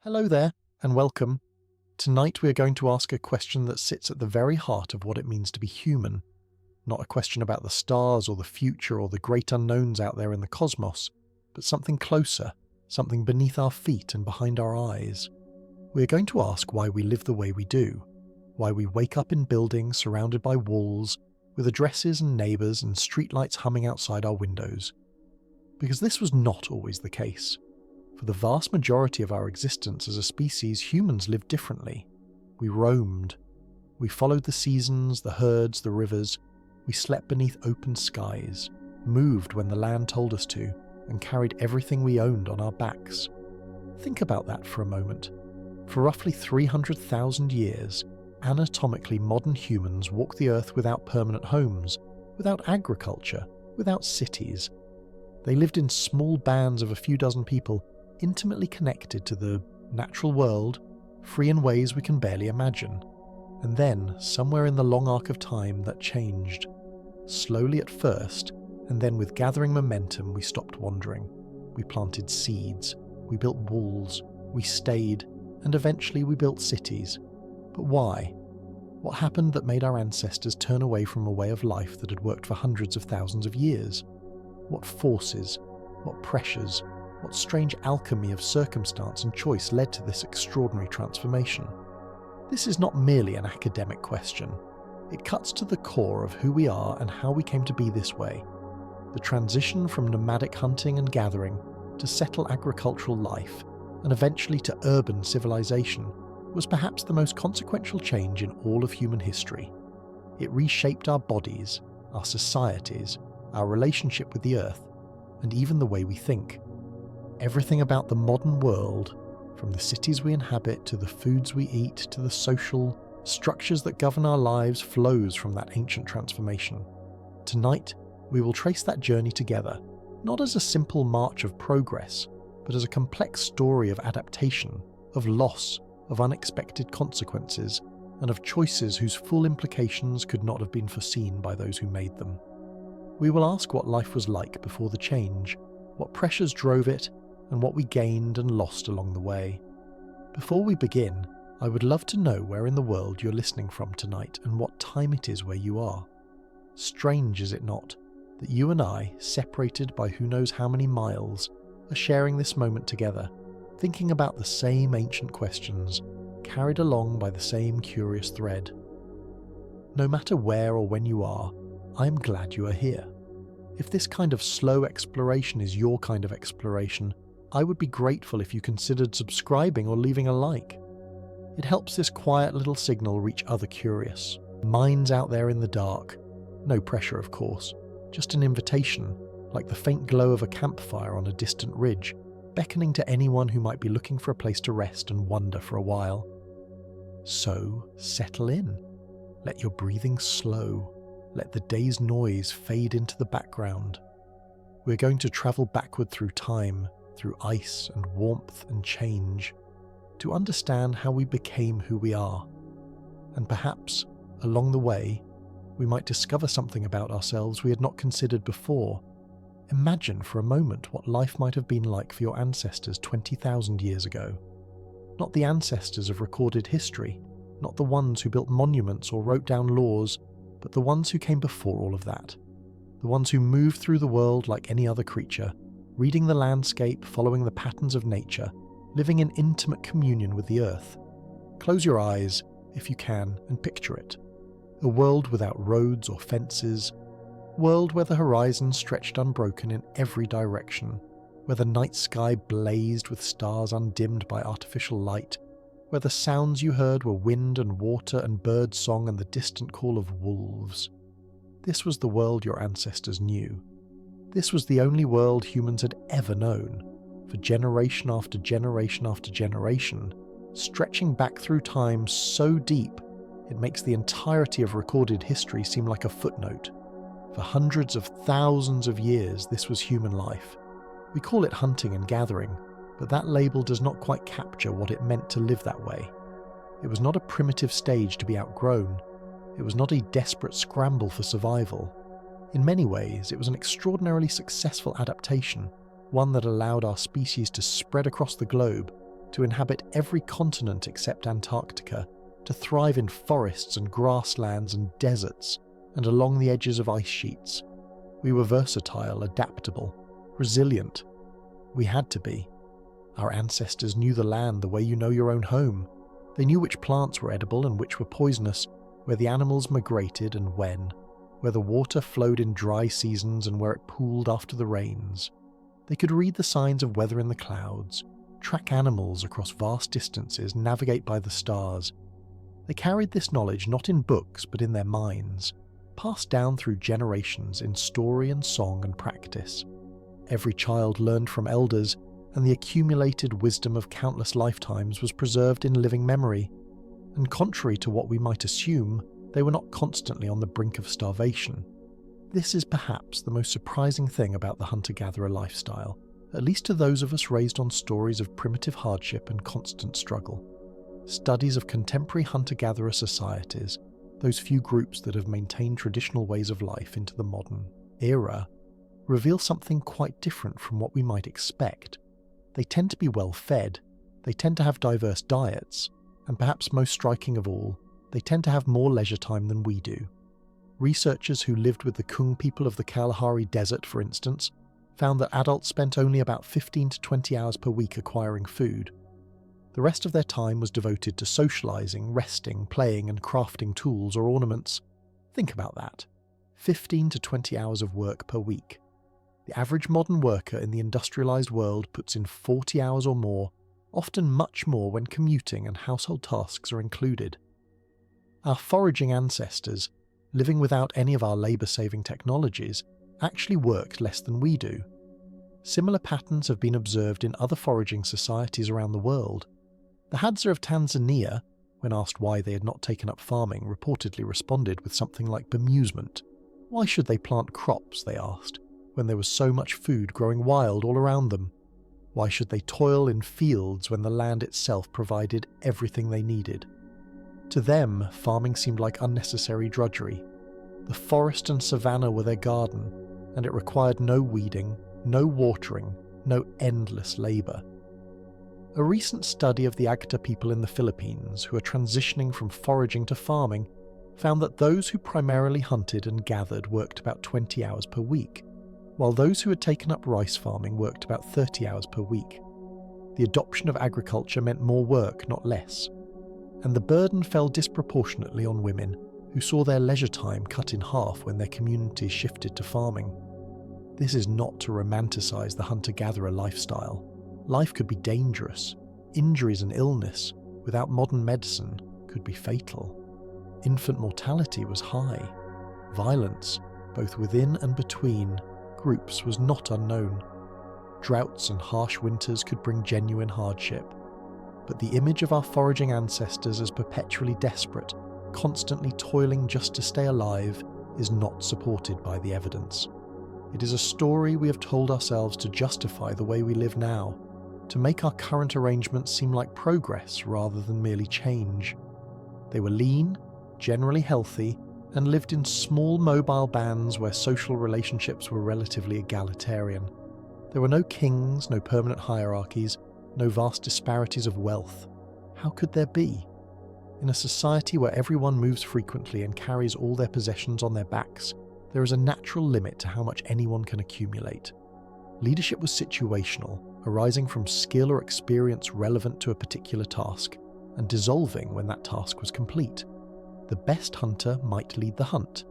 Hello there, and welcome. Tonight we are going to ask a question that sits at the very heart of what it means to be human. Not a question about the stars or the future or the great unknowns out there in the cosmos, but something closer, something beneath our feet and behind our eyes. We are going to ask why we live the way we do, why we wake up in buildings surrounded by walls, with addresses and neighbours and streetlights humming outside our windows. Because this was not always the case. For the vast majority of our existence as a species, humans lived differently. We roamed. We followed the seasons, the herds, the rivers. We slept beneath open skies, moved when the land told us to, and carried everything we owned on our backs. Think about that for a moment. For roughly 300,000 years, anatomically modern humans walked the earth without permanent homes, without agriculture, without cities. They lived in small bands of a few dozen people, intimately connected to the natural world, free in ways we can barely imagine. And then, somewhere in the long arc of time, that changed. Slowly at first, and then with gathering momentum, we stopped wandering. We planted seeds, we built walls, we stayed, and eventually we built cities. But why? What happened that made our ancestors turn away from a way of life that had worked for hundreds of thousands of years? What forces, what pressures, what strange alchemy of circumstance and choice led to this extraordinary transformation? This is not merely an academic question. It cuts to the core of who we are and how we came to be this way. The transition from nomadic hunting and gathering to settled agricultural life, and eventually to urban civilization, was perhaps the most consequential change in all of human history. It reshaped our bodies, our societies, our relationship with the earth, and even the way we think. Everything about the modern world, from the cities we inhabit to the foods we eat to the social structures that govern our lives, flows from that ancient transformation. Tonight, we will trace that journey together, not as a simple march of progress, but as a complex story of adaptation, of loss, of unexpected consequences, and of choices whose full implications could not have been foreseen by those who made them. We will ask what life was like before the change, what pressures drove it, and what we gained and lost along the way. Before we begin, I would love to know where in the world you're listening from tonight and what time it is where you are. Strange, is it not, that you and I, separated by who knows how many miles, are sharing this moment together, thinking about the same ancient questions, carried along by the same curious thread. No matter where or when you are, I am glad you are here. If this kind of slow exploration is your kind of exploration, I would be grateful if you considered subscribing or leaving a like. It helps this quiet little signal reach other curious minds out there in the dark. No pressure, of course, just an invitation, like the faint glow of a campfire on a distant ridge, beckoning to anyone who might be looking for a place to rest and wonder for a while. So, settle in. Let your breathing slow. Let the day's noise fade into the background. We're going to travel backward through time, through ice and warmth and change, to understand how we became who we are. And perhaps, along the way, we might discover something about ourselves we had not considered before. Imagine for a moment what life might have been like for your ancestors 20,000 years ago. Not the ancestors of recorded history, not the ones who built monuments or wrote down laws, but the ones who came before all of that. The ones who moved through the world like any other creature, reading the landscape, following the patterns of nature, living in intimate communion with the earth. Close your eyes, if you can, and picture it. A world without roads or fences, a world where the horizon stretched unbroken in every direction, where the night sky blazed with stars undimmed by artificial light, where the sounds you heard were wind and water and bird song and the distant call of wolves. This was the world your ancestors knew. This was the only world humans had ever known, for generation after generation after generation, stretching back through time so deep it makes the entirety of recorded history seem like a footnote. For hundreds of thousands of years, this was human life. We call it hunting and gathering, but that label does not quite capture what it meant to live that way. It was not a primitive stage to be outgrown. It was not a desperate scramble for survival. In many ways, it was an extraordinarily successful adaptation, one that allowed our species to spread across the globe, to inhabit every continent except Antarctica, to thrive in forests and grasslands and deserts, and along the edges of ice sheets. We were versatile, adaptable, resilient. We had to be. Our ancestors knew the land the way you know your own home. They knew which plants were edible and which were poisonous, where the animals migrated and when, where the water flowed in dry seasons and where it pooled after the rains. They could read the signs of weather in the clouds, track animals across vast distances, navigate by the stars. They carried this knowledge not in books but in their minds, passed down through generations in story and song and practice. Every child learned from elders, and the accumulated wisdom of countless lifetimes was preserved in living memory. And contrary to what we might assume, they were not constantly on the brink of starvation. This is perhaps the most surprising thing about the hunter-gatherer lifestyle, at least to those of us raised on stories of primitive hardship and constant struggle. Studies of contemporary hunter-gatherer societies, those few groups that have maintained traditional ways of life into the modern era, reveal something quite different from what we might expect. They tend to be well fed, they tend to have diverse diets, and perhaps most striking of all, they tend to have more leisure time than we do. Researchers who lived with the Kung people of the Kalahari Desert, for instance, found that adults spent only about 15 to 20 hours per week acquiring food. The rest of their time was devoted to socializing, resting, playing, and crafting tools or ornaments. Think about that. 15 to 20 hours of work per week. The average modern worker in the industrialized world puts in 40 hours or more, often much more when commuting and household tasks are included. Our foraging ancestors, living without any of our labor-saving technologies, actually worked less than we do. Similar patterns have been observed in other foraging societies around the world. The Hadza of Tanzania, when asked why they had not taken up farming, reportedly responded with something like bemusement. Why should they plant crops, they asked, when there was so much food growing wild all around them? Why should they toil in fields when the land itself provided everything they needed? To them, farming seemed like unnecessary drudgery. The forest and savanna were their garden, and it required no weeding, no watering, no endless labour. A recent study of the Agta people in the Philippines who are transitioning from foraging to farming found that those who primarily hunted and gathered worked about 20 hours per week, while those who had taken up rice farming worked about 30 hours per week. The adoption of agriculture meant more work, not less, and the burden fell disproportionately on women, who saw their leisure time cut in half when their communities shifted to farming. This is not to romanticize the hunter-gatherer lifestyle. Life could be dangerous. Injuries and illness, without modern medicine, could be fatal. Infant mortality was high. Violence, both within and between groups, was not unknown. Droughts and harsh winters could bring genuine hardship. But the image of our foraging ancestors as perpetually desperate, constantly toiling just to stay alive, is not supported by the evidence. It is a story we have told ourselves to justify the way we live now, to make our current arrangements seem like progress rather than merely change. They were lean, generally healthy, and lived in small mobile bands where social relationships were relatively egalitarian. There were no kings, no permanent hierarchies, no vast disparities of wealth. How could there be? In a society where everyone moves frequently and carries all their possessions on their backs, there is a natural limit to how much anyone can accumulate. Leadership was situational, arising from skill or experience relevant to a particular task, and dissolving when that task was complete. The best hunter might lead the hunt.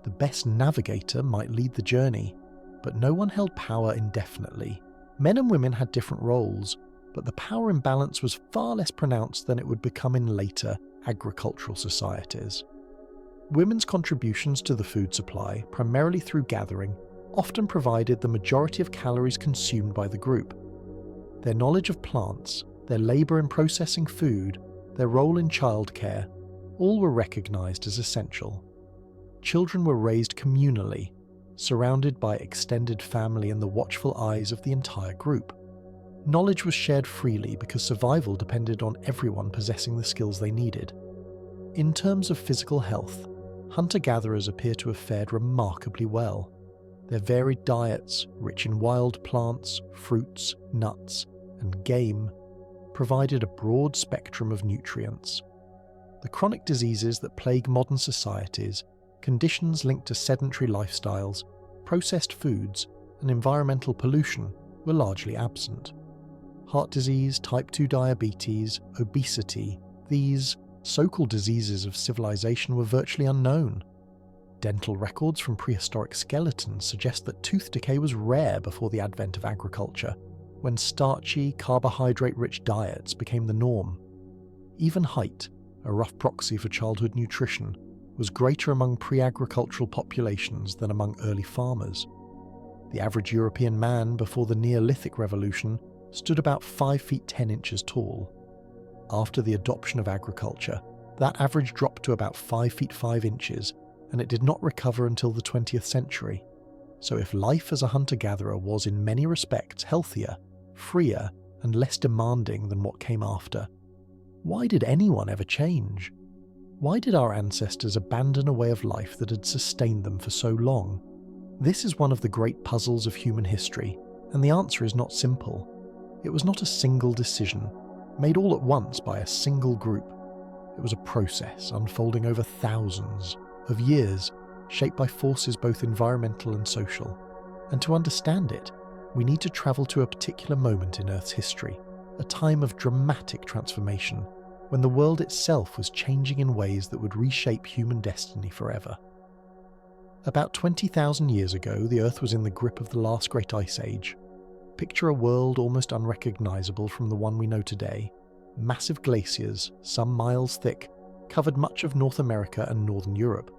The best navigator might lead the journey, but no one held power indefinitely. Men and women had different roles, but the power imbalance was far less pronounced than it would become in later agricultural societies. Women's contributions to the food supply, primarily through gathering, often provided the majority of calories consumed by the group. Their knowledge of plants, their labour in processing food, their role in childcare, all were recognised as essential. Children were raised communally, surrounded by extended family and the watchful eyes of the entire group. Knowledge was shared freely because survival depended on everyone possessing the skills they needed. In terms of physical health, hunter-gatherers appear to have fared remarkably well. Their varied diets, rich in wild plants, fruits, nuts, and game, provided a broad spectrum of nutrients. The chronic diseases that plague modern societies, conditions linked to sedentary lifestyles, processed foods, and environmental pollution were largely absent. Heart disease, type 2 diabetes, obesity, these so-called diseases of civilization were virtually unknown. Dental records from prehistoric skeletons suggest that tooth decay was rare before the advent of agriculture, when starchy, carbohydrate-rich diets became the norm. Even height, a rough proxy for childhood nutrition, was greater among pre-agricultural populations than among early farmers. The average European man before the Neolithic Revolution stood about 5 feet 10 inches tall. After the adoption of agriculture, that average dropped to about 5 feet 5 inches, and it did not recover until the 20th century. So if life as a hunter-gatherer was in many respects healthier, freer, and less demanding than what came after, why did anyone ever change? Why did our ancestors abandon a way of life that had sustained them for so long? This is one of the great puzzles of human history, and the answer is not simple. It was not a single decision, made all at once by a single group. It was a process unfolding over thousands of years, shaped by forces both environmental and social. And to understand it, we need to travel to a particular moment in Earth's history, a time of dramatic transformation, when the world itself was changing in ways that would reshape human destiny forever. About 20,000 years ago, the Earth was in the grip of the last great ice age. Picture a world almost unrecognizable from the one we know today. Massive glaciers, some miles thick, covered much of North America and northern Europe.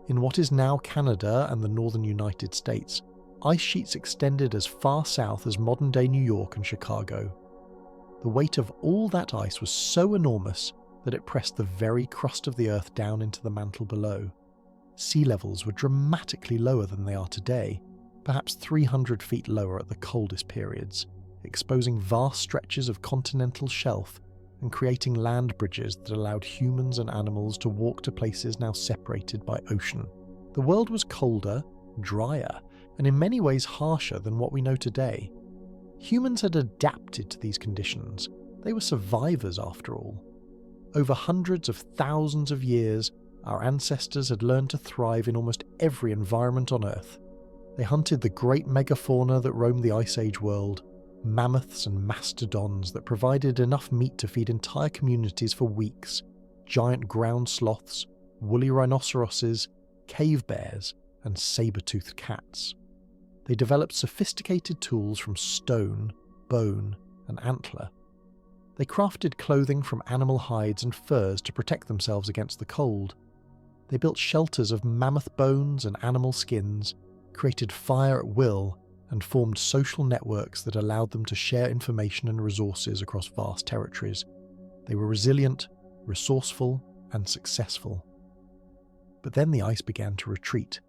In what is now Canada and the northern United States, ice sheets extended as far south as modern-day New York and Chicago. The weight of all that ice was so enormous that it pressed the very crust of the Earth down into the mantle below. Sea levels were dramatically lower than they are today, perhaps 300 feet lower at the coldest periods, exposing vast stretches of continental shelf and creating land bridges that allowed humans and animals to walk to places now separated by ocean. The world was colder, drier, and in many ways harsher than what we know today. Humans had adapted to these conditions. They were survivors after all. Over hundreds of thousands of years, our ancestors had learned to thrive in almost every environment on Earth. They hunted the great megafauna that roamed the Ice Age world, mammoths and mastodons that provided enough meat to feed entire communities for weeks, giant ground sloths, woolly rhinoceroses, cave bears, and saber-toothed cats. They developed sophisticated tools from stone, bone, and antler. They crafted clothing from animal hides and furs to protect themselves against the cold. They built shelters of mammoth bones and animal skins, created fire at will, and formed social networks that allowed them to share information and resources across vast territories. They were resilient, resourceful, and successful. But then the ice began to retreat.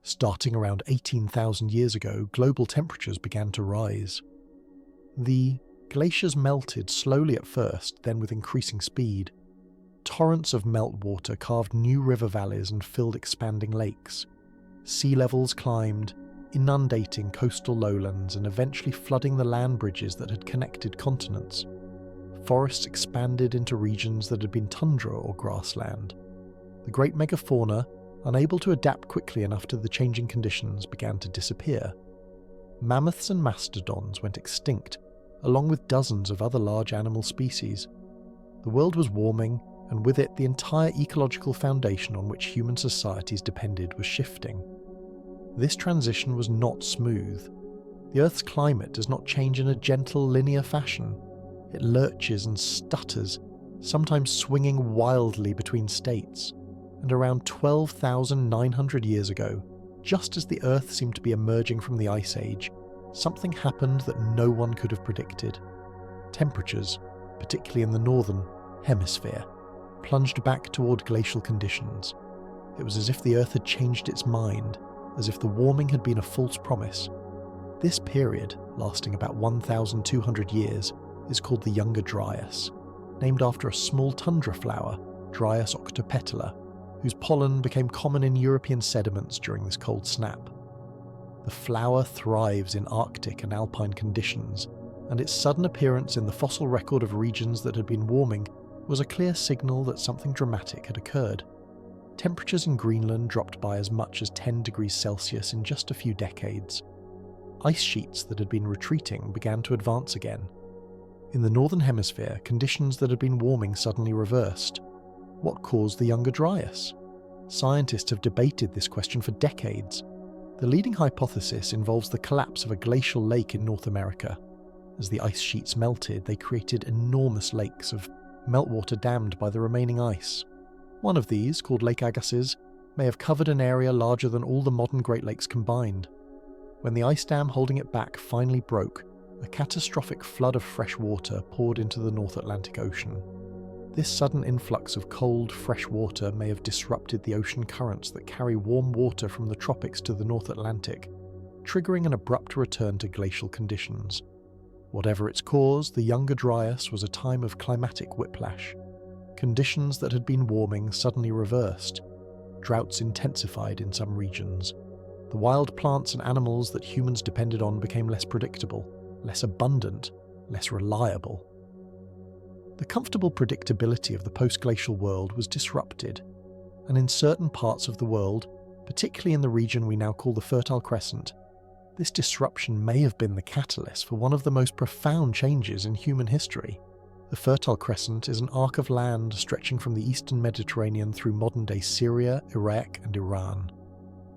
Starting around 18,000 years ago, global temperatures began to rise. The glaciers melted slowly at first, then with increasing speed. Torrents of meltwater carved new river valleys and filled expanding lakes. Sea levels climbed, inundating coastal lowlands and eventually flooding the land bridges that had connected continents. Forests expanded into regions that had been tundra or grassland. The great megafauna, unable to adapt quickly enough to the changing conditions, began to disappear. Mammoths and mastodons went extinct, along with dozens of other large animal species. The world was warming, and with it the entire ecological foundation on which human societies depended was shifting. This transition was not smooth. The Earth's climate does not change in a gentle, linear fashion. It lurches and stutters, sometimes swinging wildly between states. And around 12,900 years ago, just as the Earth seemed to be emerging from the Ice Age, something happened that no one could have predicted. Temperatures, particularly in the northern hemisphere, plunged back toward glacial conditions. It was as if the Earth had changed its mind, as if the warming had been a false promise. This period, lasting about 1,200 years, is called the Younger Dryas, named after a small tundra flower, Dryas octopetala, whose pollen became common in European sediments during this cold snap. The flower thrives in Arctic and alpine conditions, and its sudden appearance in the fossil record of regions that had been warming was a clear signal that something dramatic had occurred. Temperatures in Greenland dropped by as much as 10 degrees Celsius in just a few decades. Ice sheets that had been retreating began to advance again. In the Northern Hemisphere, conditions that had been warming suddenly reversed. What caused the Younger Dryas? Scientists have debated this question for decades. The leading hypothesis involves the collapse of a glacial lake in North America. As the ice sheets melted, they created enormous lakes of meltwater dammed by the remaining ice. One of these, called Lake Agassiz, may have covered an area larger than all the modern Great Lakes combined. When the ice dam holding it back finally broke, a catastrophic flood of fresh water poured into the North Atlantic Ocean. This sudden influx of cold, fresh water may have disrupted the ocean currents that carry warm water from the tropics to the North Atlantic, triggering an abrupt return to glacial conditions. Whatever its cause, the Younger Dryas was a time of climatic whiplash. Conditions that had been warming suddenly reversed. Droughts intensified in some regions. The wild plants and animals that humans depended on became less predictable, less abundant, less reliable. The comfortable predictability of the post-glacial world was disrupted, and in certain parts of the world, particularly in the region we now call the Fertile Crescent, this disruption may have been the catalyst for one of the most profound changes in human history. The Fertile Crescent is an arc of land stretching from the eastern Mediterranean through modern-day Syria, Iraq, and Iran.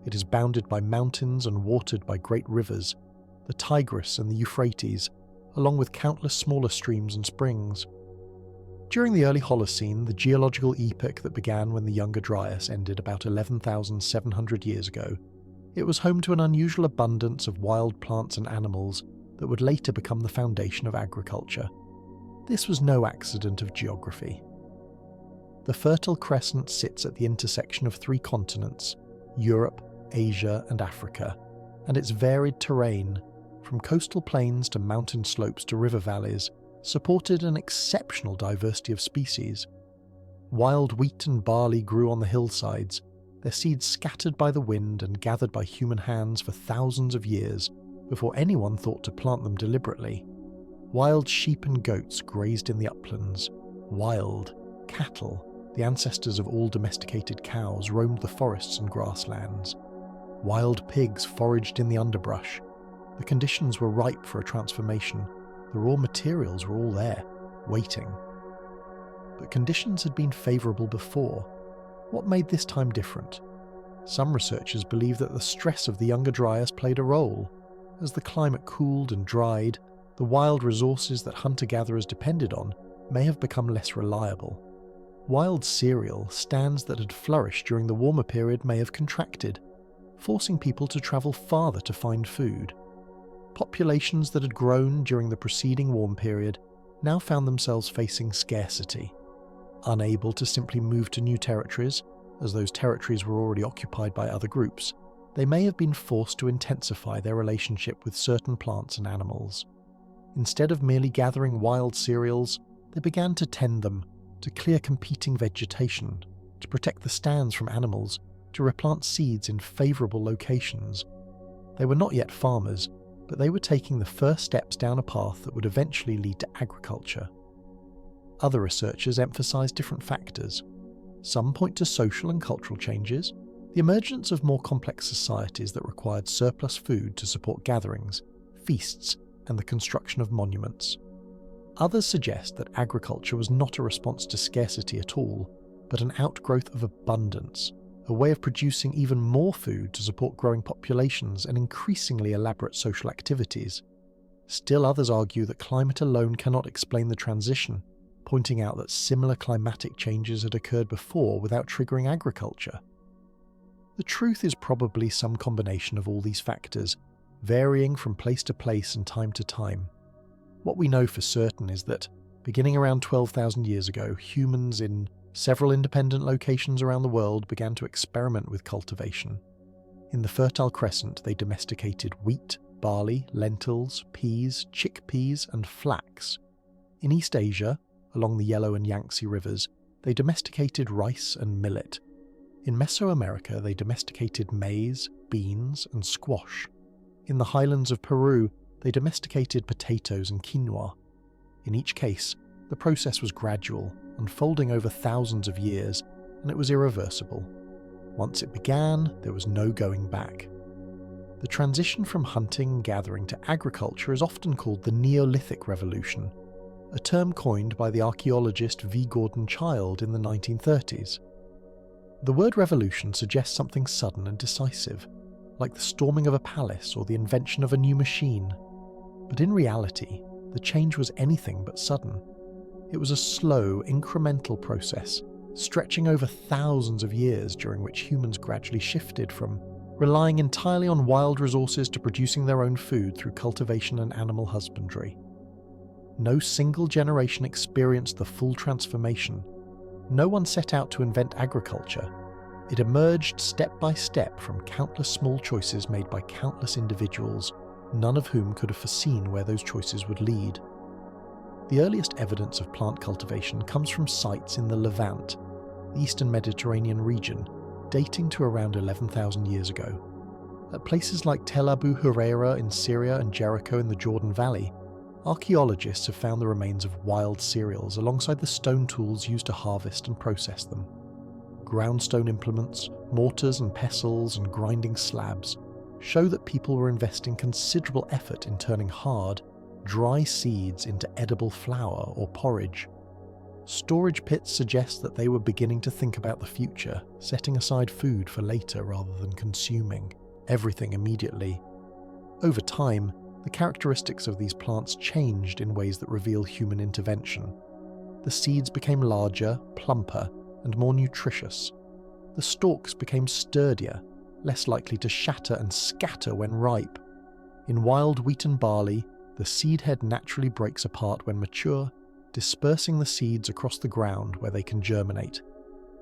It is bounded by mountains and watered by great rivers, the Tigris and the Euphrates, along with countless smaller streams and springs. During the early Holocene, the geological epoch that began when the Younger Dryas ended about 11,700 years ago, it was home to an unusual abundance of wild plants and animals that would later become the foundation of agriculture. This was no accident of geography. The Fertile Crescent sits at the intersection of three continents, Europe, Asia, and Africa, and its varied terrain, from coastal plains to mountain slopes to river valleys, supported an exceptional diversity of species. Wild wheat and barley grew on the hillsides, their seeds scattered by the wind and gathered by human hands for thousands of years before anyone thought to plant them deliberately. Wild sheep and goats grazed in the uplands. Wild cattle, the ancestors of all domesticated cows, roamed the forests and grasslands. Wild pigs foraged in the underbrush. The conditions were ripe for a transformation. The raw materials were all there, waiting. But conditions had been favourable before. What made this time different? Some researchers believe that the stress of the Younger Dryas played a role. As the climate cooled and dried, the wild resources that hunter-gatherers depended on may have become less reliable. Wild cereal, stands that had flourished during the warmer period, may have contracted, forcing people to travel farther to find food. Populations that had grown during the preceding warm period now found themselves facing scarcity. Unable to simply move to new territories, as those territories were already occupied by other groups, they may have been forced to intensify their relationship with certain plants and animals. Instead of merely gathering wild cereals, they began to tend them, to clear competing vegetation, to protect the stands from animals, to replant seeds in favourable locations. They were not yet farmers, but they were taking the first steps down a path that would eventually lead to agriculture. Other researchers emphasise different factors. Some point to social and cultural changes, the emergence of more complex societies that required surplus food to support gatherings, feasts, and the construction of monuments. Others suggest that agriculture was not a response to scarcity at all, but an outgrowth of abundance, a way of producing even more food to support growing populations and increasingly elaborate social activities. Still others argue that climate alone cannot explain the transition, pointing out that similar climatic changes had occurred before without triggering agriculture. The truth is probably some combination of all these factors, varying from place to place and time to time. What we know for certain is that, beginning around 12,000 years ago, humans in several independent locations around the world began to experiment with cultivation. In the Fertile Crescent, they domesticated wheat, barley, lentils, peas, chickpeas, and flax. In East Asia, along the Yellow and Yangtze rivers, they domesticated rice and millet. In Mesoamerica, they domesticated maize, beans, and squash. In the highlands of Peru, they domesticated potatoes and quinoa. In each case, the process was gradual, unfolding over thousands of years, and it was irreversible. Once it began, there was no going back. The transition from hunting and gathering to agriculture is often called the Neolithic Revolution, a term coined by the archaeologist V. Gordon Childe in the 1930s. The word revolution suggests something sudden and decisive, like the storming of a palace or the invention of a new machine. But in reality, the change was anything but sudden. It was a slow, incremental process, stretching over thousands of years, during which humans gradually shifted from relying entirely on wild resources to producing their own food through cultivation and animal husbandry. No single generation experienced the full transformation. No one set out to invent agriculture. It emerged step by step from countless small choices made by countless individuals, none of whom could have foreseen where those choices would lead. The earliest evidence of plant cultivation comes from sites in the Levant, the eastern Mediterranean region, dating to around 11,000 years ago. At places like Tel Abu Huraira in Syria and Jericho in the Jordan Valley, archaeologists have found the remains of wild cereals alongside the stone tools used to harvest and process them. Groundstone implements, mortars and pestles and grinding slabs show that people were investing considerable effort in turning hard, dry seeds into edible flour or porridge. Storage pits suggest that they were beginning to think about the future, setting aside food for later rather than consuming everything immediately. Over time, the characteristics of these plants changed in ways that reveal human intervention. The seeds became larger, plumper, and more nutritious. The stalks became sturdier, less likely to shatter and scatter when ripe. In wild wheat and barley, the seed head naturally breaks apart when mature, dispersing the seeds across the ground where they can germinate.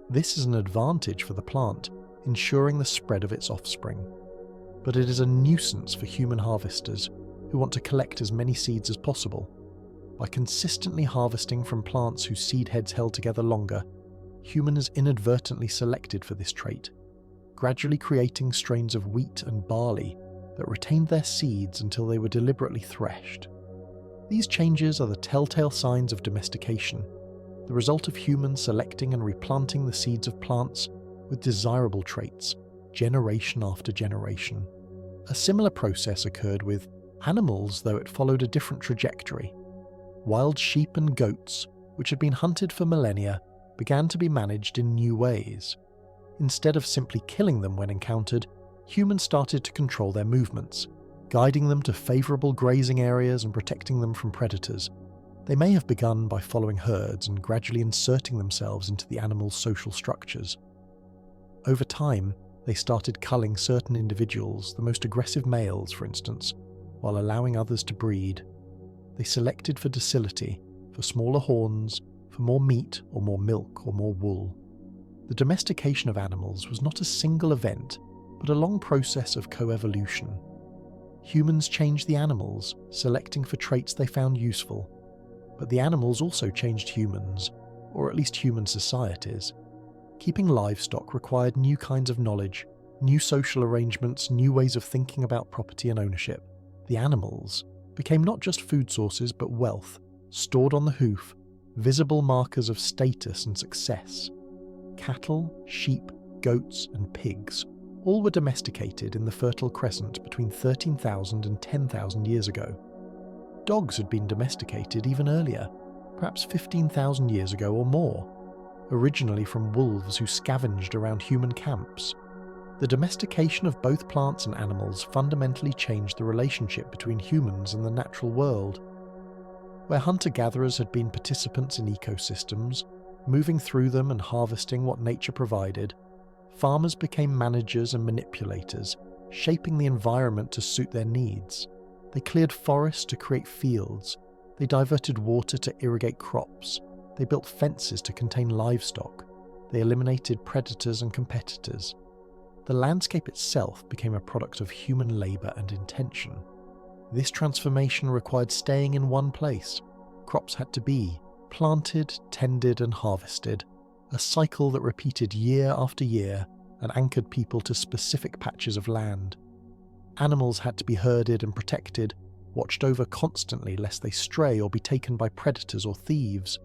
This is an advantage for the plant, ensuring the spread of its offspring. But it is a nuisance for human harvesters who want to collect as many seeds as possible. By consistently harvesting from plants whose seed heads held together longer, humans inadvertently selected for this trait, gradually creating strains of wheat and barley that retained their seeds until they were deliberately threshed. These changes are the telltale signs of domestication, the result of humans selecting and replanting the seeds of plants with desirable traits, generation after generation. A similar process occurred with animals, though it followed a different trajectory. Wild sheep and goats, which had been hunted for millennia, began to be managed in new ways. Instead of simply killing them when encountered, humans started to control their movements, guiding them to favourable grazing areas and protecting them from predators. They may have begun by following herds and gradually inserting themselves into the animals' social structures. Over time, they started culling certain individuals, the most aggressive males for instance, while allowing others to breed. They selected for docility, for smaller horns, for more meat or more milk or more wool. The domestication of animals was not a single event, but a long process of coevolution. Humans changed the animals, selecting for traits they found useful, but the animals also changed humans, or at least human societies. Keeping livestock required new kinds of knowledge, new social arrangements, new ways of thinking about property and ownership. The animals became not just food sources but wealth, stored on the hoof, visible markers of status and success. Cattle, sheep, goats, and pigs all were domesticated in the Fertile Crescent between 13,000 and 10,000 years ago. Dogs had been domesticated even earlier, perhaps 15,000 years ago or more, originally from wolves who scavenged around human camps. The domestication of both plants and animals fundamentally changed the relationship between humans and the natural world. Where hunter-gatherers had been participants in ecosystems, moving through them and harvesting what nature provided, farmers became managers and manipulators, shaping the environment to suit their needs. They cleared forests to create fields. They diverted water to irrigate crops. They built fences to contain livestock. They eliminated predators and competitors. The landscape itself became a product of human labour and intention. This transformation required staying in one place. Crops had to be planted, tended and harvested, a cycle that repeated year after year and anchored people to specific patches of land. Animals had to be herded and protected, watched over constantly lest they stray or be taken by predators or thieves.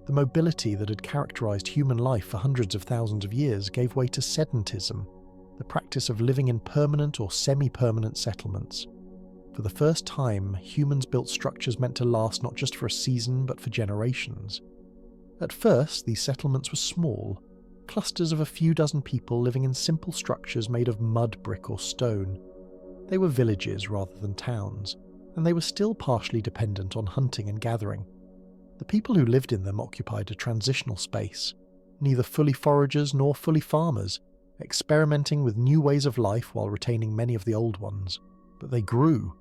The mobility that had characterized human life for hundreds of thousands of years gave way to sedentism, the practice of living in permanent or semi-permanent settlements. For the first time, humans built structures meant to last not just for a season but for generations. At first, these settlements were small, clusters of a few dozen people living in simple structures made of mud, brick or stone. They were villages rather than towns, and they were still partially dependent on hunting and gathering. The people who lived in them occupied a transitional space, neither fully foragers nor fully farmers, experimenting with new ways of life while retaining many of the old ones. But they grew.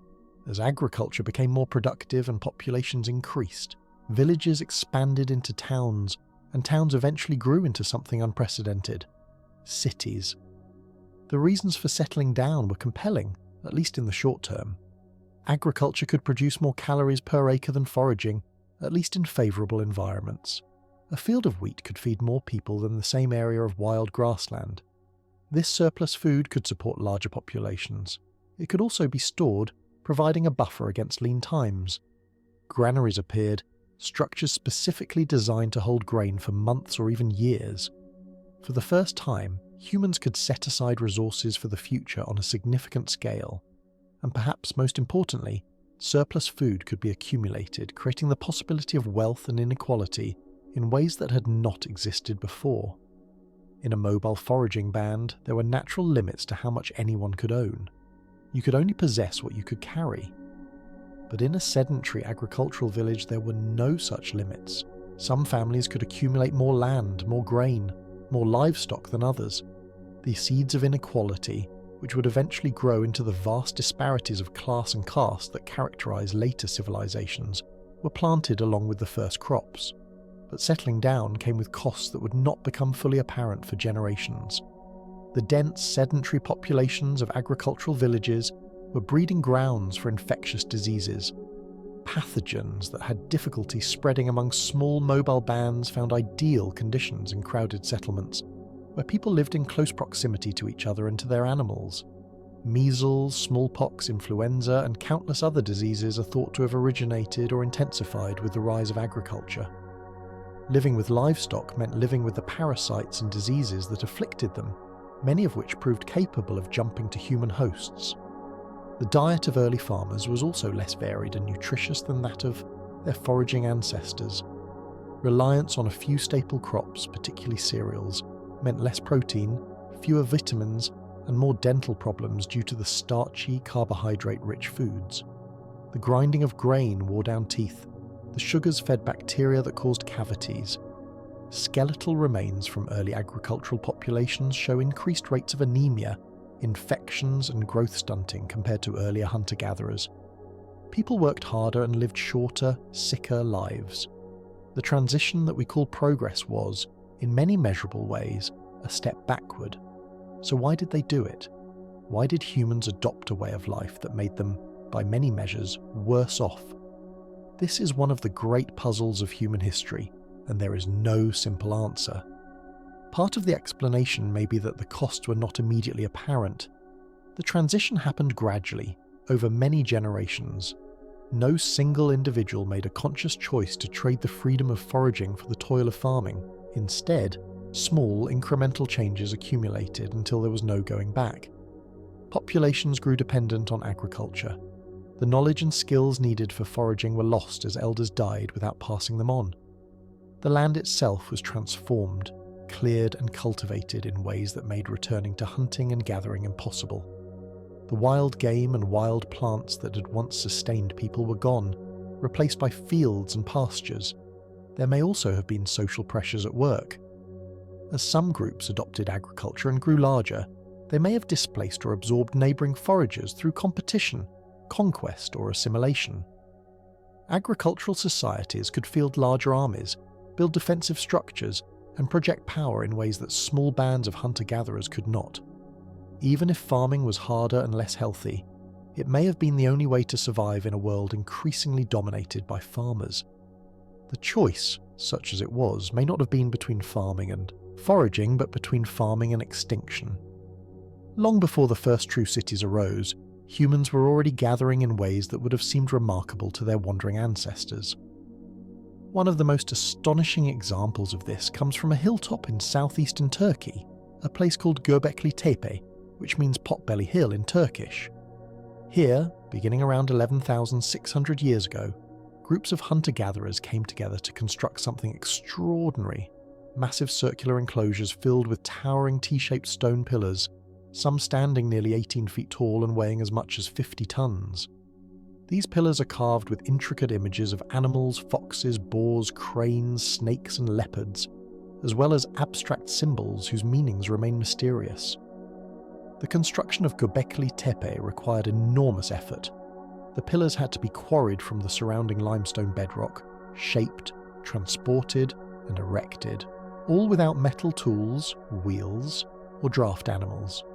As agriculture became more productive and populations increased, villages expanded into towns, and towns eventually grew into something unprecedented: cities. The reasons for settling down were compelling, at least in the short term. Agriculture could produce more calories per acre than foraging, at least in favourable environments. A field of wheat could feed more people than the same area of wild grassland. This surplus food could support larger populations. It could also be stored, providing a buffer against lean times. Granaries appeared, structures specifically designed to hold grain for months or even years. For the first time, humans could set aside resources for the future on a significant scale. And perhaps most importantly, surplus food could be accumulated, creating the possibility of wealth and inequality in ways that had not existed before. In a mobile foraging band, there were natural limits to how much anyone could own. You could only possess what you could carry. But in a sedentary agricultural village, there were no such limits. Some families could accumulate more land, more grain, more livestock than others. The seeds of inequality, which would eventually grow into the vast disparities of class and caste that characterize later civilizations, were planted along with the first crops. But settling down came with costs that would not become fully apparent for generations. The dense, sedentary populations of agricultural villages were breeding grounds for infectious diseases. Pathogens that had difficulty spreading among small mobile bands found ideal conditions in crowded settlements, where people lived in close proximity to each other and to their animals. Measles, smallpox, influenza, and countless other diseases are thought to have originated or intensified with the rise of agriculture. Living with livestock meant living with the parasites and diseases that afflicted them, many of which proved capable of jumping to human hosts. The diet of early farmers was also less varied and nutritious than that of their foraging ancestors. Reliance on a few staple crops, particularly cereals, meant less protein, fewer vitamins, and more dental problems due to the starchy, carbohydrate-rich foods. The grinding of grain wore down teeth. The sugars fed bacteria that caused cavities. Skeletal remains from early agricultural populations show increased rates of anemia, infections, and growth stunting compared to earlier hunter-gatherers. People worked harder and lived shorter, sicker lives. The transition that we call progress was, in many measurable ways, a step backward. So why did they do it? Why did humans adopt a way of life that made them, by many measures, worse off? This is one of the great puzzles of human history, and there is no simple answer. Part of the explanation may be that the costs were not immediately apparent. The transition happened gradually, over many generations. No single individual made a conscious choice to trade the freedom of foraging for the toil of farming. Instead, small, incremental changes accumulated until there was no going back. Populations grew dependent on agriculture. The knowledge and skills needed for foraging were lost as elders died without passing them on. The land itself was transformed, cleared and cultivated in ways that made returning to hunting and gathering impossible. The wild game and wild plants that had once sustained people were gone, replaced by fields and pastures. There may also have been social pressures at work. As some groups adopted agriculture and grew larger, they may have displaced or absorbed neighbouring foragers through competition, conquest, or assimilation. Agricultural societies could field larger armies, build defensive structures, and project power in ways that small bands of hunter-gatherers could not. Even if farming was harder and less healthy, it may have been the only way to survive in a world increasingly dominated by farmers. The choice, such as it was, may not have been between farming and foraging, but between farming and extinction. Long before the first true cities arose, humans were already gathering in ways that would have seemed remarkable to their wandering ancestors. One of the most astonishing examples of this comes from a hilltop in southeastern Turkey, a place called Göbekli Tepe, which means Potbelly Hill in Turkish. Here, beginning around 11,600 years ago, groups of hunter-gatherers came together to construct something extraordinary: massive circular enclosures filled with towering T-shaped stone pillars, some standing nearly 18 feet tall and weighing as much as 50 tons. These pillars are carved with intricate images of animals, foxes, boars, cranes, snakes and leopards, as well as abstract symbols whose meanings remain mysterious. The construction of Göbekli Tepe required enormous effort. The pillars had to be quarried from the surrounding limestone bedrock, shaped, transported and erected, all without metal tools, wheels or draft animals.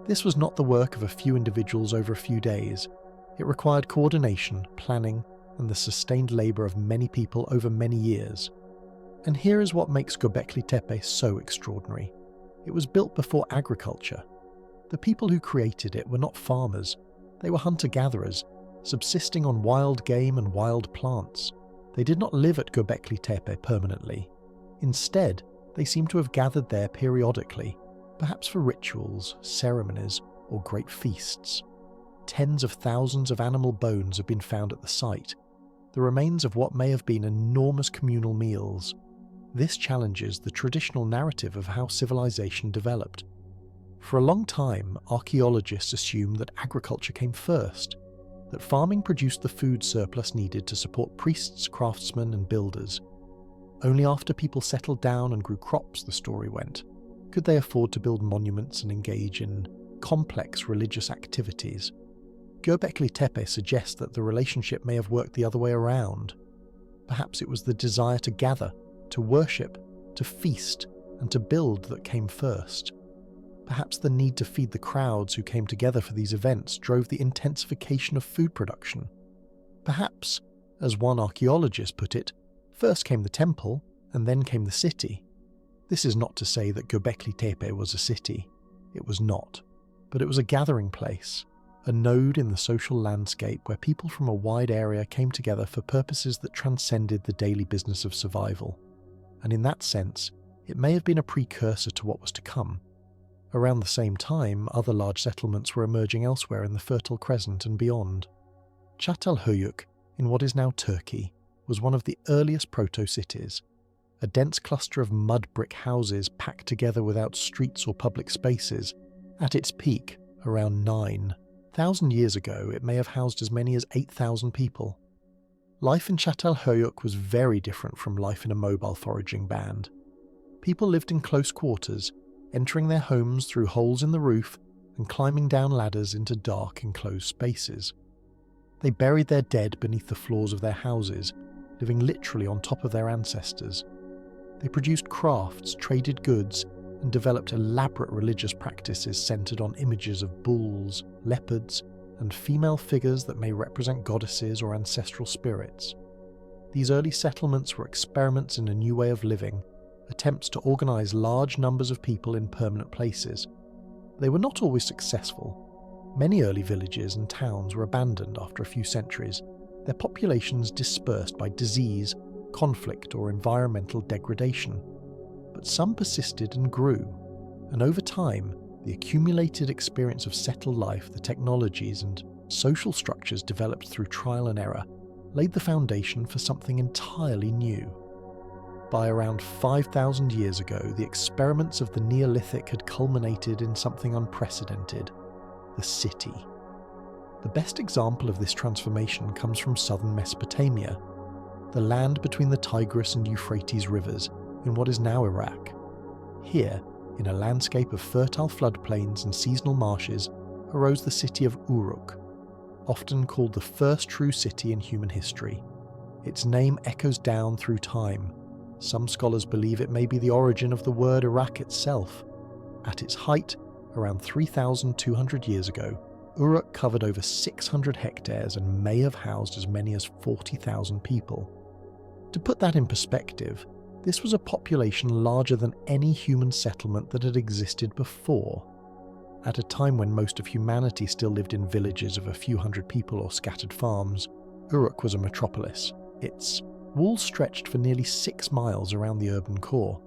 This was not the work of a few individuals over a few days. It required coordination, planning, and the sustained labour of many people over many years. And here is what makes Göbekli Tepe so extraordinary. It was built before agriculture. The people who created it were not farmers. They were hunter-gatherers, subsisting on wild game and wild plants. They did not live at Göbekli Tepe permanently. Instead, they seem to have gathered there periodically, perhaps for rituals, ceremonies, or great feasts. Tens of thousands of animal bones have been found at the site, the remains of what may have been enormous communal meals. This challenges the traditional narrative of how civilization developed. For a long time, archaeologists assumed that agriculture came first, that farming produced the food surplus needed to support priests, craftsmen, and builders. Only after people settled down and grew crops, the story went, could they afford to build monuments and engage in complex religious activities. Göbekli Tepe suggests that the relationship may have worked the other way around. Perhaps it was the desire to gather, to worship, to feast, and to build that came first. Perhaps the need to feed the crowds who came together for these events drove the intensification of food production. Perhaps, as one archaeologist put it, first came the temple, and then came the city. This is not to say that Göbekli Tepe was a city. It was not. But it was a gathering place, a node in the social landscape where people from a wide area came together for purposes that transcended the daily business of survival. And in that sense, it may have been a precursor to what was to come. Around the same time, other large settlements were emerging elsewhere in the Fertile Crescent and beyond. Çatalhöyük, in what is now Turkey, was one of the earliest proto-cities, a dense cluster of mud brick houses packed together without streets or public spaces. At its peak, around 9,000 years ago, it may have housed as many as 8,000 people. Life in Çatalhöyük was very different from life in a mobile foraging band. People lived in close quarters, entering their homes through holes in the roof and climbing down ladders into dark, enclosed spaces. They buried their dead beneath the floors of their houses, living literally on top of their ancestors. They produced crafts, traded goods, and developed elaborate religious practices centered on images of bulls, leopards, and female figures that may represent goddesses or ancestral spirits. These early settlements were experiments in a new way of living, attempts to organize large numbers of people in permanent places. They were not always successful. Many early villages and towns were abandoned after a few centuries, their populations dispersed by disease, conflict, or environmental degradation. But some persisted and grew, and over time, the accumulated experience of settled life, the technologies and social structures developed through trial and error, laid the foundation for something entirely new. By around 5,000 years ago, the experiments of the Neolithic had culminated in something unprecedented: the city. The best example of this transformation comes from southern Mesopotamia, the land between the Tigris and Euphrates rivers in what is now Iraq. Here, in a landscape of fertile floodplains and seasonal marshes, arose the city of Uruk, often called the first true city in human history. Its name echoes down through time. Some scholars believe it may be the origin of the word Iraq itself. At its height, around 3,200 years ago, Uruk covered over 600 hectares and may have housed as many as 40,000 people. To put that in perspective, this was a population larger than any human settlement that had existed before. At a time when most of humanity still lived in villages of a few hundred people or scattered farms, Uruk was a metropolis. Its walls stretched for nearly 6 miles around the urban core.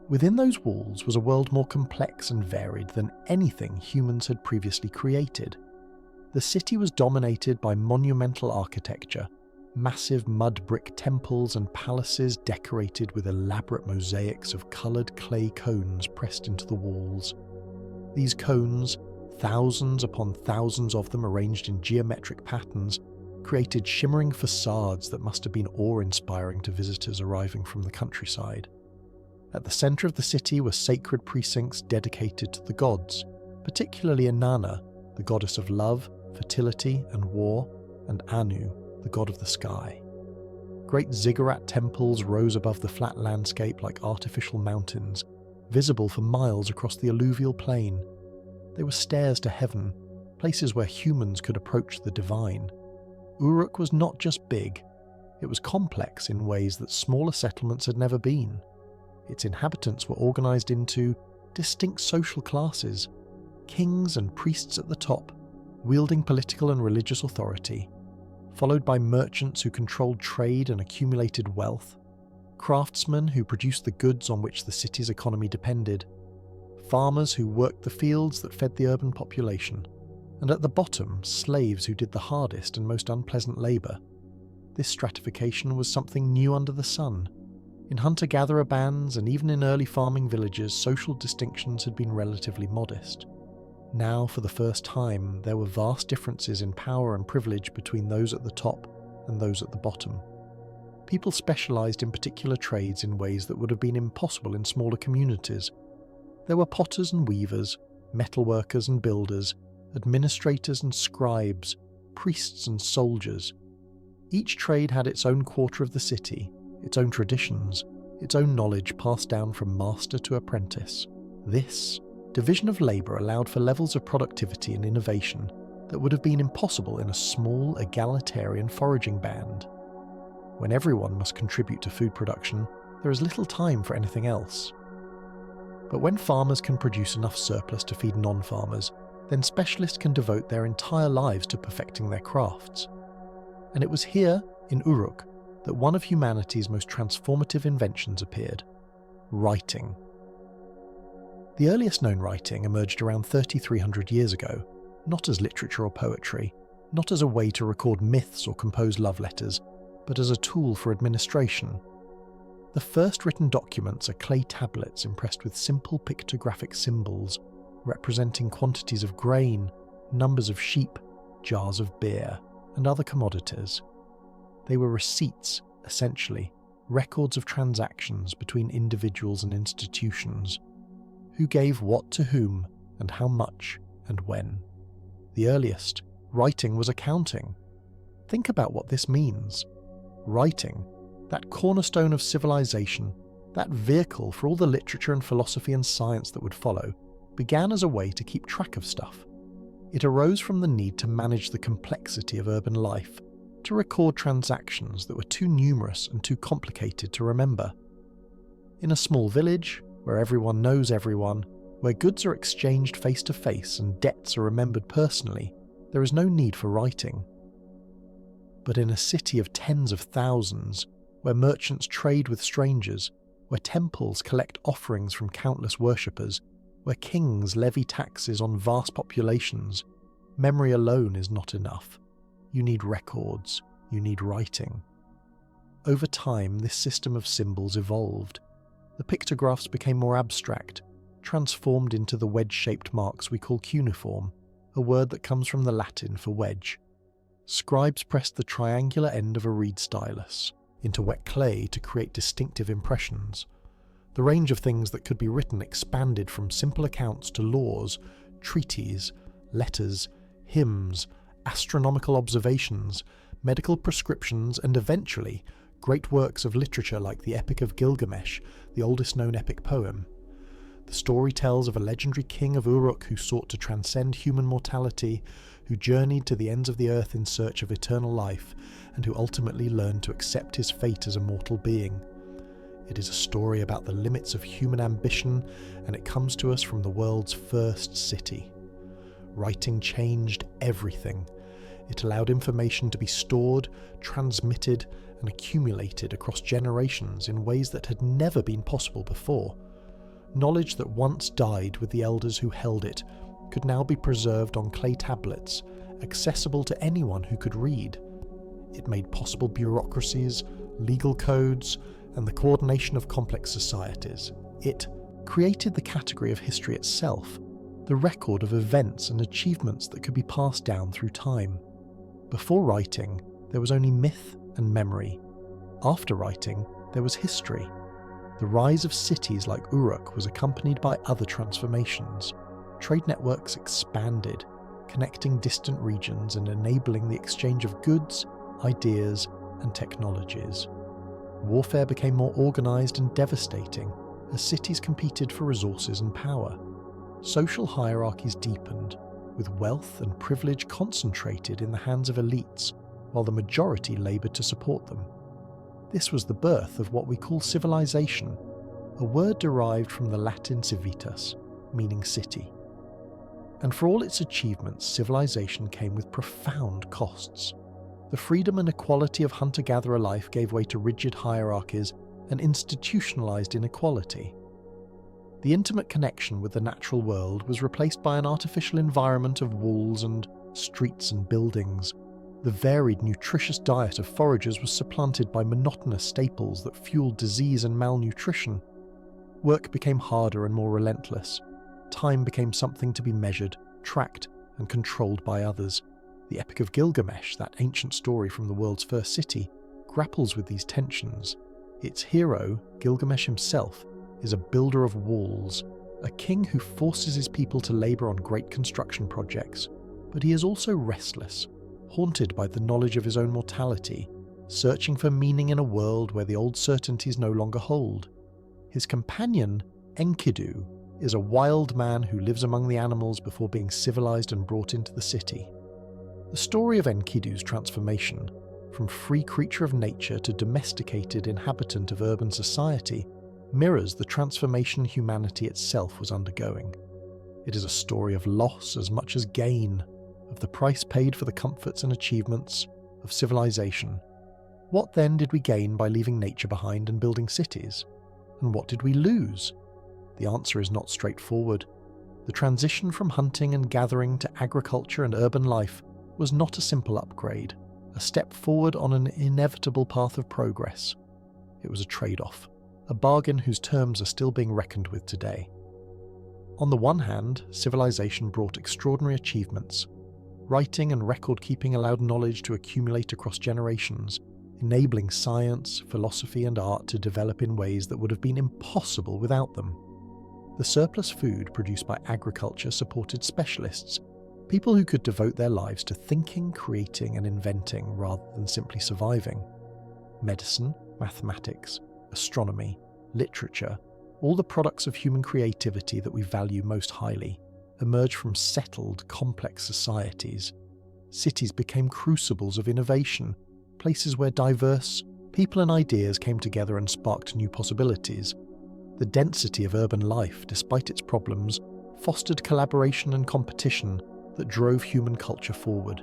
Within those walls was a world more complex and varied than anything humans had previously created. The city was dominated by monumental architecture, massive mud brick temples and palaces decorated with elaborate mosaics of coloured clay cones pressed into the walls. These cones, thousands upon thousands of them arranged in geometric patterns, created shimmering facades that must have been awe-inspiring to visitors arriving from the countryside. At the centre of the city were sacred precincts dedicated to the gods, particularly Inanna, the goddess of love, fertility and war, and Anu, the god of the sky. Great ziggurat temples rose above the flat landscape like artificial mountains, visible for miles across the alluvial plain. They were stairs to heaven, places where humans could approach the divine. Uruk was not just big, it was complex in ways that smaller settlements had never been. Its inhabitants were organised into distinct social classes, kings and priests at the top, wielding political and religious authority, followed by merchants who controlled trade and accumulated wealth, craftsmen who produced the goods on which the city's economy depended, farmers who worked the fields that fed the urban population, and at the bottom, slaves who did the hardest and most unpleasant labour. This stratification was something new under the sun. In hunter-gatherer bands and even in early farming villages, social distinctions had been relatively modest. Now, for the first time, there were vast differences in power and privilege between those at the top and those at the bottom. People specialised in particular trades in ways that would have been impossible in smaller communities. There were potters and weavers, metalworkers and builders, administrators and scribes, priests and soldiers. Each trade had its own quarter of the city, its own traditions, its own knowledge passed down from master to apprentice. This division of labour allowed for levels of productivity and innovation that would have been impossible in a small, egalitarian foraging band. When everyone must contribute to food production, there is little time for anything else. But when farmers can produce enough surplus to feed non-farmers, then specialists can devote their entire lives to perfecting their crafts. And it was here, in Uruk, that one of humanity's most transformative inventions appeared: writing. The earliest known writing emerged around 3,300 years ago, not as literature or poetry, not as a way to record myths or compose love letters, but as a tool for administration. The first written documents are clay tablets impressed with simple pictographic symbols, representing quantities of grain, numbers of sheep, jars of beer, and other commodities. They were receipts, essentially, records of transactions between individuals and institutions. Who gave what to whom, and how much, and when. The earliest, writing, was accounting. Think about what this means. Writing, that cornerstone of civilization, that vehicle for all the literature and philosophy and science that would follow, began as a way to keep track of stuff. It arose from the need to manage the complexity of urban life, to record transactions that were too numerous and too complicated to remember. In a small village, where everyone knows everyone, where goods are exchanged face to face and debts are remembered personally, there is no need for writing. But in a city of tens of thousands, where merchants trade with strangers, where temples collect offerings from countless worshippers, where kings levy taxes on vast populations, memory alone is not enough. You need records, you need writing. Over time, this system of symbols evolved. The pictographs became more abstract, transformed into the wedge-shaped marks we call cuneiform, a word that comes from the Latin for wedge. Scribes pressed the triangular end of a reed stylus into wet clay to create distinctive impressions. The range of things that could be written expanded from simple accounts to laws, treaties, letters, hymns, astronomical observations, medical prescriptions, and eventually great works of literature like the Epic of Gilgamesh, the oldest known epic poem. The story tells of a legendary king of Uruk who sought to transcend human mortality, who journeyed to the ends of the earth in search of eternal life, and who ultimately learned to accept his fate as a mortal being. It is a story about the limits of human ambition, and it comes to us from the world's first city. Writing changed everything. It allowed information to be stored, transmitted, and accumulated across generations in ways that had never been possible before. Knowledge that once died with the elders who held it could now be preserved on clay tablets, accessible to anyone who could read. It made possible bureaucracies, legal codes, and the coordination of complex societies. It created the category of history itself, the record of events and achievements that could be passed down through time. Before writing, there was only myth and memory. After writing, there was history. The rise of cities like Uruk was accompanied by other transformations. Trade networks expanded, connecting distant regions and enabling the exchange of goods, ideas, and technologies. Warfare became more organized and devastating as cities competed for resources and power. Social hierarchies deepened, with wealth and privilege concentrated in the hands of elites, while the majority labored to support them. This was the birth of what we call civilization, a word derived from the Latin civitas, meaning city. And for all its achievements, civilization came with profound costs. The freedom and equality of hunter-gatherer life gave way to rigid hierarchies and institutionalized inequality. The intimate connection with the natural world was replaced by an artificial environment of walls and streets and buildings. The varied, nutritious diet of foragers was supplanted by monotonous staples that fueled disease and malnutrition. Work became harder and more relentless. Time became something to be measured, tracked, and controlled by others. The Epic of Gilgamesh, that ancient story from the world's first city, grapples with these tensions. Its hero, Gilgamesh himself, is a builder of walls, a king who forces his people to labor on great construction projects. But he is also restless, haunted by the knowledge of his own mortality, searching for meaning in a world where the old certainties no longer hold. His companion, Enkidu, is a wild man who lives among the animals before being civilized and brought into the city. The story of Enkidu's transformation, from free creature of nature to domesticated inhabitant of urban society, mirrors the transformation humanity itself was undergoing. It is a story of loss as much as gain, of the price paid for the comforts and achievements of civilization. What then did we gain by leaving nature behind and building cities? And what did we lose? The answer is not straightforward. The transition from hunting and gathering to agriculture and urban life was not a simple upgrade, a step forward on an inevitable path of progress. It was a trade-off, a bargain whose terms are still being reckoned with today. On the one hand, civilization brought extraordinary achievements. Writing and record-keeping allowed knowledge to accumulate across generations, enabling science, philosophy, and art to develop in ways that would have been impossible without them. The surplus food produced by agriculture supported specialists, people who could devote their lives to thinking, creating, and inventing rather than simply surviving. Medicine, mathematics, astronomy, literature, all the products of human creativity that we value most highly, emerged from settled, complex societies. Cities became crucibles of innovation, places where diverse people and ideas came together and sparked new possibilities. The density of urban life, despite its problems, fostered collaboration and competition that drove human culture forward.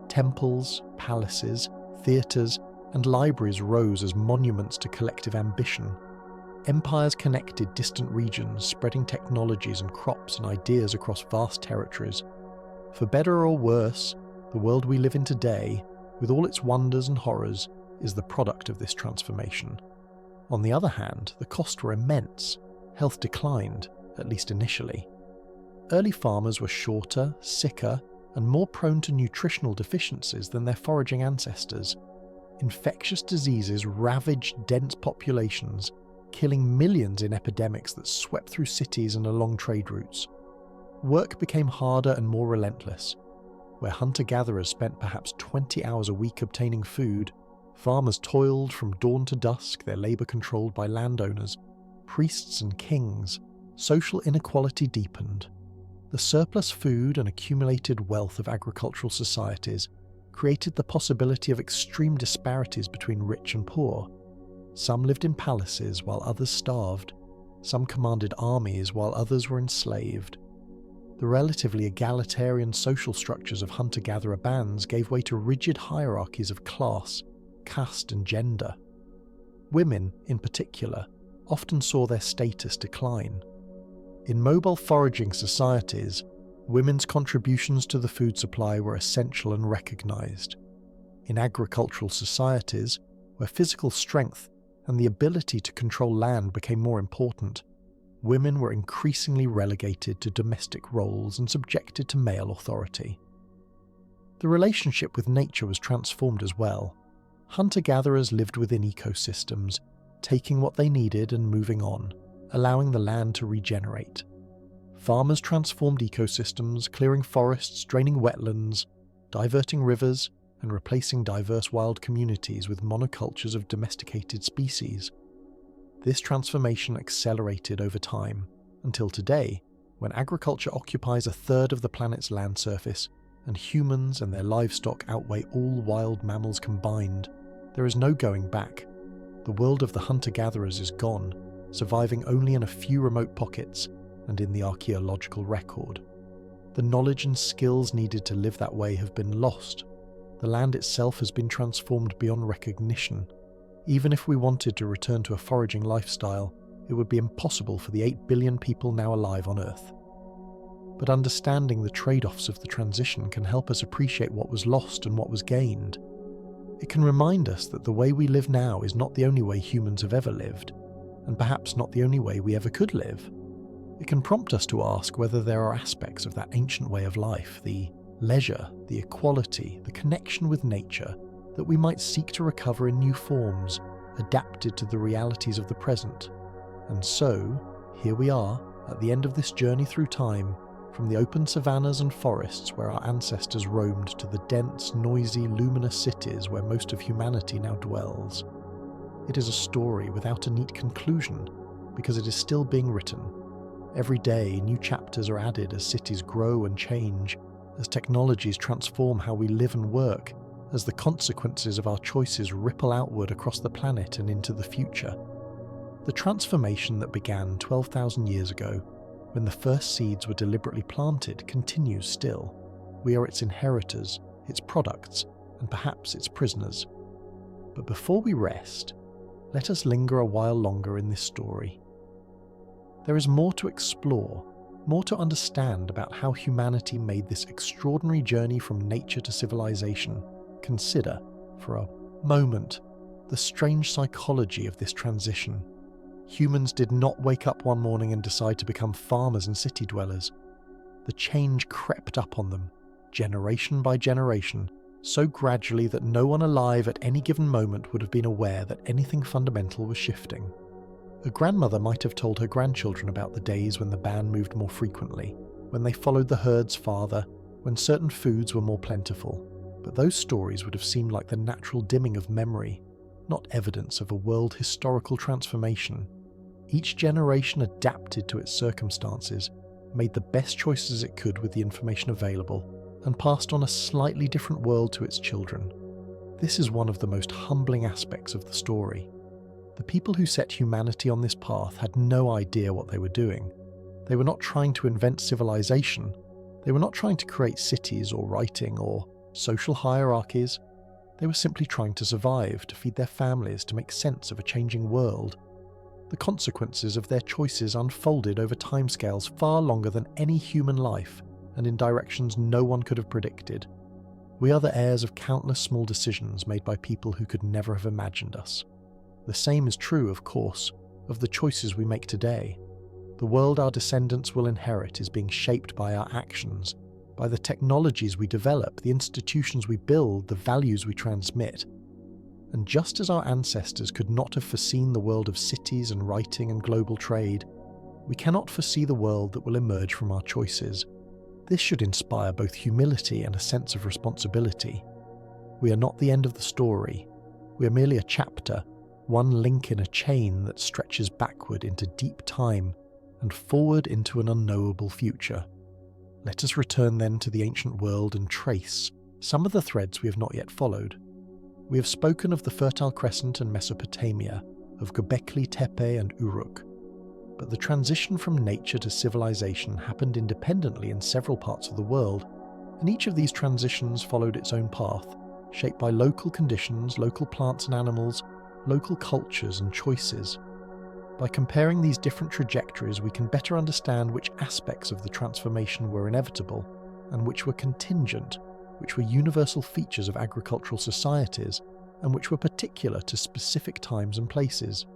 Temples, palaces, theatres, and libraries rose as monuments to collective ambition. Empires connected distant regions, spreading technologies and crops and ideas across vast territories. For better or worse, the world we live in today, with all its wonders and horrors, is the product of this transformation. On the other hand, the costs were immense. Health declined, at least initially. Early farmers were shorter, sicker, and more prone to nutritional deficiencies than their foraging ancestors. Infectious diseases ravaged dense populations, killing millions in epidemics that swept through cities and along trade routes. Work became harder and more relentless. Where hunter-gatherers spent perhaps 20 hours a week obtaining food, farmers toiled from dawn to dusk, their labour controlled by landowners, priests and kings. Social inequality deepened. The surplus food and accumulated wealth of agricultural societies created the possibility of extreme disparities between rich and poor. Some lived in palaces while others starved. Some commanded armies while others were enslaved. The relatively egalitarian social structures of hunter-gatherer bands gave way to rigid hierarchies of class, caste, and gender. Women, in particular, often saw their status decline. In mobile foraging societies, women's contributions to the food supply were essential and recognized. In agricultural societies, where physical strength and the ability to control land became more important, women were increasingly relegated to domestic roles and subjected to male authority. The relationship with nature was transformed as well. Hunter-gatherers lived within ecosystems, taking what they needed and moving on, allowing the land to regenerate. Farmers transformed ecosystems, clearing forests, draining wetlands, diverting rivers, and replacing diverse wild communities with monocultures of domesticated species. This transformation accelerated over time, until today, when agriculture occupies a third of the planet's land surface, and humans and their livestock outweigh all wild mammals combined. There is no going back. The world of the hunter-gatherers is gone, surviving only in a few remote pockets and in the archaeological record. The knowledge and skills needed to live that way have been lost. The land itself has been transformed beyond recognition. Even if we wanted to return to a foraging lifestyle, it would be impossible for the 8 billion people now alive on Earth. But understanding the trade-offs of the transition can help us appreciate what was lost and what was gained. It can remind us that the way we live now is not the only way humans have ever lived, and perhaps not the only way we ever could live. It can prompt us to ask whether there are aspects of that ancient way of life, the leisure, the equality, the connection with nature, that we might seek to recover in new forms, adapted to the realities of the present. And so, here we are, at the end of this journey through time, from the open savannas and forests where our ancestors roamed to the dense, noisy, luminous cities where most of humanity now dwells. It is a story without a neat conclusion, because it is still being written. Every day, new chapters are added as cities grow and change, as technologies transform how we live and work, as the consequences of our choices ripple outward across the planet and into the future. The transformation that began 12,000 years ago, when the first seeds were deliberately planted, continues still. We are its inheritors, its products, and perhaps its prisoners. But before we rest, let us linger a while longer in this story. There is more to explore, more to understand about how humanity made this extraordinary journey from nature to civilization. Consider, for a moment, the strange psychology of this transition. Humans did not wake up one morning and decide to become farmers and city dwellers. The change crept up on them, generation by generation, so gradually that no one alive at any given moment would have been aware that anything fundamental was shifting. A grandmother might have told her grandchildren about the days when the band moved more frequently, when they followed the herds farther, when certain foods were more plentiful. But those stories would have seemed like the natural dimming of memory, not evidence of a world historical transformation. Each generation adapted to its circumstances, made the best choices it could with the information available, and passed on a slightly different world to its children. This is one of the most humbling aspects of the story. The people who set humanity on this path had no idea what they were doing. They were not trying to invent civilization. They were not trying to create cities or writing or social hierarchies. They were simply trying to survive, to feed their families, to make sense of a changing world. The consequences of their choices unfolded over timescales far longer than any human life, and in directions no one could have predicted. We are the heirs of countless small decisions made by people who could never have imagined us. The same is true, of course, of the choices we make today. The world our descendants will inherit is being shaped by our actions, by the technologies we develop, the institutions we build, the values we transmit. And just as our ancestors could not have foreseen the world of cities and writing and global trade, we cannot foresee the world that will emerge from our choices. This should inspire both humility and a sense of responsibility. We are not the end of the story. We are merely a chapter, one link in a chain that stretches backward into deep time and forward into an unknowable future. Let us return then to the ancient world and trace some of the threads we have not yet followed. We have spoken of the Fertile Crescent and Mesopotamia, of Göbekli Tepe and Uruk. But the transition from nature to civilization happened independently in several parts of the world, and each of these transitions followed its own path, shaped by local conditions, local plants and animals, local cultures and choices. By comparing these different trajectories, we can better understand which aspects of the transformation were inevitable and which were contingent, which were universal features of agricultural societies, and which were particular to specific times and places.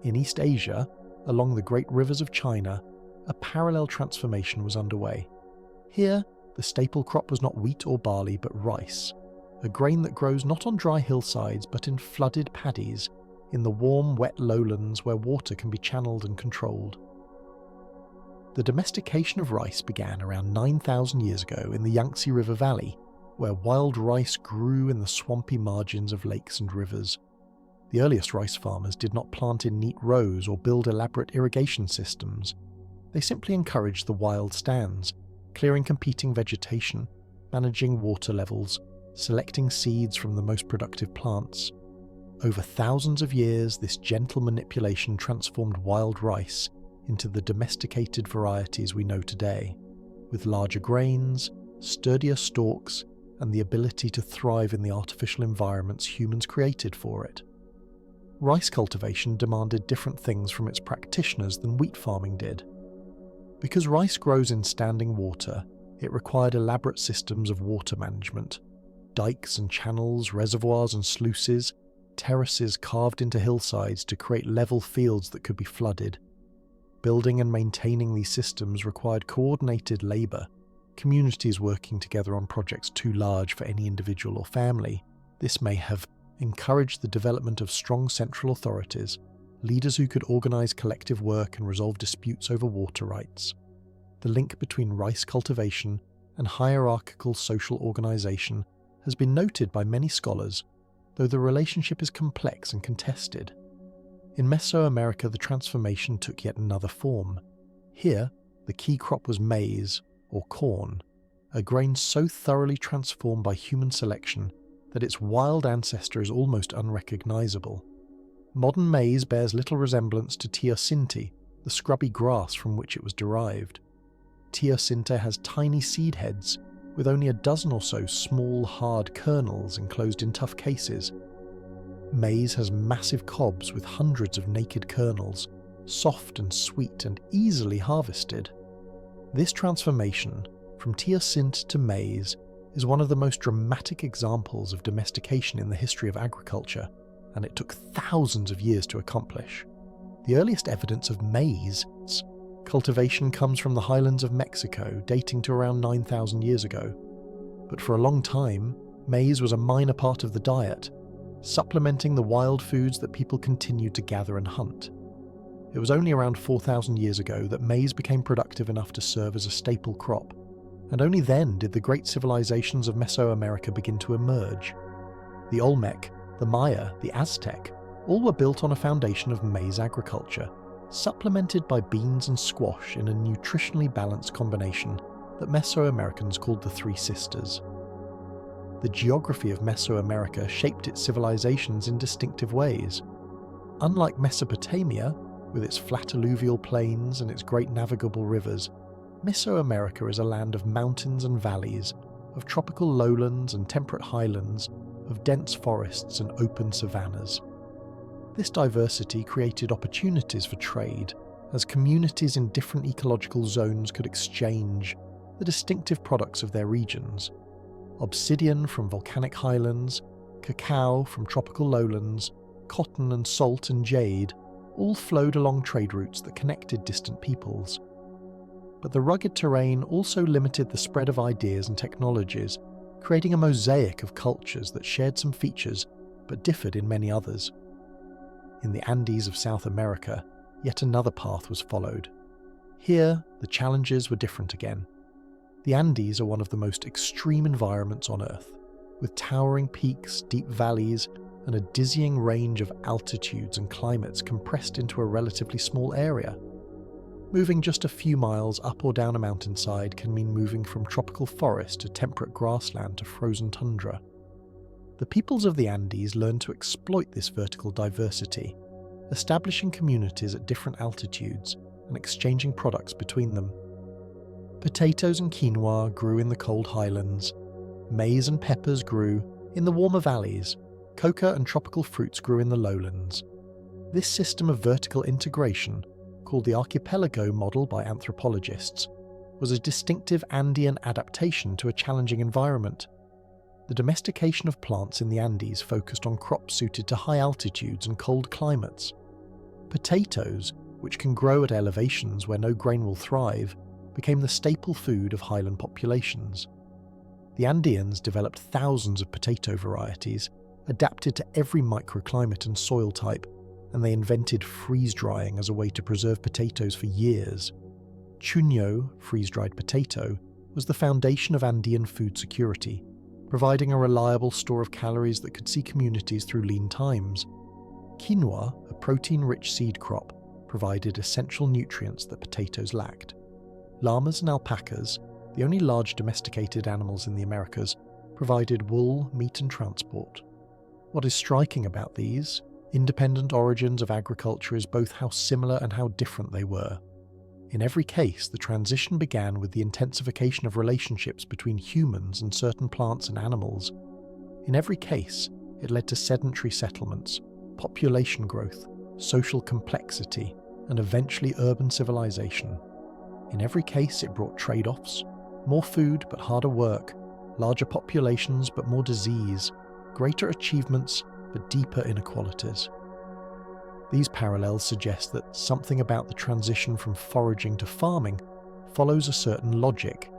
In East Asia, along the great rivers of China, a parallel transformation was underway. Here, the staple crop was not wheat or barley but rice, a grain that grows not on dry hillsides but in flooded paddies, in the warm, wet lowlands where water can be channeled and controlled. The domestication of rice began around 9,000 years ago in the Yangtze River Valley, where wild rice grew in the swampy margins of lakes and rivers. The earliest rice farmers did not plant in neat rows or build elaborate irrigation systems. They simply encouraged the wild stands, clearing competing vegetation, managing water levels, selecting seeds from the most productive plants. Over thousands of years, this gentle manipulation transformed wild rice into the domesticated varieties we know today, with larger grains, sturdier stalks, and the ability to thrive in the artificial environments humans created for it. Rice cultivation demanded different things from its practitioners than wheat farming did. Because rice grows in standing water, it required elaborate systems of water management, dikes and channels, reservoirs and sluices, terraces carved into hillsides to create level fields that could be flooded. Building and maintaining these systems required coordinated labour, communities working together on projects too large for any individual or family. This may have encouraged the development of strong central authorities, leaders who could organise collective work and resolve disputes over water rights. The link between rice cultivation and hierarchical social organisation has been noted by many scholars, though the relationship is complex and contested. In Mesoamerica, the transformation took yet another form. Here, the key crop was maize, or corn, a grain so thoroughly transformed by human selection that its wild ancestor is almost unrecognisable. Modern maize bears little resemblance to teosinte, the scrubby grass from which it was derived. Teosinte has tiny seed heads, with only a dozen or so small, hard kernels enclosed in tough cases. Maize has massive cobs with hundreds of naked kernels, soft and sweet and easily harvested. This transformation, from teosinte to maize, is one of the most dramatic examples of domestication in the history of agriculture, and it took thousands of years to accomplish. The earliest evidence of maize cultivation comes from the highlands of Mexico, dating to around 9,000 years ago. But for a long time, maize was a minor part of the diet, supplementing the wild foods that people continued to gather and hunt. It was only around 4,000 years ago that maize became productive enough to serve as a staple crop, and only then did the great civilizations of Mesoamerica begin to emerge. The Olmec, the Maya, the Aztec, all were built on a foundation of maize agriculture, supplemented by beans and squash in a nutritionally balanced combination that Mesoamericans called the Three Sisters. The geography of Mesoamerica shaped its civilizations in distinctive ways. Unlike Mesopotamia, with its flat alluvial plains and its great navigable rivers, Mesoamerica is a land of mountains and valleys, of tropical lowlands and temperate highlands, of dense forests and open savannas. This diversity created opportunities for trade, as communities in different ecological zones could exchange the distinctive products of their regions. Obsidian from volcanic highlands, cacao from tropical lowlands, cotton and salt and jade all flowed along trade routes that connected distant peoples. But the rugged terrain also limited the spread of ideas and technologies, creating a mosaic of cultures that shared some features but differed in many others. In the Andes of South America, yet another path was followed. Here, the challenges were different again. The Andes are one of the most extreme environments on Earth, with towering peaks, deep valleys, and a dizzying range of altitudes and climates compressed into a relatively small area. Moving just a few miles up or down a mountainside can mean moving from tropical forest to temperate grassland to frozen tundra. The peoples of the Andes learned to exploit this vertical diversity. establishing communities at different altitudes and exchanging products between them. Potatoes and quinoa grew in the cold highlands, maize and peppers grew in the warmer valleys, coca and tropical fruits grew in the lowlands. This system of vertical integration, called the archipelago model by anthropologists, was a distinctive Andean adaptation to a challenging environment. The domestication of plants in the Andes focused on crops suited to high altitudes and cold climates. Potatoes, which can grow at elevations where no grain will thrive, became the staple food of highland populations. The Andeans developed thousands of potato varieties, adapted to every microclimate and soil type, and they invented freeze-drying as a way to preserve potatoes for years. Chuño, freeze-dried potato, was the foundation of Andean food security, providing a reliable store of calories that could see communities through lean times. Quinoa, a protein-rich seed crop, provided essential nutrients that potatoes lacked. Llamas and alpacas, the only large domesticated animals in the Americas, provided wool, meat and transport. What is striking about these independent origins of agriculture is both how similar and how different they were. In every case, the transition began with the intensification of relationships between humans and certain plants and animals. In every case, it led to sedentary settlements, population growth, social complexity, and eventually urban civilization. In every case, it brought trade-offs: more food but harder work, larger populations but more disease, greater achievements but deeper inequalities. These parallels suggest that something about the transition from foraging to farming follows a certain logic,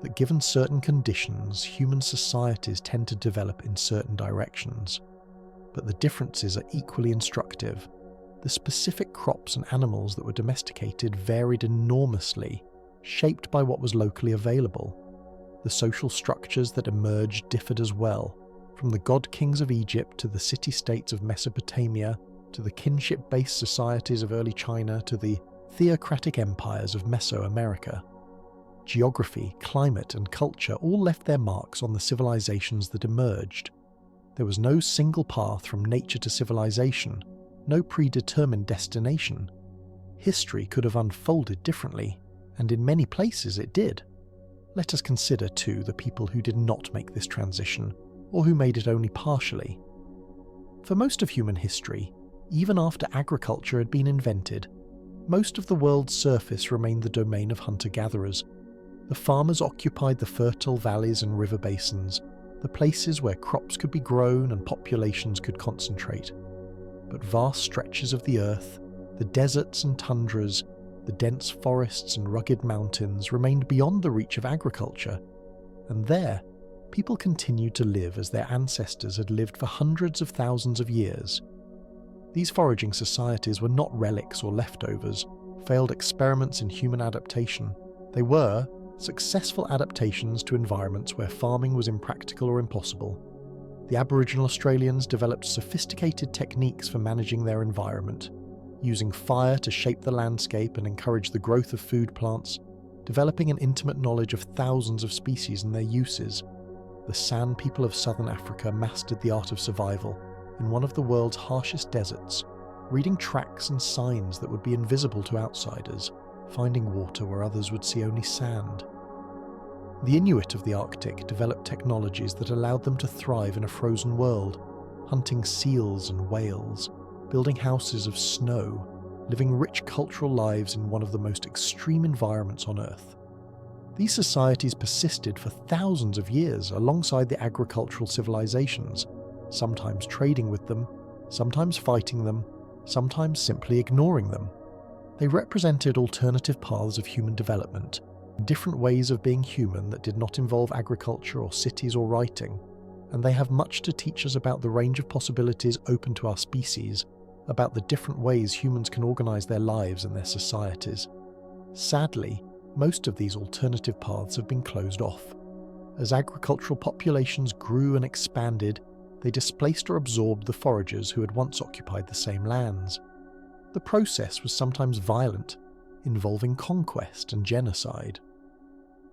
that given certain conditions, human societies tend to develop in certain directions. But the differences are equally instructive. The specific crops and animals that were domesticated varied enormously, shaped by what was locally available. The social structures that emerged differed as well, from the god-kings of Egypt to the city-states of Mesopotamia, to the kinship-based societies of early China to the theocratic empires of Mesoamerica. Geography, climate, and culture all left their marks on the civilizations that emerged. There was no single path from nature to civilization, no predetermined destination. History could have unfolded differently, and in many places it did. Let us consider, too, the people who did not make this transition, or who made it only partially. For most of human history, even after agriculture had been invented, most of the world's surface remained the domain of hunter-gatherers. The farmers occupied the fertile valleys and river basins, the places where crops could be grown and populations could concentrate. But vast stretches of the earth, the deserts and tundras, the dense forests and rugged mountains remained beyond the reach of agriculture, and there, people continued to live as their ancestors had lived for hundreds of thousands of years. These foraging societies were not relics or leftovers, failed experiments in human adaptation. They were successful adaptations to environments where farming was impractical or impossible. The Aboriginal Australians developed sophisticated techniques for managing their environment, using fire to shape the landscape and encourage the growth of food plants, developing an intimate knowledge of thousands of species and their uses. The San people of southern Africa mastered the art of survival in one of the world's harshest deserts, reading tracks and signs that would be invisible to outsiders, finding water where others would see only sand. The Inuit of the Arctic developed technologies that allowed them to thrive in a frozen world, hunting seals and whales, building houses of snow, living rich cultural lives in one of the most extreme environments on Earth. These societies persisted for thousands of years alongside the agricultural civilizations, sometimes trading with them, sometimes fighting them, sometimes simply ignoring them. They represented alternative paths of human development, different ways of being human that did not involve agriculture or cities or writing, and they have much to teach us about the range of possibilities open to our species, about the different ways humans can organize their lives and their societies. Sadly, most of these alternative paths have been closed off. As agricultural populations grew and expanded, they displaced or absorbed the foragers who had once occupied the same lands. The process was sometimes violent, involving conquest and genocide.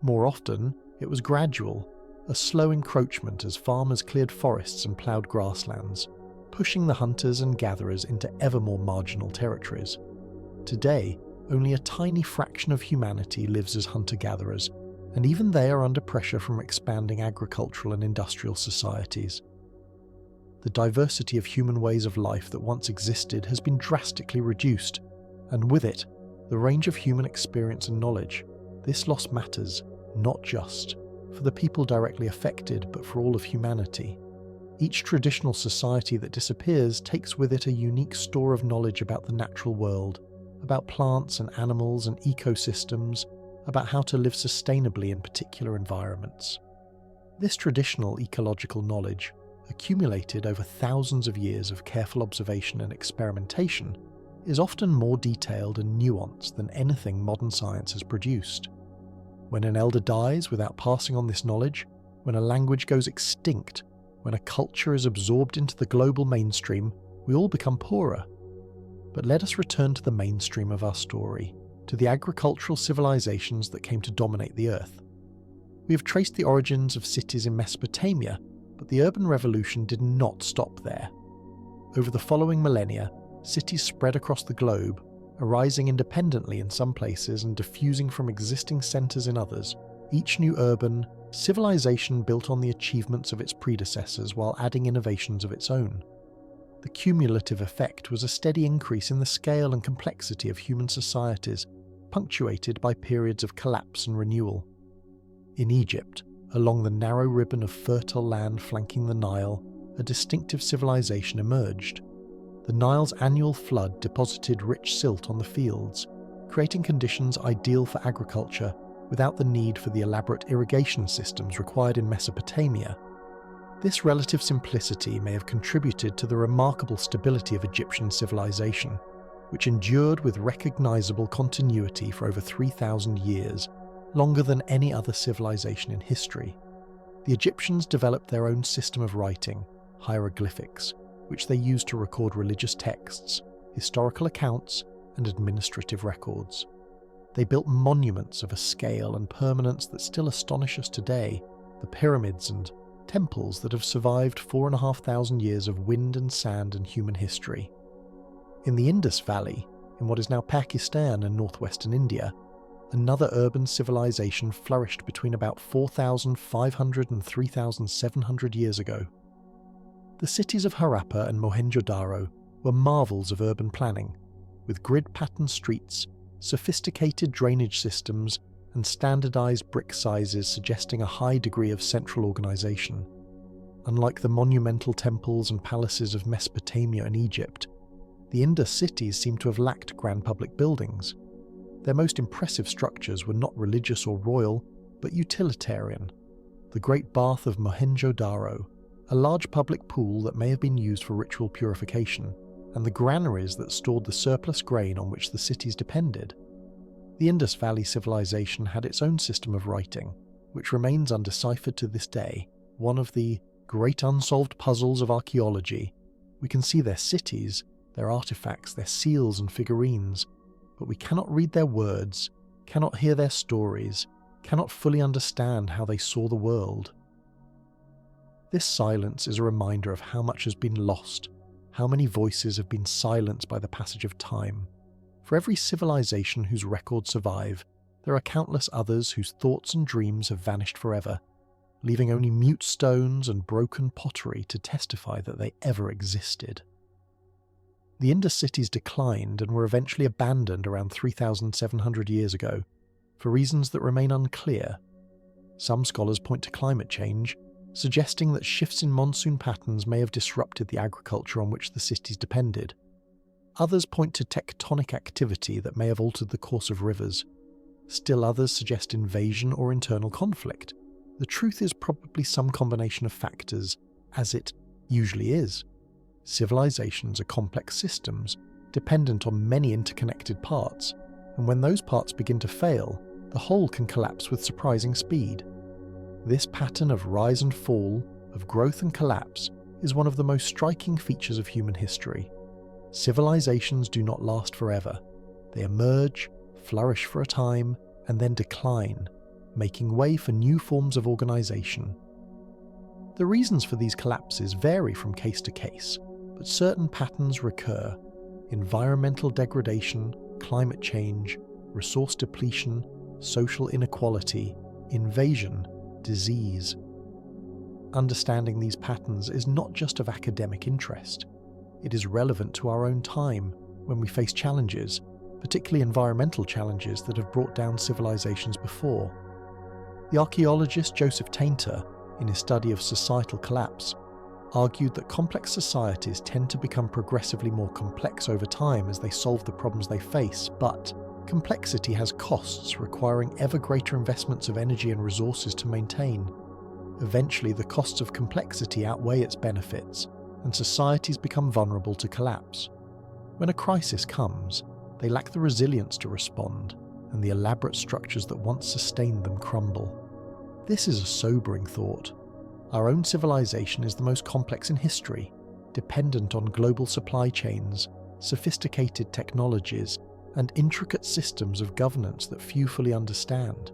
More often, it was gradual, a slow encroachment as farmers cleared forests and ploughed grasslands, pushing the hunters and gatherers into ever more marginal territories. Today, only a tiny fraction of humanity lives as hunter-gatherers, and even they are under pressure from expanding agricultural and industrial societies. The diversity of human ways of life that once existed has been drastically reduced, and with it, the range of human experience and knowledge. This loss matters, not just for the people directly affected, but for all of humanity. Each traditional society that disappears takes with it a unique store of knowledge about the natural world, about plants and animals and ecosystems, about how to live sustainably in particular environments. This traditional ecological knowledge, accumulated over thousands of years of careful observation and experimentation, is often more detailed and nuanced than anything modern science has produced. When an elder dies without passing on this knowledge, when a language goes extinct, when a culture is absorbed into the global mainstream, we all become poorer. But let us return to the mainstream of our story, to the agricultural civilizations that came to dominate the earth. We have traced the origins of cities in Mesopotamia, but the urban revolution did not stop there. Over the following millennia, cities spread across the globe, arising independently in some places and diffusing from existing centres in others. Each new urban civilization built on the achievements of its predecessors while adding innovations of its own. The cumulative effect was a steady increase in the scale and complexity of human societies, punctuated by periods of collapse and renewal. In Egypt, along the narrow ribbon of fertile land flanking the Nile, a distinctive civilization emerged. The Nile's annual flood deposited rich silt on the fields, creating conditions ideal for agriculture without the need for the elaborate irrigation systems required in Mesopotamia. This relative simplicity may have contributed to the remarkable stability of Egyptian civilization, which endured with recognizable continuity for over 3,000 years, longer than any other civilization in history. The Egyptians developed their own system of writing, hieroglyphics, which they used to record religious texts, historical accounts, and administrative records. They built monuments of a scale and permanence that still astonish us today, the pyramids and temples that have survived 4,500 years of wind and sand and human history. In the Indus Valley, in what is now Pakistan and northwestern India, another urban civilization flourished between about 4,500 and 3,700 years ago. The cities of Harappa and Mohenjo-Daro were marvels of urban planning, with grid-patterned streets, sophisticated drainage systems, and standardized brick sizes suggesting a high degree of central organization. Unlike the monumental temples and palaces of Mesopotamia and Egypt, the Indus cities seem to have lacked grand public buildings. Their most impressive structures were not religious or royal, but utilitarian. The Great Bath of Mohenjo-Daro, a large public pool that may have been used for ritual purification, and the granaries that stored the surplus grain on which the cities depended. The Indus Valley civilization had its own system of writing, which remains undeciphered to this day, one of the great unsolved puzzles of archaeology. We can see their cities, their artifacts, their seals and figurines, but we cannot read their words, cannot hear their stories, cannot fully understand how they saw the world. This silence is a reminder of how much has been lost, how many voices have been silenced by the passage of time. For every civilization whose records survive, there are countless others whose thoughts and dreams have vanished forever, leaving only mute stones and broken pottery to testify that they ever existed. The Indus cities declined and were eventually abandoned around 3,700 years ago, for reasons that remain unclear. Some scholars point to climate change, suggesting that shifts in monsoon patterns may have disrupted the agriculture on which the cities depended. Others point to tectonic activity that may have altered the course of rivers. Still others suggest invasion or internal conflict. The truth is probably some combination of factors, as it usually is. Civilizations are complex systems, dependent on many interconnected parts, and when those parts begin to fail, the whole can collapse with surprising speed. This pattern of rise and fall, of growth and collapse, is one of the most striking features of human history. Civilizations do not last forever. They emerge, flourish for a time, and then decline, making way for new forms of organization. The reasons for these collapses vary from case to case. but certain patterns recur: environmental degradation, climate change, resource depletion, social inequality, invasion, disease. Understanding these patterns is not just of academic interest. It is relevant to our own time when we face challenges, particularly environmental challenges that have brought down civilizations before. The archaeologist Joseph Tainter, in his study of societal collapse, argued that complex societies tend to become progressively more complex over time as they solve the problems they face, but complexity has costs requiring ever greater investments of energy and resources to maintain. Eventually, the costs of complexity outweigh its benefits, and societies become vulnerable to collapse. When a crisis comes, they lack the resilience to respond, and the elaborate structures that once sustained them crumble. This is a sobering thought. Our own civilization is the most complex in history, dependent on global supply chains, sophisticated technologies, and intricate systems of governance that few fully understand.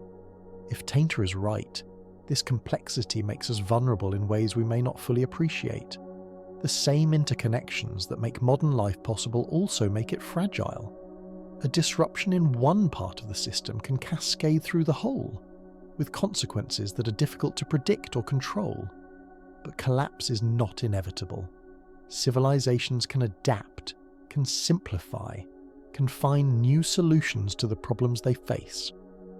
If Tainter is right, this complexity makes us vulnerable in ways we may not fully appreciate. The same interconnections that make modern life possible also make it fragile. A disruption in one part of the system can cascade through the whole, with consequences that are difficult to predict or control. But collapse is not inevitable. Civilizations can adapt, can simplify, can find new solutions to the problems they face.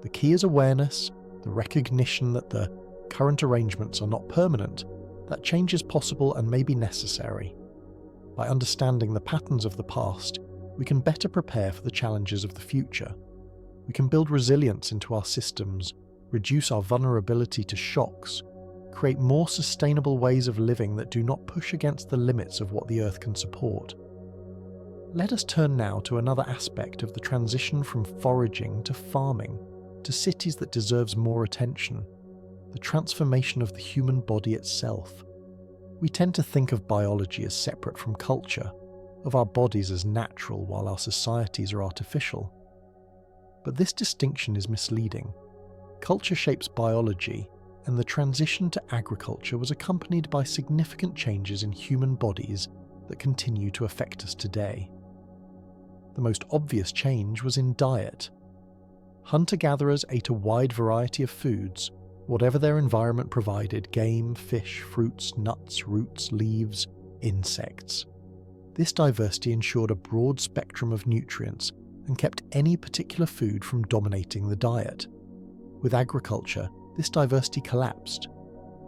The key is awareness, the recognition that the current arrangements are not permanent, that change is possible and may be necessary. By understanding the patterns of the past, we can better prepare for the challenges of the future. We can build resilience into our systems, reduce our vulnerability to shocks, create more sustainable ways of living that do not push against the limits of what the Earth can support. Let us turn now to another aspect of the transition from foraging to farming, to cities that deserves more attention: the transformation of the human body itself. We tend to think of biology as separate from culture, of our bodies as natural while our societies are artificial. But this distinction is misleading. Culture shapes biology, and the transition to agriculture was accompanied by significant changes in human bodies that continue to affect us today. The most obvious change was in diet. Hunter-gatherers ate a wide variety of foods, whatever their environment provided: game, fish, fruits, nuts, roots, leaves, insects. This diversity ensured a broad spectrum of nutrients and kept any particular food from dominating the diet. With agriculture, this diversity collapsed.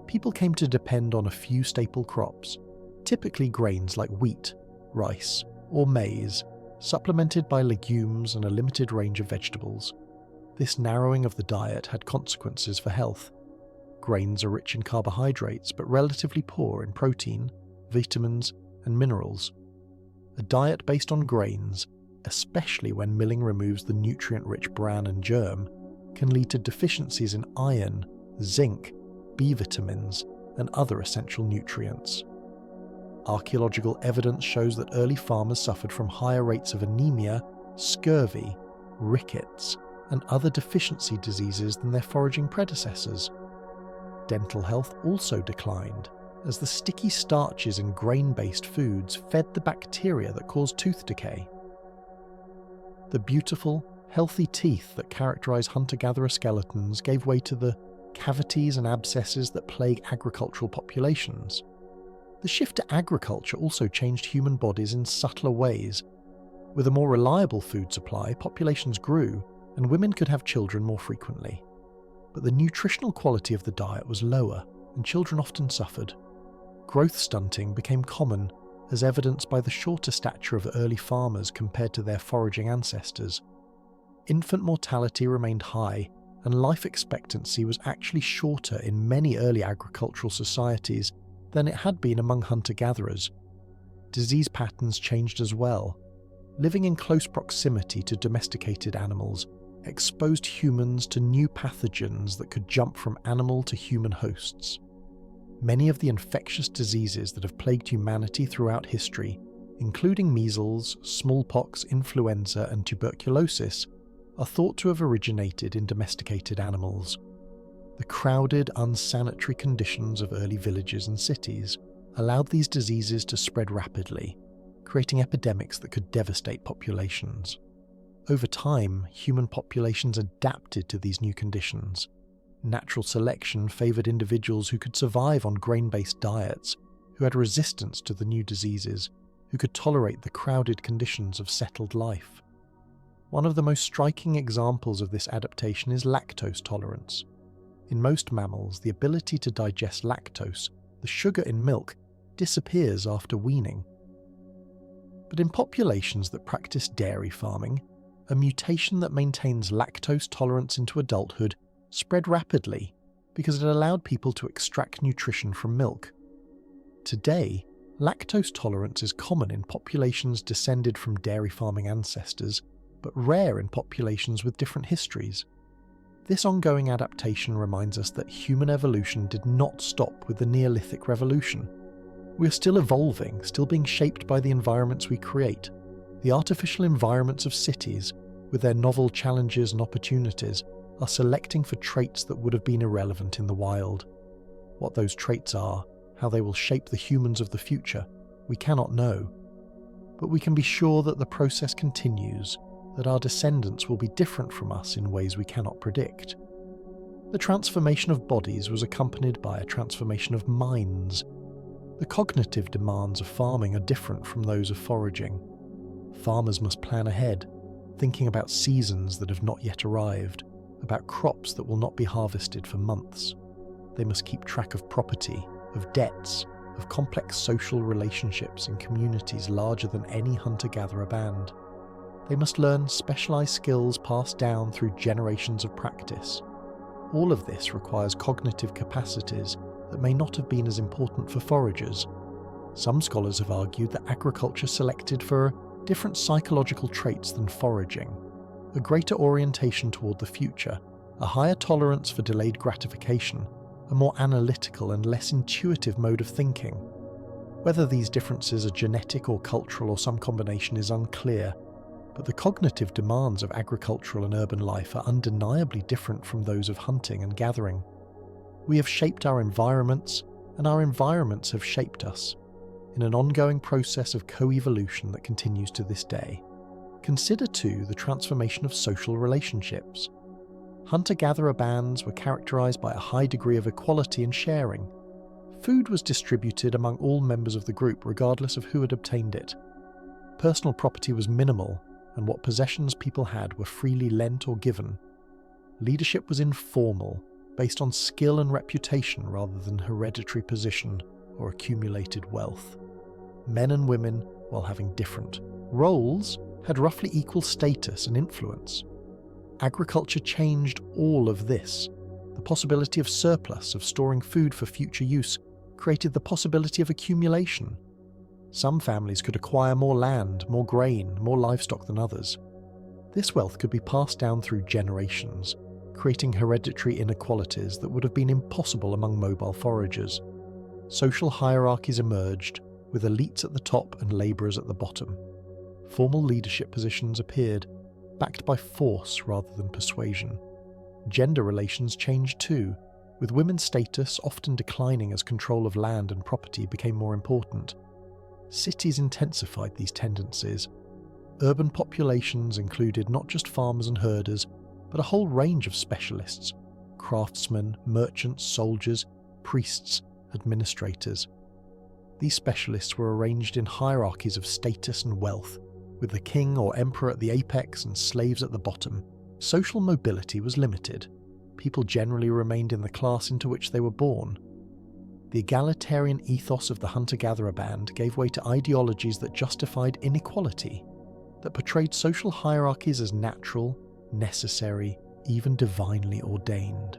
People came to depend on a few staple crops, typically grains like wheat, rice, or maize, supplemented by legumes and a limited range of vegetables. This narrowing of the diet had consequences for health. Grains are rich in carbohydrates but relatively poor in protein, vitamins, and minerals. A diet based on grains, especially when milling removes the nutrient-rich bran and germ, can lead to deficiencies in iron, zinc, B vitamins, and other essential nutrients. Archaeological evidence shows that early farmers suffered from higher rates of anemia, scurvy, rickets, and other deficiency diseases than their foraging predecessors. Dental health also declined, as the sticky starches in grain-based foods fed the bacteria that cause tooth decay. The beautiful, healthy teeth that characterize hunter-gatherer skeletons gave way to the cavities and abscesses that plague agricultural populations. The shift to agriculture also changed human bodies in subtler ways. With a more reliable food supply, populations grew, and women could have children more frequently. But the nutritional quality of the diet was lower, and children often suffered. Growth stunting became common, as evidenced by the shorter stature of early farmers compared to their foraging ancestors. Infant mortality remained high, and life expectancy was actually shorter in many early agricultural societies than it had been among hunter-gatherers. Disease patterns changed as well. Living in close proximity to domesticated animals exposed humans to new pathogens that could jump from animal to human hosts. Many of the infectious diseases that have plagued humanity throughout history, including measles, smallpox, influenza, and tuberculosis, are thought to have originated in domesticated animals. The crowded, unsanitary conditions of early villages and cities, allowed these diseases to spread rapidly, creating epidemics that could devastate populations. Over time, human populations adapted to these new conditions. Natural selection favoured individuals who could survive on grain-based diets, who had resistance to the new diseases, who could tolerate the crowded conditions of settled life. One of the most striking examples of this adaptation is lactose tolerance. In most mammals, the ability to digest lactose, the sugar in milk, disappears after weaning. But in populations that practice dairy farming, a mutation that maintains lactose tolerance into adulthood spread rapidly because it allowed people to extract nutrition from milk. Today, lactose tolerance is common in populations descended from dairy farming ancestors, but rare in populations with different histories. This ongoing adaptation reminds us that human evolution did not stop with the Neolithic Revolution. We are still evolving, still being shaped by the environments we create. The artificial environments of cities, with their novel challenges and opportunities, are selecting for traits that would have been irrelevant in the wild. What those traits are, how they will shape the humans of the future, we cannot know. But we can be sure that the process continues, that our descendants will be different from us in ways we cannot predict. The transformation of bodies was accompanied by a transformation of minds. The cognitive demands of farming are different from those of foraging. Farmers must plan ahead, thinking about seasons that have not yet arrived, about crops that will not be harvested for months. They must keep track of property, of debts, of complex social relationships in communities larger than any hunter-gatherer band. They must learn specialized skills passed down through generations of practice. All of this requires cognitive capacities that may not have been as important for foragers. Some scholars have argued that agriculture selected for different psychological traits than foraging: a greater orientation toward the future, a higher tolerance for delayed gratification, a more analytical and less intuitive mode of thinking. Whether these differences are genetic or cultural or some combination is unclear, but the cognitive demands of agricultural and urban life are undeniably different from those of hunting and gathering. We have shaped our environments, and our environments have shaped us, in an ongoing process of co-evolution that continues to this day. Consider too the transformation of social relationships. Hunter-gatherer bands were characterized by a high degree of equality and sharing. Food was distributed among all members of the group regardless of who had obtained it. Personal property was minimal, and what possessions people had were freely lent or given. Leadership was informal, based on skill and reputation rather than hereditary position or accumulated wealth. Men and women, while having different roles, had roughly equal status and influence. Agriculture changed all of this. The possibility of surplus, of storing food for future use, created the possibility of accumulation. Some families could acquire more land, more grain, more livestock than others. This wealth could be passed down through generations, creating hereditary inequalities that would have been impossible among mobile foragers. Social hierarchies emerged, with elites at the top and labourers at the bottom. Formal leadership positions appeared, backed by force rather than persuasion. Gender relations changed too, with women's status often declining as control of land and property became more important. Cities intensified these tendencies. Urban populations included not just farmers and herders, but a whole range of specialists: craftsmen, merchants, soldiers, priests, administrators. These specialists were arranged in hierarchies of status and wealth, with the king or emperor at the apex and slaves at the bottom. Social mobility was limited. People generally remained in the class into which they were born. The egalitarian ethos of the hunter-gatherer band gave way to ideologies that justified inequality, that portrayed social hierarchies as natural, necessary, even divinely ordained.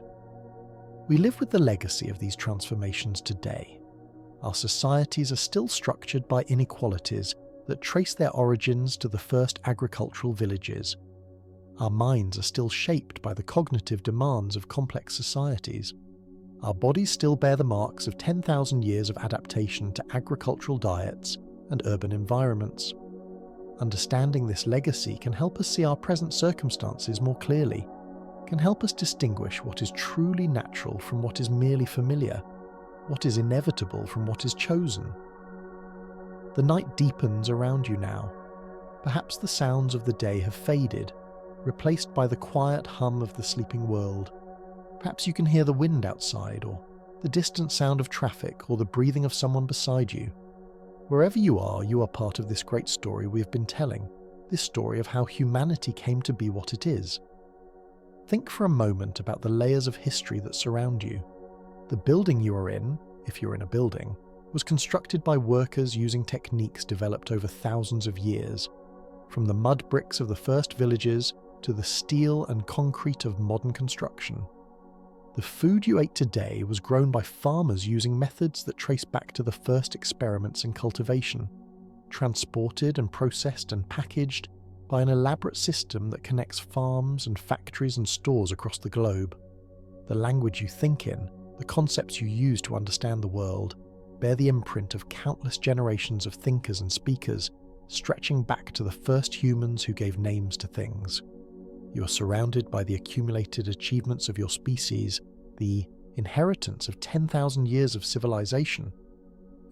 We live with the legacy of these transformations today. Our societies are still structured by inequalities that trace their origins to the first agricultural villages. Our minds are still shaped by the cognitive demands of complex societies. Our bodies still bear the marks of 10,000 years of adaptation to agricultural diets and urban environments. Understanding this legacy can help us see our present circumstances more clearly, can help us distinguish what is truly natural from what is merely familiar. What is inevitable from what is chosen? The night deepens around you now. Perhaps the sounds of the day have faded, replaced by the quiet hum of the sleeping world. Perhaps you can hear the wind outside, or the distant sound of traffic, or the breathing of someone beside you. Wherever you are part of this great story we have been telling, this story of how humanity came to be what it is. Think for a moment about the layers of history that surround you. The building you are in, if you're in a building, was constructed by workers using techniques developed over thousands of years, from the mud bricks of the first villages to the steel and concrete of modern construction. The food you ate today was grown by farmers using methods that trace back to the first experiments in cultivation, transported and processed and packaged by an elaborate system that connects farms and factories and stores across the globe. The language you think in, the concepts you use to understand the world, bear the imprint of countless generations of thinkers and speakers, stretching back to the first humans who gave names to things. You are surrounded by the accumulated achievements of your species, the inheritance of 10,000 years of civilization,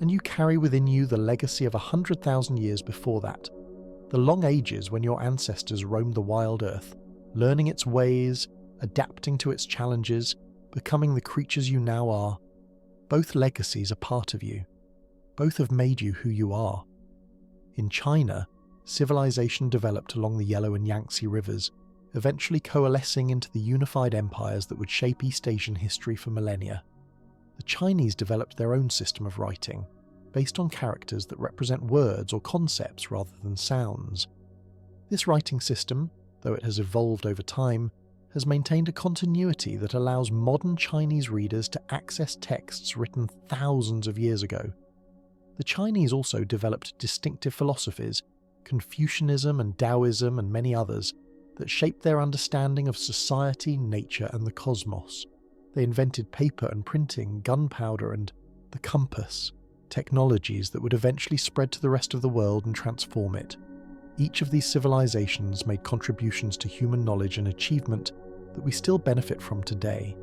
and you carry within you the legacy of 100,000 years before that, the long ages when your ancestors roamed the wild earth, learning its ways, adapting to its challenges, becoming the creatures you now are. Both legacies are part of you. Both have made you who you are. In China, civilization developed along the Yellow and Yangtze rivers, eventually coalescing into the unified empires that would shape East Asian history for millennia. The Chinese developed their own system of writing, based on characters that represent words or concepts rather than sounds. This writing system, though it has evolved over time, has maintained a continuity that allows modern Chinese readers to access texts written thousands of years ago. The Chinese also developed distinctive philosophies, Confucianism and Taoism and many others, that shaped their understanding of society, nature, and the cosmos. They invented paper and printing, gunpowder, and the compass, technologies that would eventually spread to the rest of the world and transform it. Each of these civilizations made contributions to human knowledge and achievement that we still benefit from today.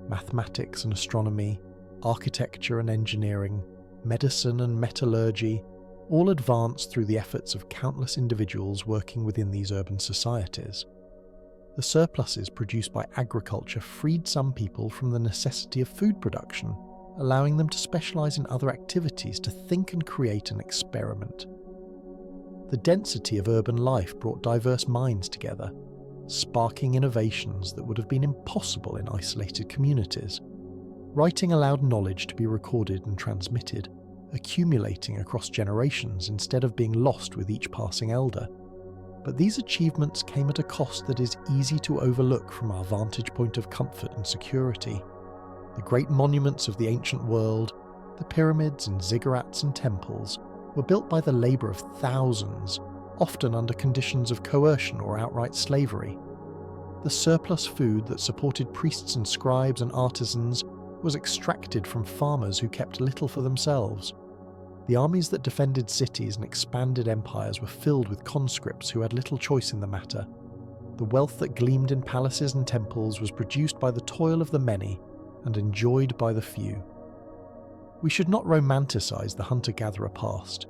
Mathematics and astronomy, architecture and engineering, medicine and metallurgy, all advanced through the efforts of countless individuals working within these urban societies. The surpluses produced by agriculture freed some people from the necessity of food production, allowing them to specialize in other activities to think and create and experiment. The density of urban life brought diverse minds together, sparking innovations that would have been impossible in isolated communities. Writing allowed knowledge to be recorded and transmitted, accumulating across generations instead of being lost with each passing elder. But these achievements came at a cost that is easy to overlook from our vantage point of comfort and security. The great monuments of the ancient world, the pyramids and ziggurats and temples, were built by the labour of thousands, often under conditions of coercion or outright slavery. The surplus food that supported priests and scribes and artisans was extracted from farmers who kept little for themselves. The armies that defended cities and expanded empires were filled with conscripts who had little choice in the matter. The wealth that gleamed in palaces and temples was produced by the toil of the many and enjoyed by the few. We should not romanticize the hunter-gatherer past,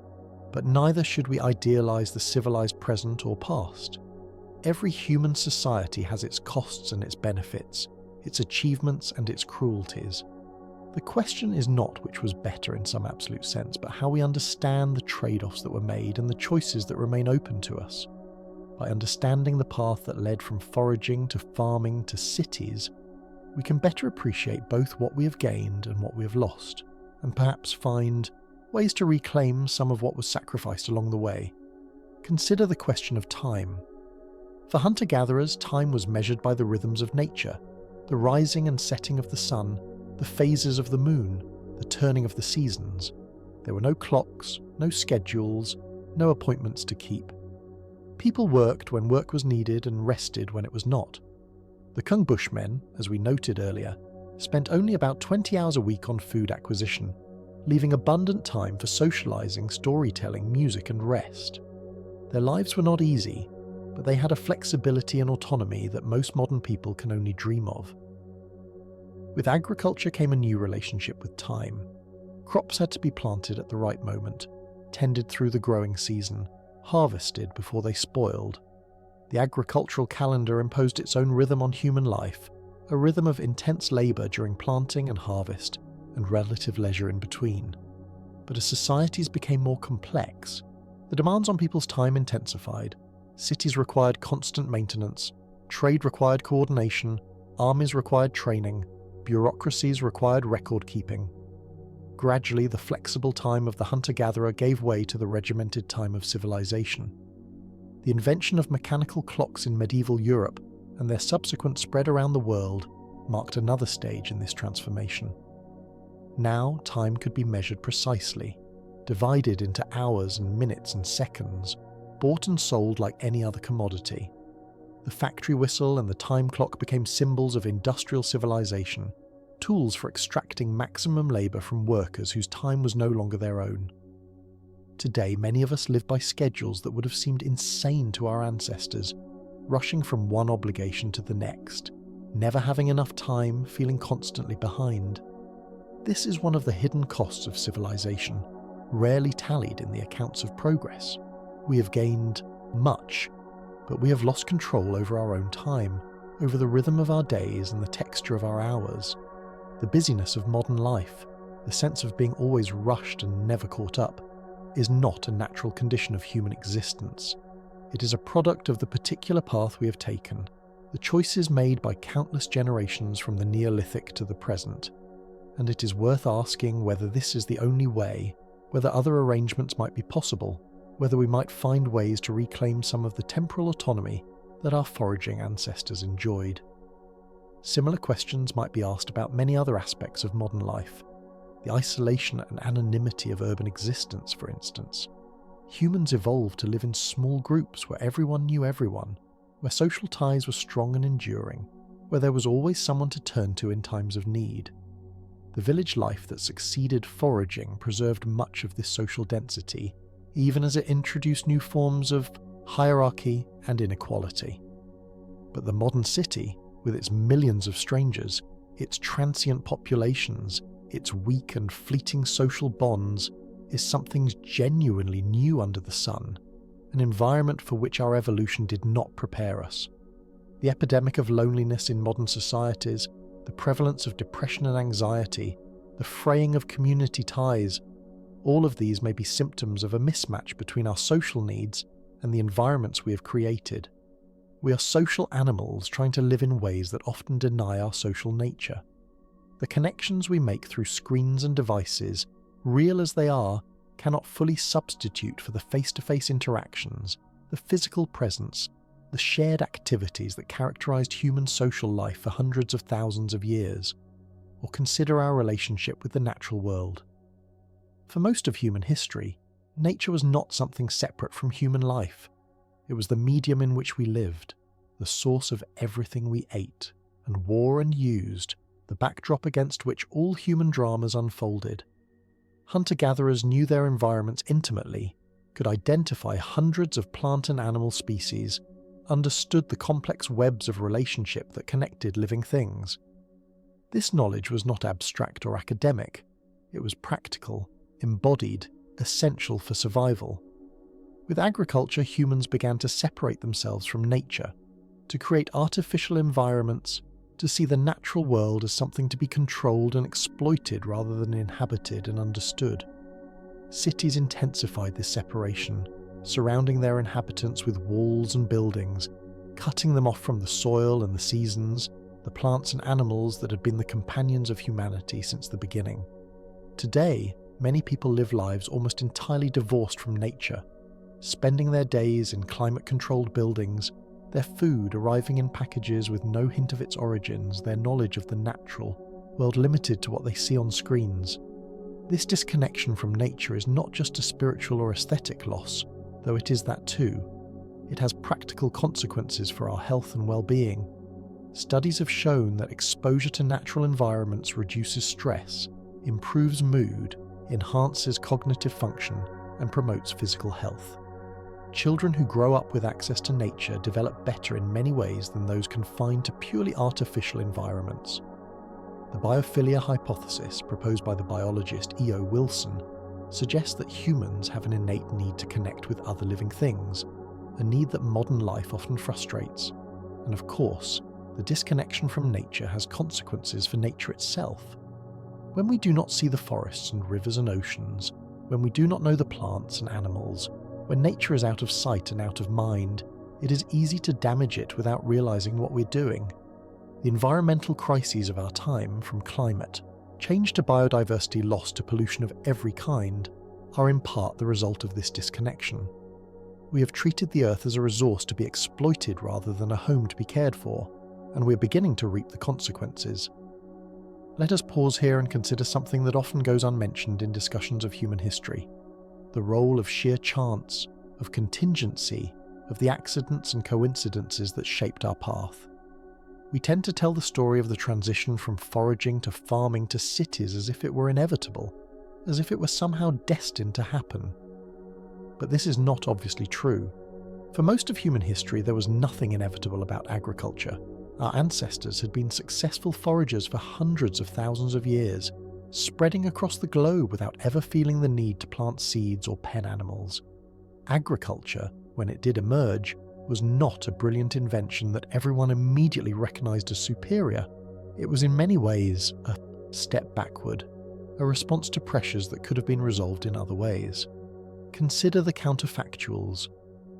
but neither should we idealize the civilized present or past. Every human society has its costs and its benefits, its achievements and its cruelties. The question is not which was better in some absolute sense, but how we understand the trade-offs that were made and the choices that remain open to us. By understanding the path that led from foraging to farming to cities, we can better appreciate both what we have gained and what we have lost, and perhaps find ways to reclaim some of what was sacrificed along the way. Consider the question of time. For hunter-gatherers, time was measured by the rhythms of nature, the rising and setting of the sun, the phases of the moon, the turning of the seasons. There were no clocks, no schedules, no appointments to keep. People worked when work was needed and rested when it was not. The Kung Bushmen, as we noted earlier, spent only about 20 hours a week on food acquisition, leaving abundant time for socializing, storytelling, music and rest. Their lives were not easy, but they had a flexibility and autonomy that most modern people can only dream of. With agriculture came a new relationship with time. Crops had to be planted at the right moment, tended through the growing season, harvested before they spoiled. The agricultural calendar imposed its own rhythm on human life, a rhythm of intense labour during planting and harvest, and relative leisure in between. But as societies became more complex, the demands on people's time intensified. Cities required constant maintenance, trade required coordination, armies required training, bureaucracies required record-keeping. Gradually, the flexible time of the hunter-gatherer gave way to the regimented time of civilization. The invention of mechanical clocks in medieval Europe and their subsequent spread around the world marked another stage in this transformation. Now, time could be measured precisely, divided into hours and minutes and seconds, bought and sold like any other commodity. The factory whistle and the time clock became symbols of industrial civilization, tools for extracting maximum labour from workers whose time was no longer their own. Today, many of us live by schedules that would have seemed insane to our ancestors, rushing from one obligation to the next, never having enough time, feeling constantly behind. This is one of the hidden costs of civilization, rarely tallied in the accounts of progress. We have gained much, but we have lost control over our own time, over the rhythm of our days and the texture of our hours. The busyness of modern life, the sense of being always rushed and never caught up, is not a natural condition of human existence. It is a product of the particular path we have taken, the choices made by countless generations from the Neolithic to the present. And it is worth asking whether this is the only way, whether other arrangements might be possible, whether we might find ways to reclaim some of the temporal autonomy that our foraging ancestors enjoyed. Similar questions might be asked about many other aspects of modern life. The isolation and anonymity of urban existence, for instance. Humans evolved to live in small groups where everyone knew everyone, where social ties were strong and enduring, where there was always someone to turn to in times of need. The village life that succeeded foraging preserved much of this social density, even as it introduced new forms of hierarchy and inequality. But the modern city, with its millions of strangers, its transient populations, its weak and fleeting social bonds, is something genuinely new under the sun, an environment for which our evolution did not prepare us. The epidemic of loneliness in modern societies, the prevalence of depression and anxiety, the fraying of community ties, all of these may be symptoms of a mismatch between our social needs and the environments we have created. We are social animals trying to live in ways that often deny our social nature. The connections we make through screens and devices, real as they are, cannot fully substitute for the face-to-face interactions, the physical presence, the shared activities that characterized human social life for hundreds of thousands of years, or consider our relationship with the natural world. For most of human history, nature was not something separate from human life. It was the medium in which we lived, the source of everything we ate and wore and used, the backdrop against which all human dramas unfolded. Hunter-gatherers knew their environments intimately, could identify hundreds of plant and animal species, understood the complex webs of relationship that connected living things. This knowledge was not abstract or academic. It was practical, embodied, essential for survival. With agriculture, humans began to separate themselves from nature, to create artificial environments, to see the natural world as something to be controlled and exploited rather than inhabited and understood. Cities intensified this separation, surrounding their inhabitants with walls and buildings, cutting them off from the soil and the seasons, the plants and animals that had been the companions of humanity since the beginning. Today, many people live lives almost entirely divorced from nature, spending their days in climate-controlled buildings, their food arriving in packages with no hint of its origins, their knowledge of the natural world limited to what they see on screens. This disconnection from nature is not just a spiritual or aesthetic loss, though it is that too. It has practical consequences for our health and well-being. Studies have shown that exposure to natural environments reduces stress, improves mood, enhances cognitive function, and promotes physical health. Children who grow up with access to nature develop better in many ways than those confined to purely artificial environments. The biophilia hypothesis, proposed by the biologist E.O. Wilson, suggests that humans have an innate need to connect with other living things, a need that modern life often frustrates. And of course, the disconnection from nature has consequences for nature itself. When we do not see the forests and rivers and oceans, when we do not know the plants and animals, when nature is out of sight and out of mind, it is easy to damage it without realizing what we're doing. The environmental crises of our time, from climate change to biodiversity loss to pollution of every kind, are in part the result of this disconnection. We have treated the earth as a resource to be exploited rather than a home to be cared for, and we're beginning to reap the consequences. Let us pause here and consider something that often goes unmentioned in discussions of human history: the role of sheer chance, of contingency, of the accidents and coincidences that shaped our path. We tend to tell the story of the transition from foraging to farming to cities as if it were inevitable, as if it were somehow destined to happen. But this is not obviously true. For most of human history, there was nothing inevitable about agriculture. Our ancestors had been successful foragers for hundreds of thousands of years, spreading across the globe without ever feeling the need to plant seeds or pen animals. Agriculture, when it did emerge, was not a brilliant invention that everyone immediately recognized as superior. It was in many ways a step backward, a response to pressures that could have been resolved in other ways. Consider the counterfactuals.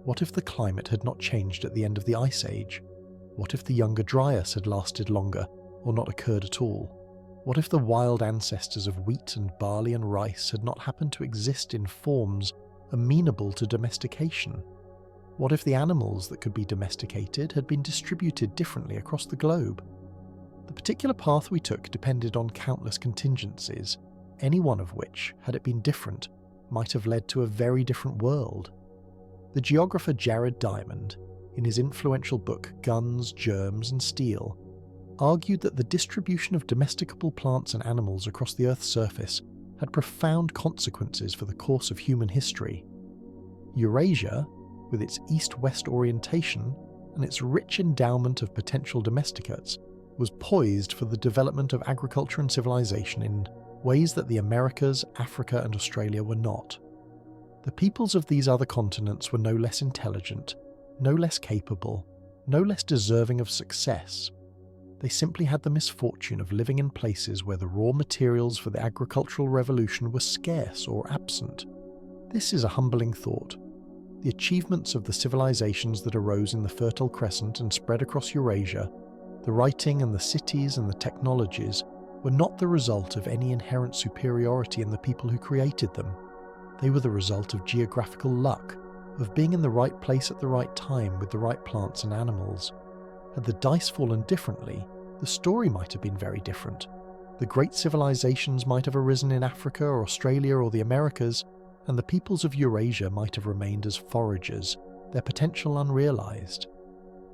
What if the climate had not changed at the end of the Ice Age? What if the Younger Dryas had lasted longer, or not occurred at all? What if the wild ancestors of wheat and barley and rice had not happened to exist in forms amenable to domestication? What if the animals that could be domesticated had been distributed differently across the globe? The particular path we took depended on countless contingencies, any one of which, had it been different, might have led to a very different world. The geographer Jared Diamond, in his influential book Guns, Germs and Steel, argued that the distribution of domesticable plants and animals across the Earth's surface had profound consequences for the course of human history. Eurasia, with its east-west orientation and its rich endowment of potential domesticates, was poised for the development of agriculture and civilization in ways that the Americas, Africa and Australia were not. The peoples of these other continents were no less intelligent, no less capable, no less deserving of success. They simply had the misfortune of living in places where the raw materials for the agricultural revolution were scarce or absent. This is a humbling thought. The achievements of the civilizations that arose in the Fertile Crescent and spread across Eurasia, the writing and the cities and the technologies, were not the result of any inherent superiority in the people who created them. They were the result of geographical luck, of being in the right place at the right time with the right plants and animals. Had the dice fallen differently, the story might have been very different. The great civilizations might have arisen in Africa or Australia or the Americas, and the peoples of Eurasia might have remained as foragers, their potential unrealized.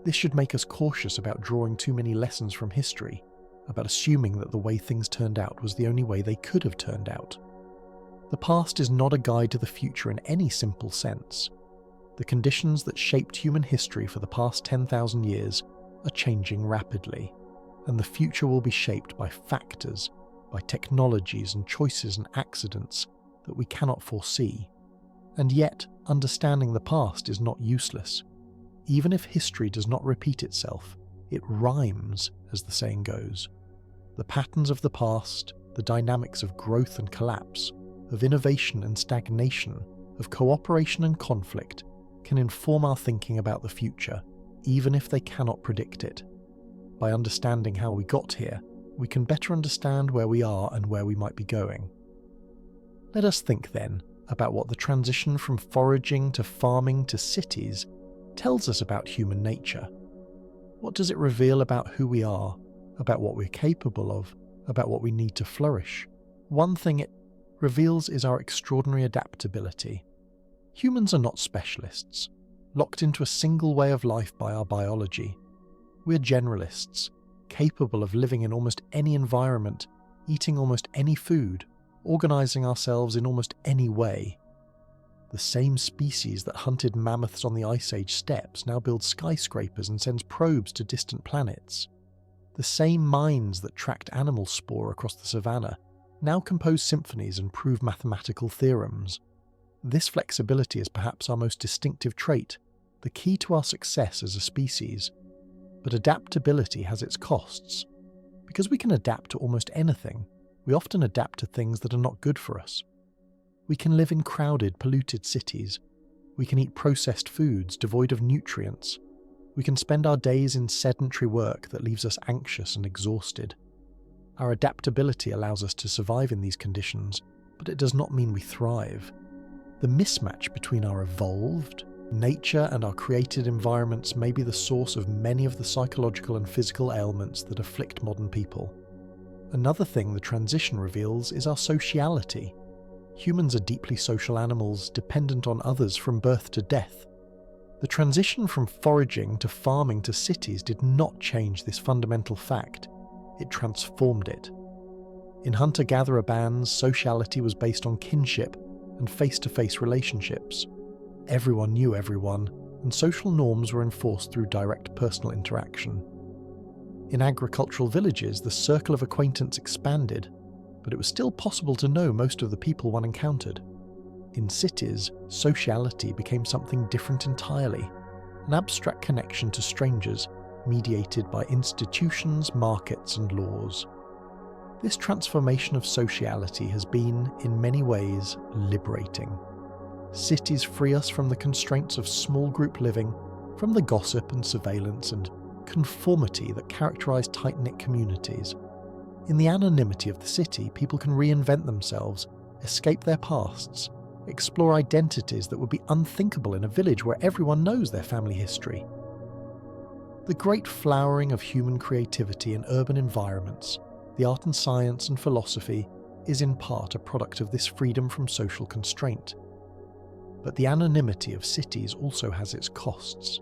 This should make us cautious about drawing too many lessons from history, about assuming that the way things turned out was the only way they could have turned out. The past is not a guide to the future in any simple sense. The conditions that shaped human history for the past 10,000 years are changing rapidly, and the future will be shaped by factors, by technologies and choices and accidents that we cannot foresee. And yet, understanding the past is not useless. Even if history does not repeat itself, it rhymes, as the saying goes. The patterns of the past, the dynamics of growth and collapse, of innovation and stagnation, of cooperation and conflict, can inform our thinking about the future, even if they cannot predict it. By understanding how we got here, we can better understand where we are and where we might be going. Let us think then about what the transition from foraging to farming to cities tells us about human nature. What does it reveal about who we are, about what we're capable of, about what we need to flourish? One thing it reveals is our extraordinary adaptability. Humans are not specialists, locked into a single way of life by our biology. We're generalists, capable of living in almost any environment, eating almost any food, organizing ourselves in almost any way. The same species that hunted mammoths on the Ice Age steppes now builds skyscrapers and sends probes to distant planets. The same minds that tracked animal spoor across the savannah now compose symphonies and prove mathematical theorems. This flexibility is perhaps our most distinctive trait, the key to our success as a species. But adaptability has its costs. Because we can adapt to almost anything, we often adapt to things that are not good for us. We can live in crowded, polluted cities. We can eat processed foods devoid of nutrients. We can spend our days in sedentary work that leaves us anxious and exhausted. Our adaptability allows us to survive in these conditions, but it does not mean we thrive. The mismatch between our evolved nature and our created environments may be the source of many of the psychological and physical ailments that afflict modern people. Another thing the transition reveals is our sociality. Humans are deeply social animals, dependent on others from birth to death. The transition from foraging to farming to cities did not change this fundamental fact. It transformed it. In hunter-gatherer bands, sociality was based on kinship and face-to-face relationships. Everyone knew everyone, and social norms were enforced through direct personal interaction. In agricultural villages, the circle of acquaintance expanded, but it was still possible to know most of the people one encountered. In cities, sociality became something different entirely, an abstract connection to strangers, mediated by institutions, markets, and laws. This transformation of sociality has been, in many ways, liberating. Cities free us from the constraints of small group living, from the gossip and surveillance and conformity that characterize tight-knit communities. In the anonymity of the city, people can reinvent themselves, escape their pasts, explore identities that would be unthinkable in a village where everyone knows their family history. The great flowering of human creativity in urban environments, the art and science and philosophy, is in part a product of this freedom from social constraint. But the anonymity of cities also has its costs.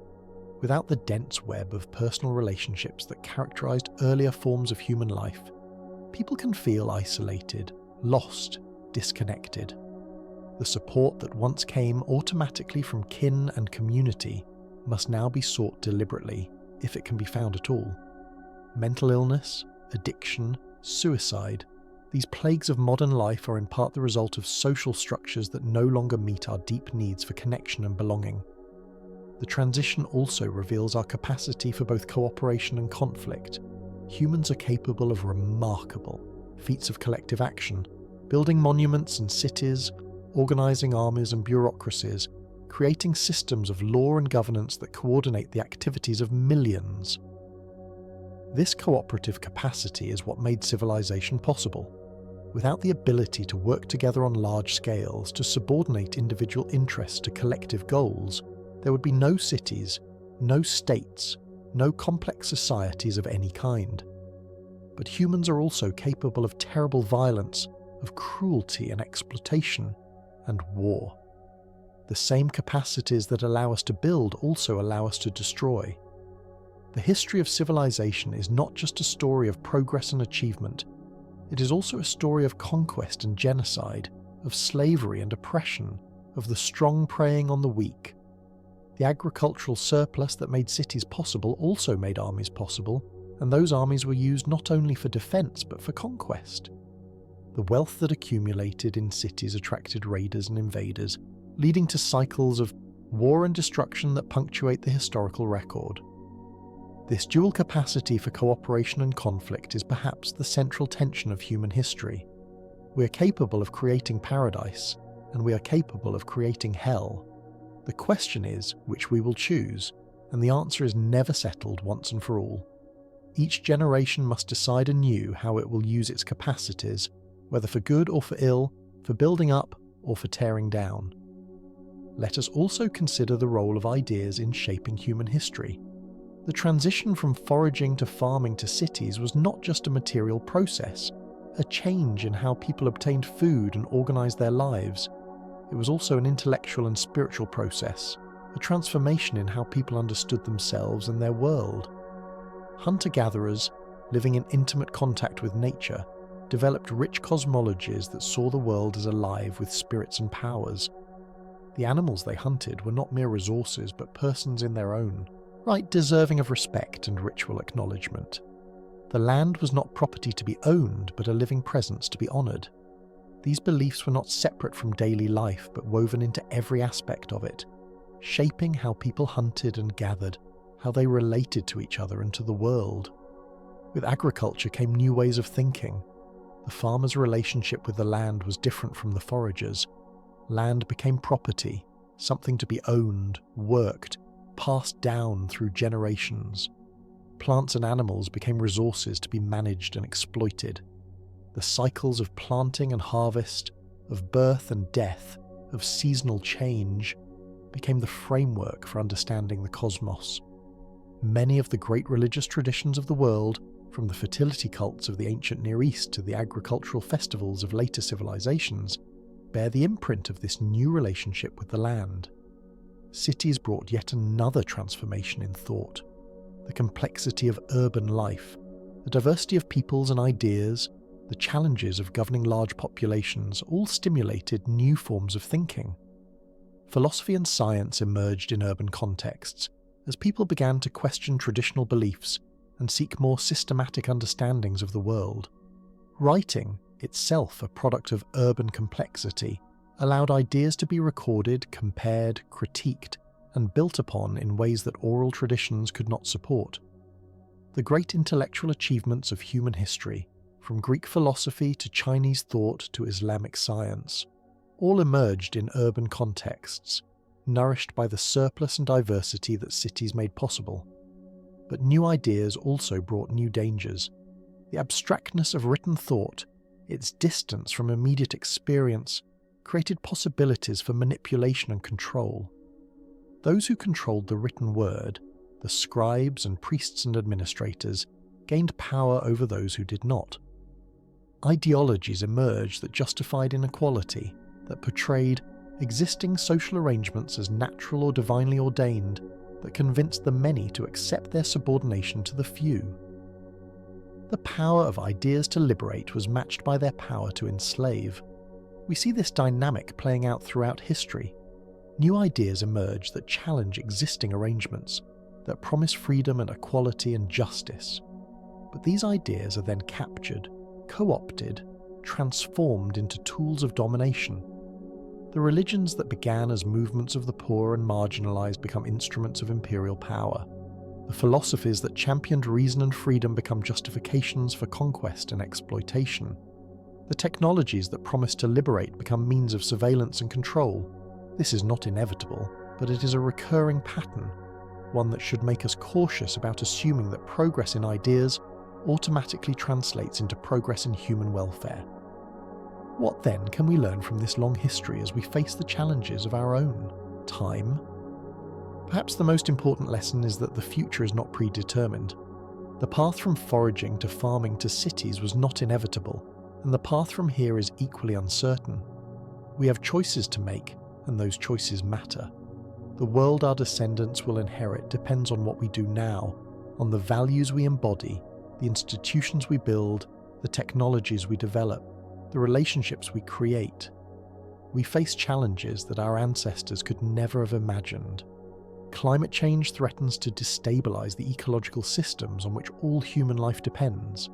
Without the dense web of personal relationships that characterized earlier forms of human life, people can feel isolated, lost, disconnected. The support that once came automatically from kin and community must now be sought deliberately, if it can be found at all. Mental illness, addiction, suicide, these plagues of modern life are in part the result of social structures that no longer meet our deep needs for connection and belonging. The transition also reveals our capacity for both cooperation and conflict. Humans are capable of remarkable feats of collective action, building monuments and cities, organizing armies and bureaucracies, creating systems of law and governance that coordinate the activities of millions. This cooperative capacity is what made civilization possible. Without the ability to work together on large scales, to subordinate individual interests to collective goals, there would be no cities, no states, no complex societies of any kind. But humans are also capable of terrible violence, of cruelty and exploitation, and war. The same capacities that allow us to build also allow us to destroy. The history of civilization is not just a story of progress and achievement, it is also a story of conquest and genocide, of slavery and oppression, of the strong preying on the weak. The agricultural surplus that made cities possible also made armies possible, and those armies were used not only for defense but for conquest. The wealth that accumulated in cities attracted raiders and invaders, leading to cycles of war and destruction that punctuate the historical record. This dual capacity for cooperation and conflict is perhaps the central tension of human history. We are capable of creating paradise, and we are capable of creating hell. The question is which we will choose, and the answer is never settled once and for all. Each generation must decide anew how it will use its capacities, whether for good or for ill, for building up or for tearing down. Let us also consider the role of ideas in shaping human history. The transition from foraging to farming to cities was not just a material process, a change in how people obtained food and organized their lives. It was also an intellectual and spiritual process, a transformation in how people understood themselves and their world. Hunter-gatherers, living in intimate contact with nature, developed rich cosmologies that saw the world as alive with spirits and powers. The animals they hunted were not mere resources but persons in their own, right deserving of respect and ritual acknowledgement. The land was not property to be owned, but a living presence to be honoured. These beliefs were not separate from daily life, but woven into every aspect of it, shaping how people hunted and gathered, how they related to each other and to the world. With agriculture came new ways of thinking. The farmer's relationship with the land was different from the forager's. Land became property, something to be owned, worked, passed down through generations. Plants and animals became resources to be managed and exploited. The cycles of planting and harvest, of birth and death, of seasonal change, became the framework for understanding the cosmos. Many of the great religious traditions of the world, from the fertility cults of the ancient Near East to the agricultural festivals of later civilizations, bear the imprint of this new relationship with the land. Cities brought yet another transformation in thought. The complexity of urban life, the diversity of peoples and ideas, the challenges of governing large populations all stimulated new forms of thinking. Philosophy and science emerged in urban contexts as people began to question traditional beliefs and seek more systematic understandings of the world. Writing, itself a product of urban complexity, allowed ideas to be recorded, compared, critiqued, and built upon in ways that oral traditions could not support. The great intellectual achievements of human history, from Greek philosophy to Chinese thought to Islamic science, all emerged in urban contexts, nourished by the surplus and diversity that cities made possible. But new ideas also brought new dangers. The abstractness of written thought, its distance from immediate experience, created possibilities for manipulation and control. Those who controlled the written word, the scribes and priests and administrators, gained power over those who did not. Ideologies emerged that justified inequality, that portrayed existing social arrangements as natural or divinely ordained, that convinced the many to accept their subordination to the few. The power of ideas to liberate was matched by their power to enslave. We see this dynamic playing out throughout history. New ideas emerge that challenge existing arrangements, that promise freedom and equality and justice. But these ideas are then captured, co-opted, transformed into tools of domination. The religions that began as movements of the poor and marginalized become instruments of imperial power. The philosophies that championed reason and freedom become justifications for conquest and exploitation. The technologies that promise to liberate become means of surveillance and control. This is not inevitable, but it is a recurring pattern, one that should make us cautious about assuming that progress in ideas automatically translates into progress in human welfare. What then can we learn from this long history as we face the challenges of our own time? Perhaps the most important lesson is that the future is not predetermined. The path from foraging to farming to cities was not inevitable, and the path from here is equally uncertain. We have choices to make, and those choices matter. The world our descendants will inherit depends on what we do now, on the values we embody, the institutions we build, the technologies we develop, the relationships we create. We face challenges that our ancestors could never have imagined. Climate change threatens to destabilize the ecological systems on which all human life depends.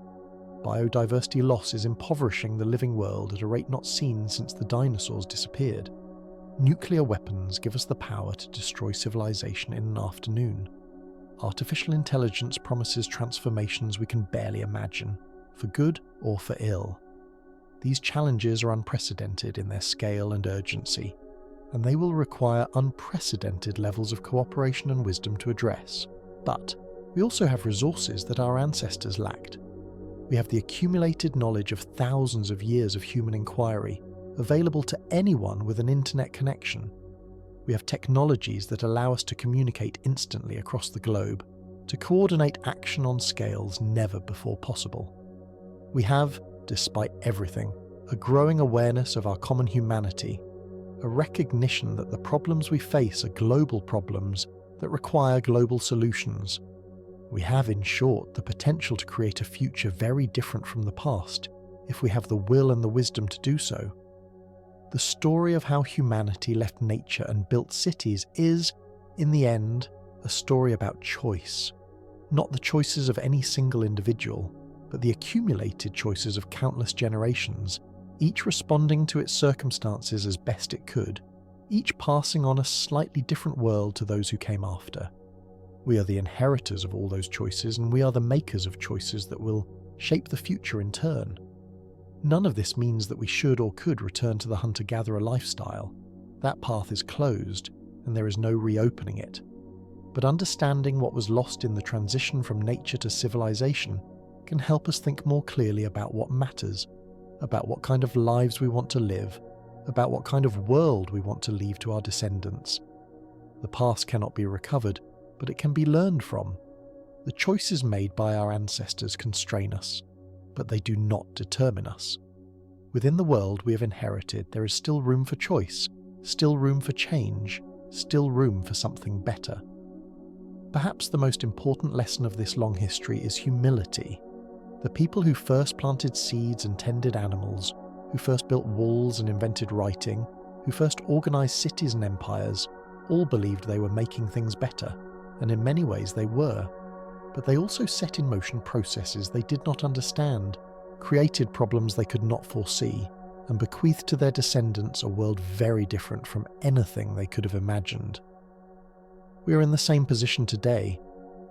Biodiversity loss is impoverishing the living world at a rate not seen since the dinosaurs disappeared. Nuclear weapons give us the power to destroy civilization in an afternoon. Artificial intelligence promises transformations we can barely imagine, for good or for ill. These challenges are unprecedented in their scale and urgency, and they will require unprecedented levels of cooperation and wisdom to address. But we also have resources that our ancestors lacked. We have the accumulated knowledge of thousands of years of human inquiry, available to anyone with an internet connection. We have technologies that allow us to communicate instantly across the globe, to coordinate action on scales never before possible. We have, despite everything, a growing awareness of our common humanity, a recognition that the problems we face are global problems that require global solutions. We have, in short, the potential to create a future very different from the past, if we have the will and the wisdom to do so. The story of how humanity left nature and built cities is, in the end, a story about choice. Not the choices of any single individual, but the accumulated choices of countless generations, each responding to its circumstances as best it could, each passing on a slightly different world to those who came after. We are the inheritors of all those choices, and we are the makers of choices that will shape the future in turn. None of this means that we should or could return to the hunter-gatherer lifestyle. That path is closed, and there is no reopening it. But understanding what was lost in the transition from nature to civilization can help us think more clearly about what matters, about what kind of lives we want to live, about what kind of world we want to leave to our descendants. The past cannot be recovered, but it can be learned from. The choices made by our ancestors constrain us, but they do not determine us. Within the world we have inherited, there is still room for choice, still room for change, still room for something better. Perhaps the most important lesson of this long history is humility. The people who first planted seeds and tended animals, who first built walls and invented writing, who first organized cities and empires, all believed they were making things better, and in many ways they were. But they also set in motion processes they did not understand, created problems they could not foresee, and bequeathed to their descendants a world very different from anything they could have imagined. We are in the same position today.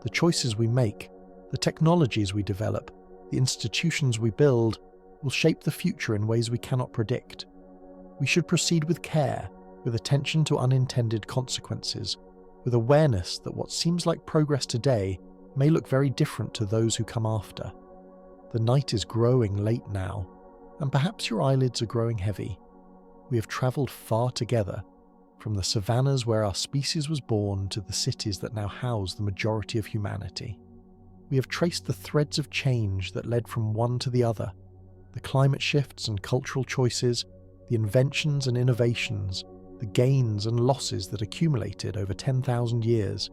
The choices we make, the technologies we develop, the institutions we build, will shape the future in ways we cannot predict. We should proceed with care, with attention to unintended consequences, with awareness that what seems like progress today may look very different to those who come after. The night is growing late now, and perhaps your eyelids are growing heavy. We have travelled far together, from the savannas where our species was born to the cities that now house the majority of humanity. We have traced the threads of change that led from one to the other, the climate shifts and cultural choices, the inventions and innovations, the gains and losses that accumulated over 10,000 years.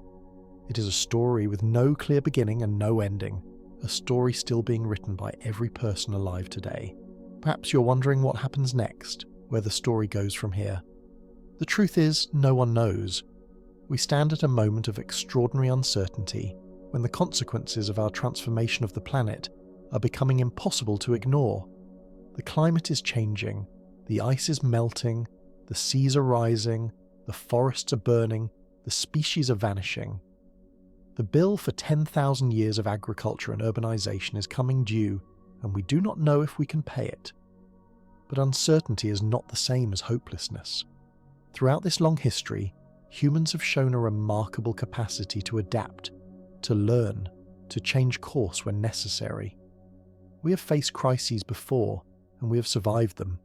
It is a story with no clear beginning and no ending, a story still being written by every person alive today. Perhaps you're wondering what happens next, where the story goes from here. The truth is, no one knows. We stand at a moment of extraordinary uncertainty, when the consequences of our transformation of the planet are becoming impossible to ignore. The climate is changing, the ice is melting, the seas are rising, the forests are burning, the species are vanishing. The bill for 10,000 years of agriculture and urbanization is coming due, and we do not know if we can pay it. But uncertainty is not the same as hopelessness. Throughout this long history, humans have shown a remarkable capacity to adapt, to learn, to change course when necessary. We have faced crises before, and we have survived them.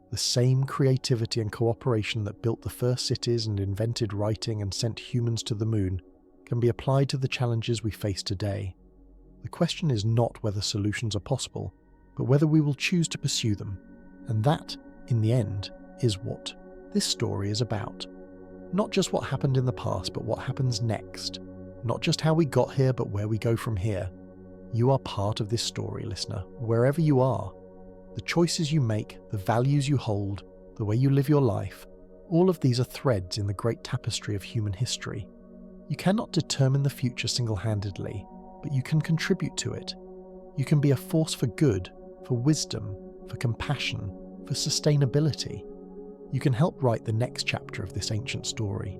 The same creativity and cooperation that built the first cities and invented writing and sent humans to the moon can be applied to the challenges we face today. The question is not whether solutions are possible, but whether we will choose to pursue them. And that, in the end, is what this story is about. Not just what happened in the past, but what happens next. Not just how we got here, but where we go from here. You are part of this story, listener, wherever you are. The choices you make, the values you hold, the way you live your life, all of these are threads in the great tapestry of human history. You cannot determine the future single-handedly, but you can contribute to it. You can be a force for good, for wisdom, for compassion, for sustainability. You can help write the next chapter of this ancient story.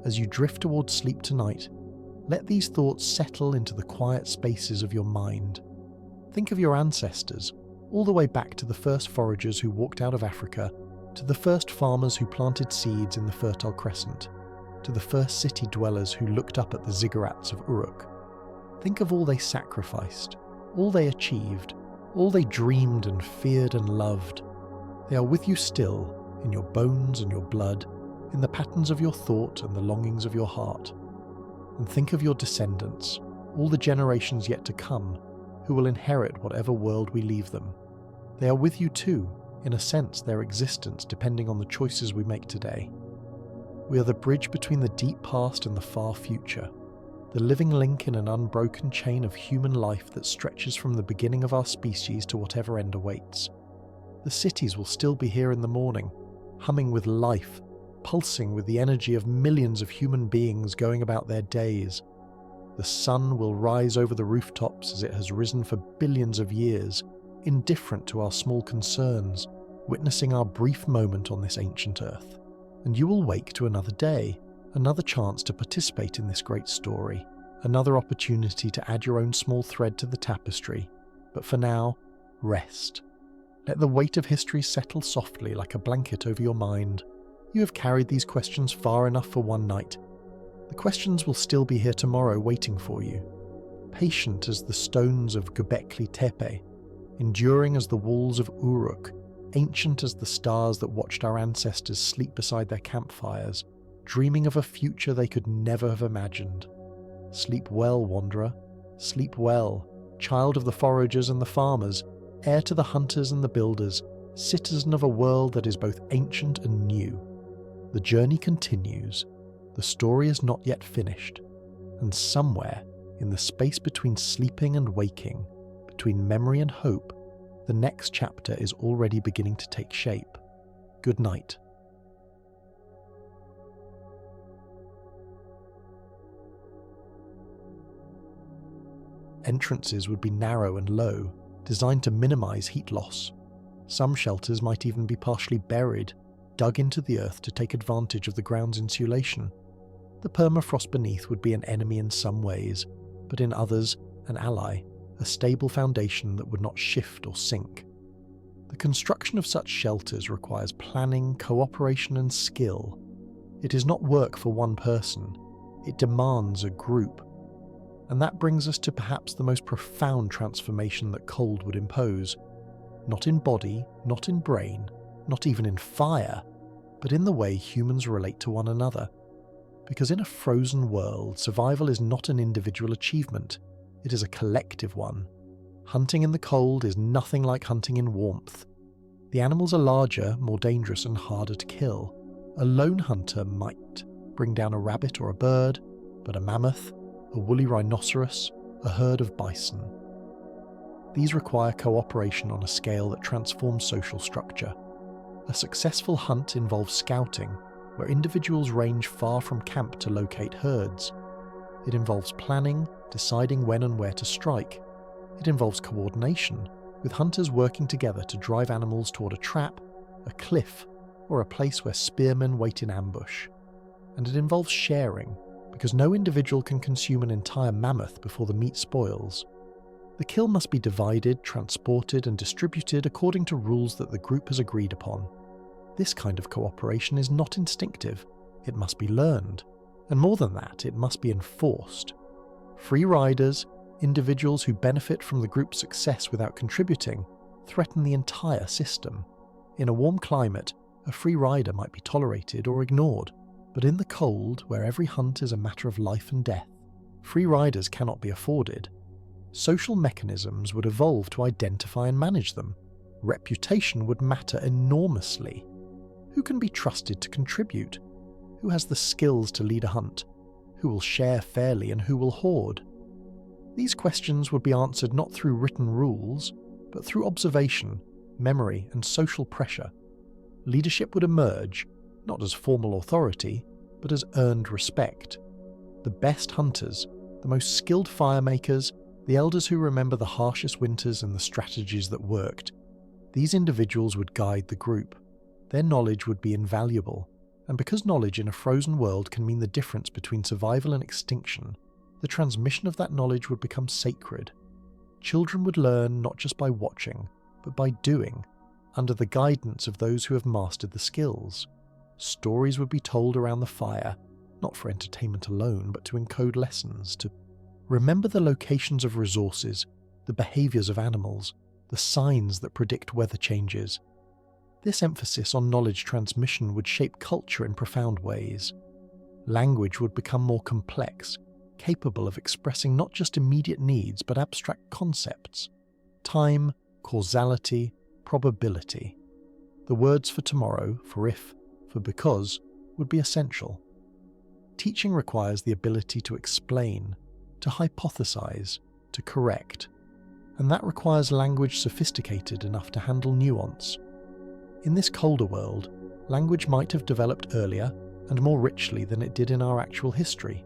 As you drift towards sleep tonight, let these thoughts settle into the quiet spaces of your mind. Think of your ancestors, all the way back to the first foragers who walked out of Africa, to the first farmers who planted seeds in the Fertile Crescent, to the first city dwellers who looked up at the ziggurats of Uruk. Think of all they sacrificed, all they achieved, all they dreamed and feared and loved. They are with you still, in your bones and your blood, in the patterns of your thought and the longings of your heart. And think of your descendants, all the generations yet to come, who will inherit whatever world we leave them. They are with you too, in a sense their existence depending on the choices we make today. We are the bridge between the deep past and the far future, the living link in an unbroken chain of human life that stretches from the beginning of our species to whatever end awaits. The cities will still be here in the morning, humming with life, pulsing with the energy of millions of human beings going about their days. The sun will rise over the rooftops as it has risen for billions of years, indifferent to our small concerns, witnessing our brief moment on this ancient earth. And you will wake to another day, another chance to participate in this great story, another opportunity to add your own small thread to the tapestry. But for now, rest. Let the weight of history settle softly like a blanket over your mind. You have carried these questions far enough for one night. The questions will still be here tomorrow waiting for you. Patient as the stones of Göbekli Tepe, enduring as the walls of Uruk, ancient as the stars that watched our ancestors sleep beside their campfires, dreaming of a future they could never have imagined. Sleep well, wanderer. Sleep well, child of the foragers and the farmers, heir to the hunters and the builders, citizen of a world that is both ancient and new. The journey continues. The story is not yet finished. And somewhere, in the space between sleeping and waking, between memory and hope, the next chapter is already beginning to take shape. Good night. Entrances would be narrow and low, designed to minimize heat loss. Some shelters might even be partially buried, dug into the earth to take advantage of the ground's insulation. The permafrost beneath would be an enemy in some ways, but in others, an ally, a stable foundation that would not shift or sink. The construction of such shelters requires planning, cooperation, and skill. It is not work for one person, it demands a group. And that brings us to perhaps the most profound transformation that cold would impose. Not in body, not in brain, not even in fire, but in the way humans relate to one another. Because in a frozen world, survival is not an individual achievement, it is a collective one. Hunting in the cold is nothing like hunting in warmth. The animals are larger, more dangerous, and harder to kill. A lone hunter might bring down a rabbit or a bird, but a mammoth, a woolly rhinoceros, a herd of bison. These require cooperation on a scale that transforms social structure. A successful hunt involves scouting, where individuals range far from camp to locate herds. It involves planning, deciding when and where to strike. It involves coordination, with hunters working together to drive animals toward a trap, a cliff, or a place where spearmen wait in ambush. And it involves sharing, because no individual can consume an entire mammoth before the meat spoils. The kill must be divided, transported, and distributed according to rules that the group has agreed upon. This kind of cooperation is not instinctive, it must be learned. And more than that, it must be enforced. Free riders, individuals who benefit from the group's success without contributing, threaten the entire system. In a warm climate, a free rider might be tolerated or ignored. But in the cold, where every hunt is a matter of life and death, free riders cannot be afforded. Social mechanisms would evolve to identify and manage them. Reputation would matter enormously. Who can be trusted to contribute? Who has the skills to lead a hunt? Who will share fairly and who will hoard? These questions would be answered not through written rules, but through observation, memory, and social pressure. Leadership would emerge, not as formal authority, but as earned respect. The best hunters, the most skilled firemakers, the elders who remember the harshest winters and the strategies that worked, these individuals would guide the group. Their knowledge would be invaluable, and because knowledge in a frozen world can mean the difference between survival and extinction, the transmission of that knowledge would become sacred. Children would learn not just by watching, but by doing, under the guidance of those who have mastered the skills. Stories would be told around the fire, not for entertainment alone, but to encode lessons, to remember the locations of resources, the behaviours of animals, the signs that predict weather changes. This emphasis on knowledge transmission would shape culture in profound ways. Language would become more complex, capable of expressing not just immediate needs but abstract concepts. Time, causality, probability. The words for tomorrow, for if, for because, would be essential. Teaching requires the ability to explain, to hypothesize, to correct, and that requires language sophisticated enough to handle nuance. In this colder world, language might have developed earlier and more richly than it did in our actual history.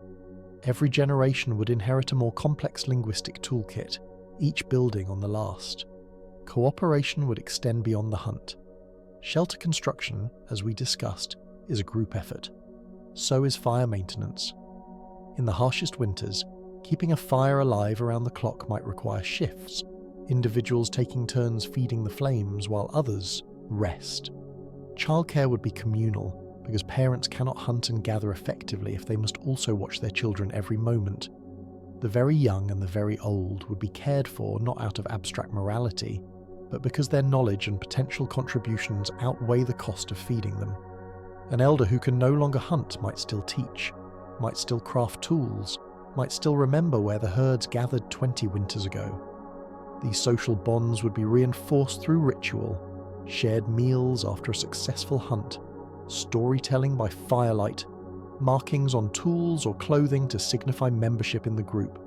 Every generation would inherit a more complex linguistic toolkit, each building on the last. Cooperation would extend beyond the hunt. Shelter construction, as we discussed, is a group effort. So is fire maintenance. In the harshest winters, keeping a fire alive around the clock might require shifts, individuals taking turns feeding the flames while others rest. Childcare would be communal, because parents cannot hunt and gather effectively if they must also watch their children every moment. The very young and the very old would be cared for not out of abstract morality, but because their knowledge and potential contributions outweigh the cost of feeding them. An elder who can no longer hunt might still teach, might still craft tools, might still remember where the herds gathered 20 winters ago. These social bonds would be reinforced through ritual, shared meals after a successful hunt, storytelling by firelight, markings on tools or clothing to signify membership in the group.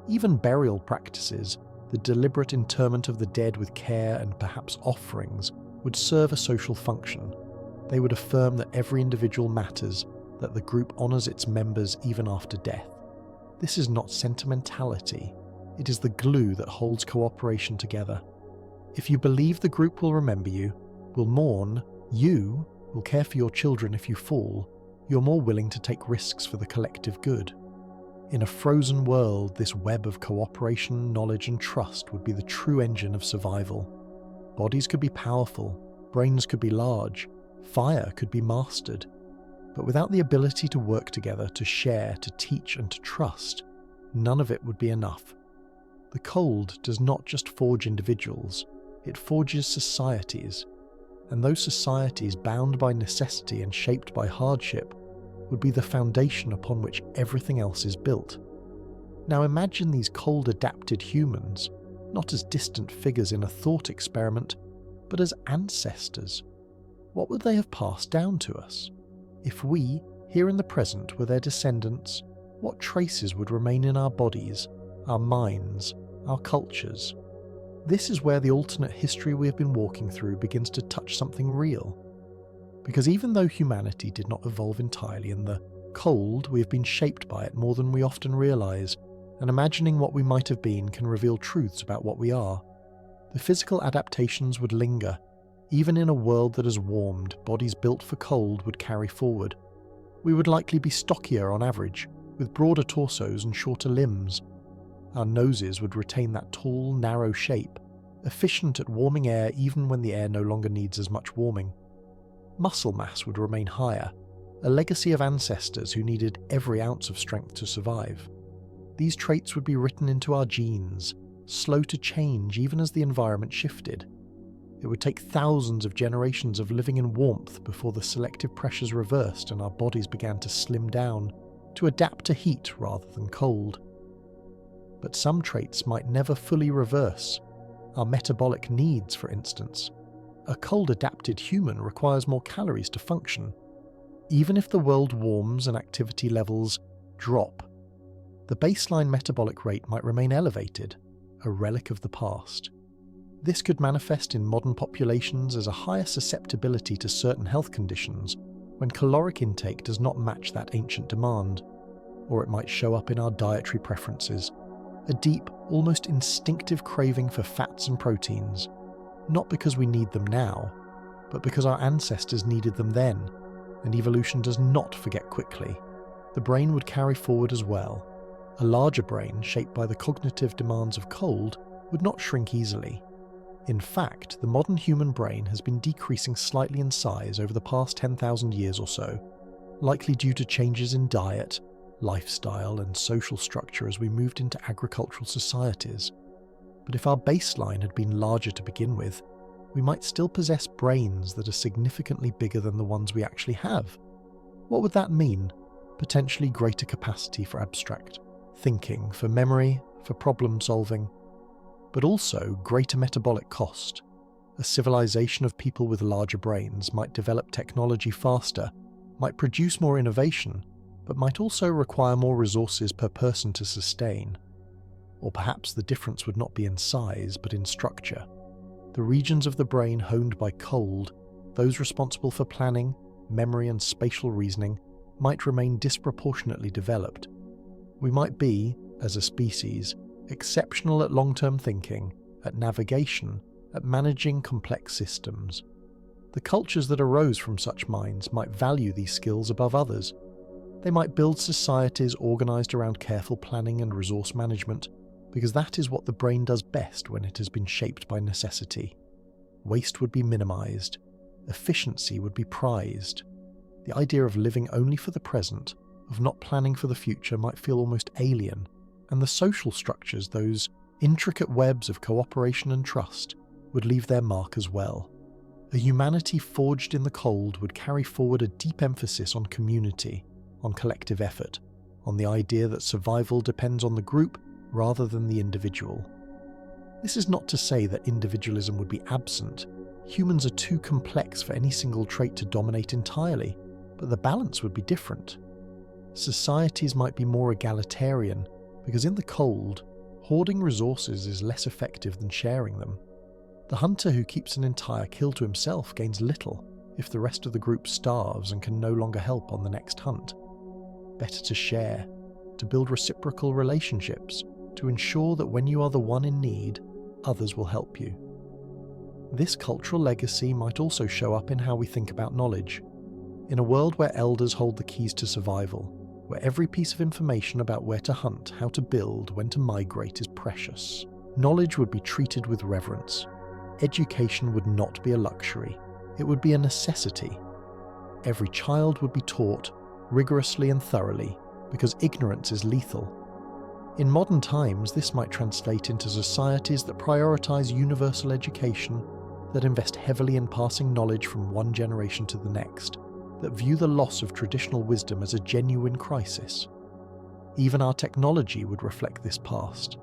Even burial practices, the deliberate interment of the dead with care and perhaps offerings, would serve a social function. They would affirm that every individual matters, that the group honours its members even after death. This is not sentimentality. It is the glue that holds cooperation together. If you believe the group will remember you, will mourn, you will care for your children if you fall, you're more willing to take risks for the collective good. In a frozen world, this web of cooperation, knowledge and trust would be the true engine of survival. Bodies could be powerful, brains could be large, fire could be mastered. But without the ability to work together, to share, to teach and to trust, none of it would be enough. The cold does not just forge individuals, it forges societies. And those societies, bound by necessity and shaped by hardship, would be the foundation upon which everything else is built. Now imagine these cold-adapted humans, not as distant figures in a thought experiment, but as ancestors. What would they have passed down to us? If we, here in the present, were their descendants, what traces would remain in our bodies, our minds, our cultures? This is where the alternate history we have been walking through begins to touch something real. Because even though humanity did not evolve entirely in the cold, we have been shaped by it more than we often realise, and imagining what we might have been can reveal truths about what we are. The physical adaptations would linger. Even in a world that has warmed, bodies built for cold would carry forward. We would likely be stockier on average, with broader torsos and shorter limbs. Our noses would retain that tall, narrow shape, efficient at warming air even when the air no longer needs as much warming. Muscle mass would remain higher, a legacy of ancestors who needed every ounce of strength to survive. These traits would be written into our genes, slow to change even as the environment shifted. It would take thousands of generations of living in warmth before the selective pressures reversed and our bodies began to slim down, to adapt to heat rather than cold. But some traits might never fully reverse. Our metabolic needs, for instance. A cold-adapted human requires more calories to function. Even if the world warms and activity levels drop, the baseline metabolic rate might remain elevated, a relic of the past. This could manifest in modern populations as a higher susceptibility to certain health conditions when caloric intake does not match that ancient demand, or it might show up in our dietary preferences, a deep, almost instinctive craving for fats and proteins, not because we need them now, but because our ancestors needed them then, and evolution does not forget quickly. The brain would carry forward as well. A larger brain, shaped by the cognitive demands of cold, would not shrink easily. In fact, the modern human brain has been decreasing slightly in size over the past 10,000 years or so, likely due to changes in diet, lifestyle, and social structure as we moved into agricultural societies. But if our baseline had been larger to begin with, we might still possess brains that are significantly bigger than the ones we actually have. What would that mean? Potentially greater capacity for abstract thinking, for memory, for problem solving, but also greater metabolic cost. A civilization of people with larger brains might develop technology faster, might produce more innovation, but might also require more resources per person to sustain. Or perhaps the difference would not be in size, but in structure. The regions of the brain honed by cold, those responsible for planning, memory and spatial reasoning, might remain disproportionately developed. We might be, as a species, exceptional at long-term thinking, at navigation, at managing complex systems. The cultures that arose from such minds might value these skills above others. They might build societies organised around careful planning and resource management, because that is what the brain does best when it has been shaped by necessity. Waste would be minimised. Efficiency would be prized. The idea of living only for the present, of not planning for the future, might feel almost alien, and the social structures, those intricate webs of cooperation and trust, would leave their mark as well. A humanity forged in the cold would carry forward a deep emphasis on community, on collective effort, on the idea that survival depends on the group rather than the individual. This is not to say that individualism would be absent. Humans are too complex for any single trait to dominate entirely, but the balance would be different. Societies might be more egalitarian, because in the cold, hoarding resources is less effective than sharing them. The hunter who keeps an entire kill to himself gains little if the rest of the group starves and can no longer help on the next hunt. Better to share, to build reciprocal relationships, to ensure that when you are the one in need, others will help you. This cultural legacy might also show up in how we think about knowledge. In a world where elders hold the keys to survival, where every piece of information about where to hunt, how to build, when to migrate is precious, knowledge would be treated with reverence. Education would not be a luxury, it would be a necessity. Every child would be taught, rigorously and thoroughly, because ignorance is lethal. In modern times, this might translate into societies that prioritise universal education, that invest heavily in passing knowledge from one generation to the next, that view the loss of traditional wisdom as a genuine crisis. Even our technology would reflect this past.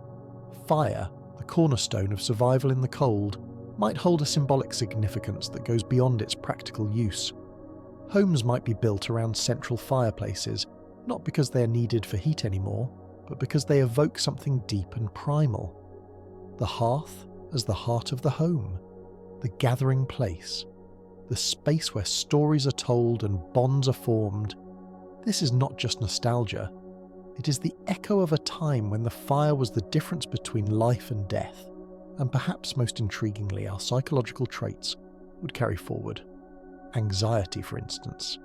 Fire, the cornerstone of survival in the cold, might hold a symbolic significance that goes beyond its practical use. Homes might be built around central fireplaces, not because they are needed for heat anymore, but because they evoke something deep and primal. The hearth as the heart of the home, the gathering place, the space where stories are told and bonds are formed. This is not just nostalgia. It is the echo of a time when the fire was the difference between life and death. And perhaps most intriguingly, our psychological traits would carry forward. Anxiety, for instance.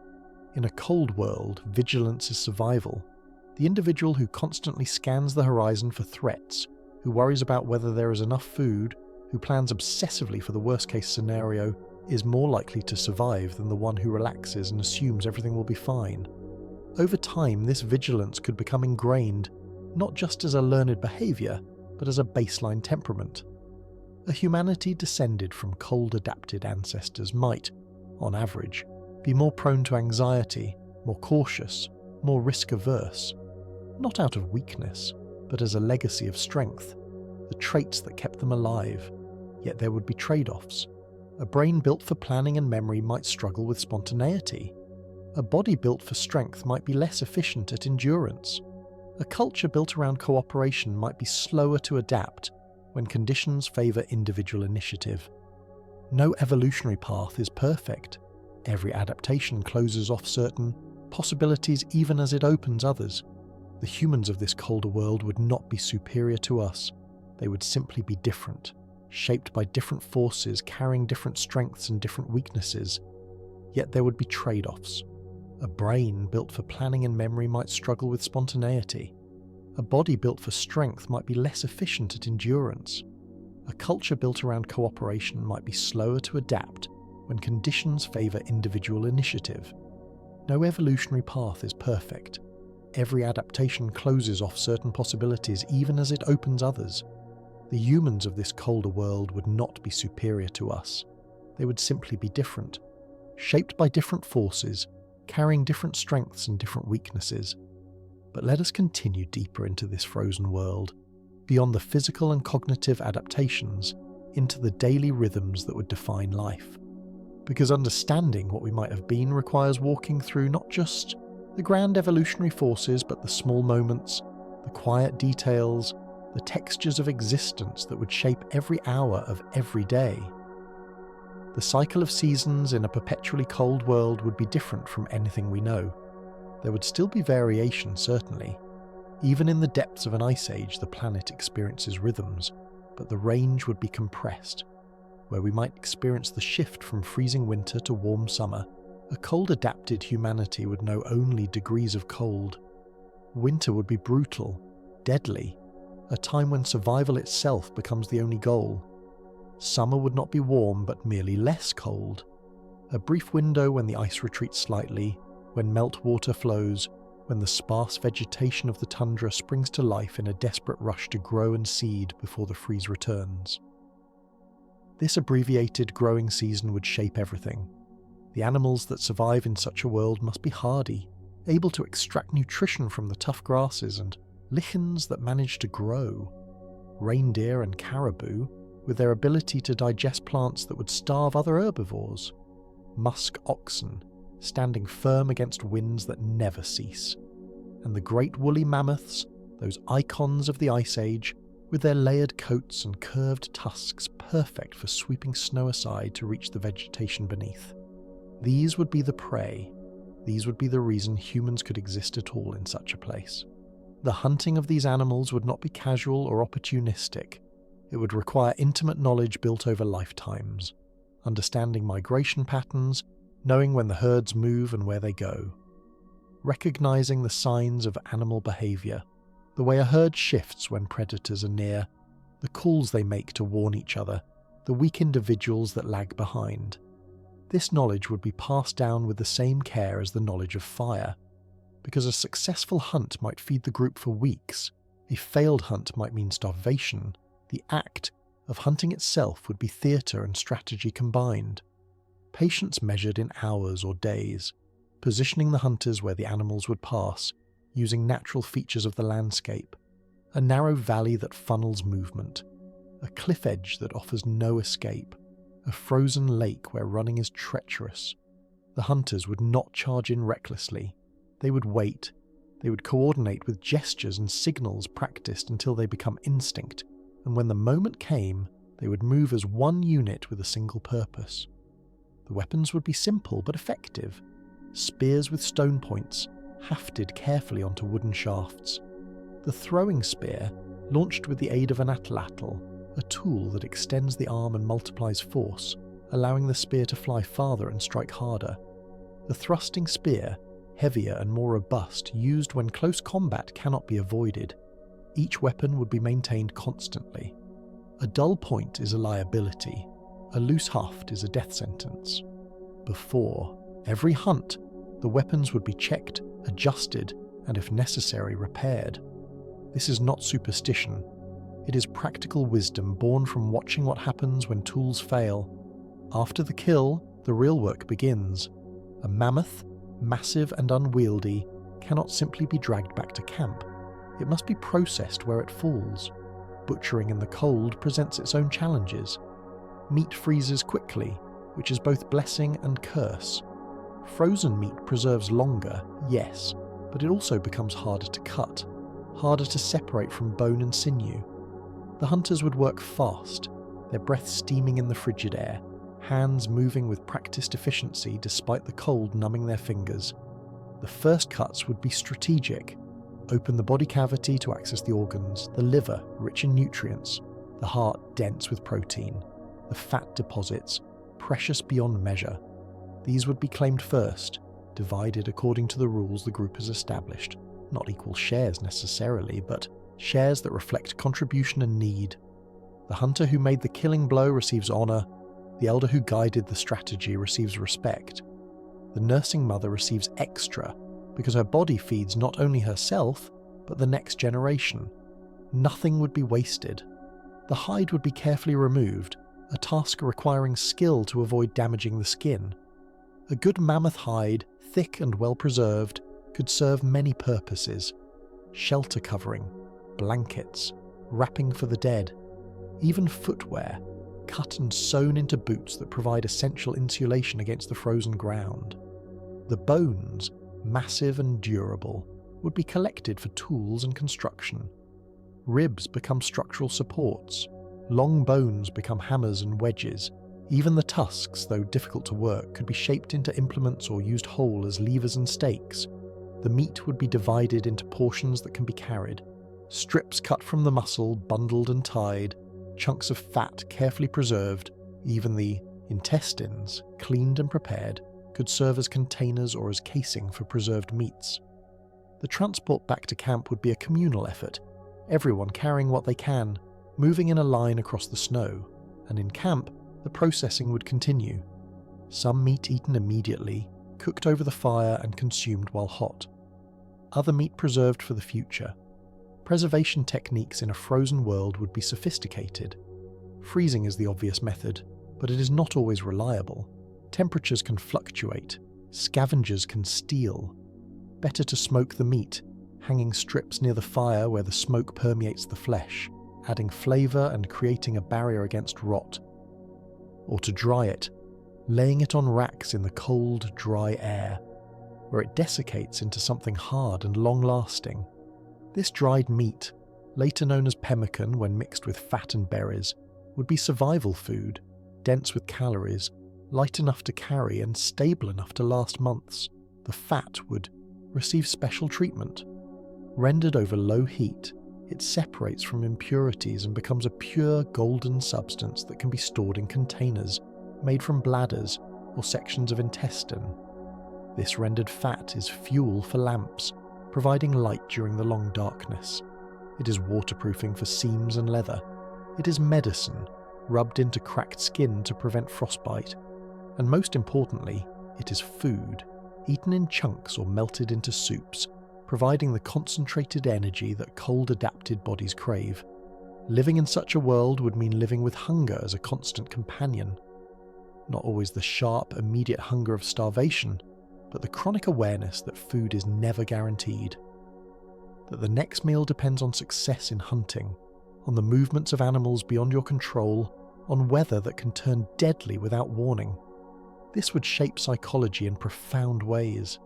In a cold world, vigilance is survival. The individual who constantly scans the horizon for threats, who worries about whether there is enough food, who plans obsessively for the worst-case scenario, is more likely to survive than the one who relaxes and assumes everything will be fine. Over time, this vigilance could become ingrained, not just as a learned behaviour, but as a baseline temperament. A humanity descended from cold-adapted ancestors might, on average, be more prone to anxiety, more cautious, more risk-averse, not out of weakness, but as a legacy of strength, the traits that kept them alive. Yet there would be trade-offs. A brain built for planning and memory might struggle with spontaneity. A body built for strength might be less efficient at endurance. A culture built around cooperation might be slower to adapt when conditions favour individual initiative. No evolutionary path is perfect. Every adaptation closes off certain possibilities even as it opens others. The humans of this colder world would not be superior to us. They would simply be different, shaped by different forces, carrying different strengths and different weaknesses. Yet there would be trade-offs. A brain built for planning and memory might struggle with spontaneity. A body built for strength might be less efficient at endurance. A culture built around cooperation might be slower to adapt when conditions favour individual initiative. No evolutionary path is perfect. Every adaptation closes off certain possibilities even as it opens others. The humans of this colder world would not be superior to us. They would simply be different, shaped by different forces, carrying different strengths and different weaknesses. But let us continue deeper into this frozen world, beyond the physical and cognitive adaptations, into the daily rhythms that would define life. Because understanding what we might have been requires walking through not just the grand evolutionary forces, but the small moments, the quiet details, the textures of existence that would shape every hour of every day. The cycle of seasons in a perpetually cold world would be different from anything we know. There would still be variation, certainly. Even in the depths of an ice age, the planet experiences rhythms, but the range would be compressed. Where we might experience the shift from freezing winter to warm summer, a cold-adapted humanity would know only degrees of cold. Winter would be brutal, deadly, a time when survival itself becomes the only goal. Summer would not be warm, but merely less cold. A brief window when the ice retreats slightly, when meltwater flows, when the sparse vegetation of the tundra springs to life in a desperate rush to grow and seed before the freeze returns. This abbreviated growing season would shape everything. The animals that survive in such a world must be hardy, able to extract nutrition from the tough grasses, and lichens that manage to grow. Reindeer and caribou, with their ability to digest plants that would starve other herbivores. Musk oxen, standing firm against winds that never cease. And the great woolly mammoths, those icons of the Ice Age, with their layered coats and curved tusks perfect for sweeping snow aside to reach the vegetation beneath. These would be the prey. These would be the reason humans could exist at all in such a place. The hunting of these animals would not be casual or opportunistic. It would require intimate knowledge built over lifetimes, understanding migration patterns, knowing when the herds move and where they go. Recognizing the signs of animal behavior, the way a herd shifts when predators are near, the calls they make to warn each other, the weak individuals that lag behind. This knowledge would be passed down with the same care as the knowledge of fire, because a successful hunt might feed the group for weeks, a failed hunt might mean starvation. The act of hunting itself would be theatre and strategy combined. Patience measured in hours or days, positioning the hunters where the animals would pass, using natural features of the landscape, a narrow valley that funnels movement, a cliff edge that offers no escape, a frozen lake where running is treacherous. The hunters would not charge in recklessly. They would wait. They would coordinate with gestures and signals practiced until they become instinct, and when the moment came, they would move as one unit with a single purpose. The weapons would be simple but effective. Spears with stone points, hafted carefully onto wooden shafts. The throwing spear, launched with the aid of an atlatl, a tool that extends the arm and multiplies force, allowing the spear to fly farther and strike harder. The thrusting spear, heavier and more robust, used when close combat cannot be avoided. Each weapon would be maintained constantly. A dull point is a liability. A loose haft is a death sentence. Before every hunt, the weapons would be checked, adjusted, and if necessary, repaired. This is not superstition. It is practical wisdom born from watching what happens when tools fail. After the kill, the real work begins. A mammoth, massive and unwieldy, cannot simply be dragged back to camp. It must be processed where it falls. Butchering in the cold presents its own challenges. Meat freezes quickly, which is both blessing and curse. Frozen meat preserves longer, yes, but it also becomes harder to cut, harder to separate from bone and sinew. The hunters would work fast, their breath steaming in the frigid air, hands moving with practiced efficiency despite the cold numbing their fingers. The first cuts would be strategic. Open the body cavity to access the organs, the liver, rich in nutrients, the heart, dense with protein, the fat deposits, precious beyond measure. These would be claimed first, divided according to the rules the group has established. Not equal shares necessarily, but shares that reflect contribution and need. The hunter who made the killing blow receives honour, the elder who guided the strategy receives respect. The nursing mother receives extra, because her body feeds not only herself, but the next generation. Nothing would be wasted. The hide would be carefully removed, a task requiring skill to avoid damaging the skin. A good mammoth hide, thick and well preserved, could serve many purposes. Shelter covering, blankets, wrapping for the dead, even footwear, cut and sewn into boots that provide essential insulation against the frozen ground. The bones, massive and durable, would be collected for tools and construction. Ribs become structural supports. Long bones become hammers and wedges. Even the tusks, though difficult to work, could be shaped into implements or used whole as levers and stakes. The meat would be divided into portions that can be carried, strips cut from the muscle, bundled and tied, chunks of fat carefully preserved, even the intestines, cleaned and prepared, could serve as containers or as casing for preserved meats. The transport back to camp would be a communal effort, everyone carrying what they can, moving in a line across the snow, and in camp, the processing would continue. Some meat eaten immediately, cooked over the fire and consumed while hot. Other meat preserved for the future. Preservation techniques in a frozen world would be sophisticated. Freezing is the obvious method, but it is not always reliable. Temperatures can fluctuate. Scavengers can steal. Better to smoke the meat, hanging strips near the fire where the smoke permeates the flesh, adding flavour and creating a barrier against rot. Or to dry it, laying it on racks in the cold, dry air, where it desiccates into something hard and long-lasting. This dried meat, later known as pemmican when mixed with fat and berries, would be survival food, dense with calories, light enough to carry and stable enough to last months. The fat would receive special treatment. Rendered over low heat, it separates from impurities and becomes a pure golden substance that can be stored in containers made from bladders or sections of intestine. This rendered fat is fuel for lamps, providing light during the long darkness. It is waterproofing for seams and leather. It is medicine, rubbed into cracked skin to prevent frostbite. And most importantly, it is food, eaten in chunks or melted into soups, providing the concentrated energy that cold-adapted bodies crave. Living in such a world would mean living with hunger as a constant companion. Not always the sharp, immediate hunger of starvation, but the chronic awareness that food is never guaranteed. That the next meal depends on success in hunting, on the movements of animals beyond your control, on weather that can turn deadly without warning. This would shape psychology in profound ways.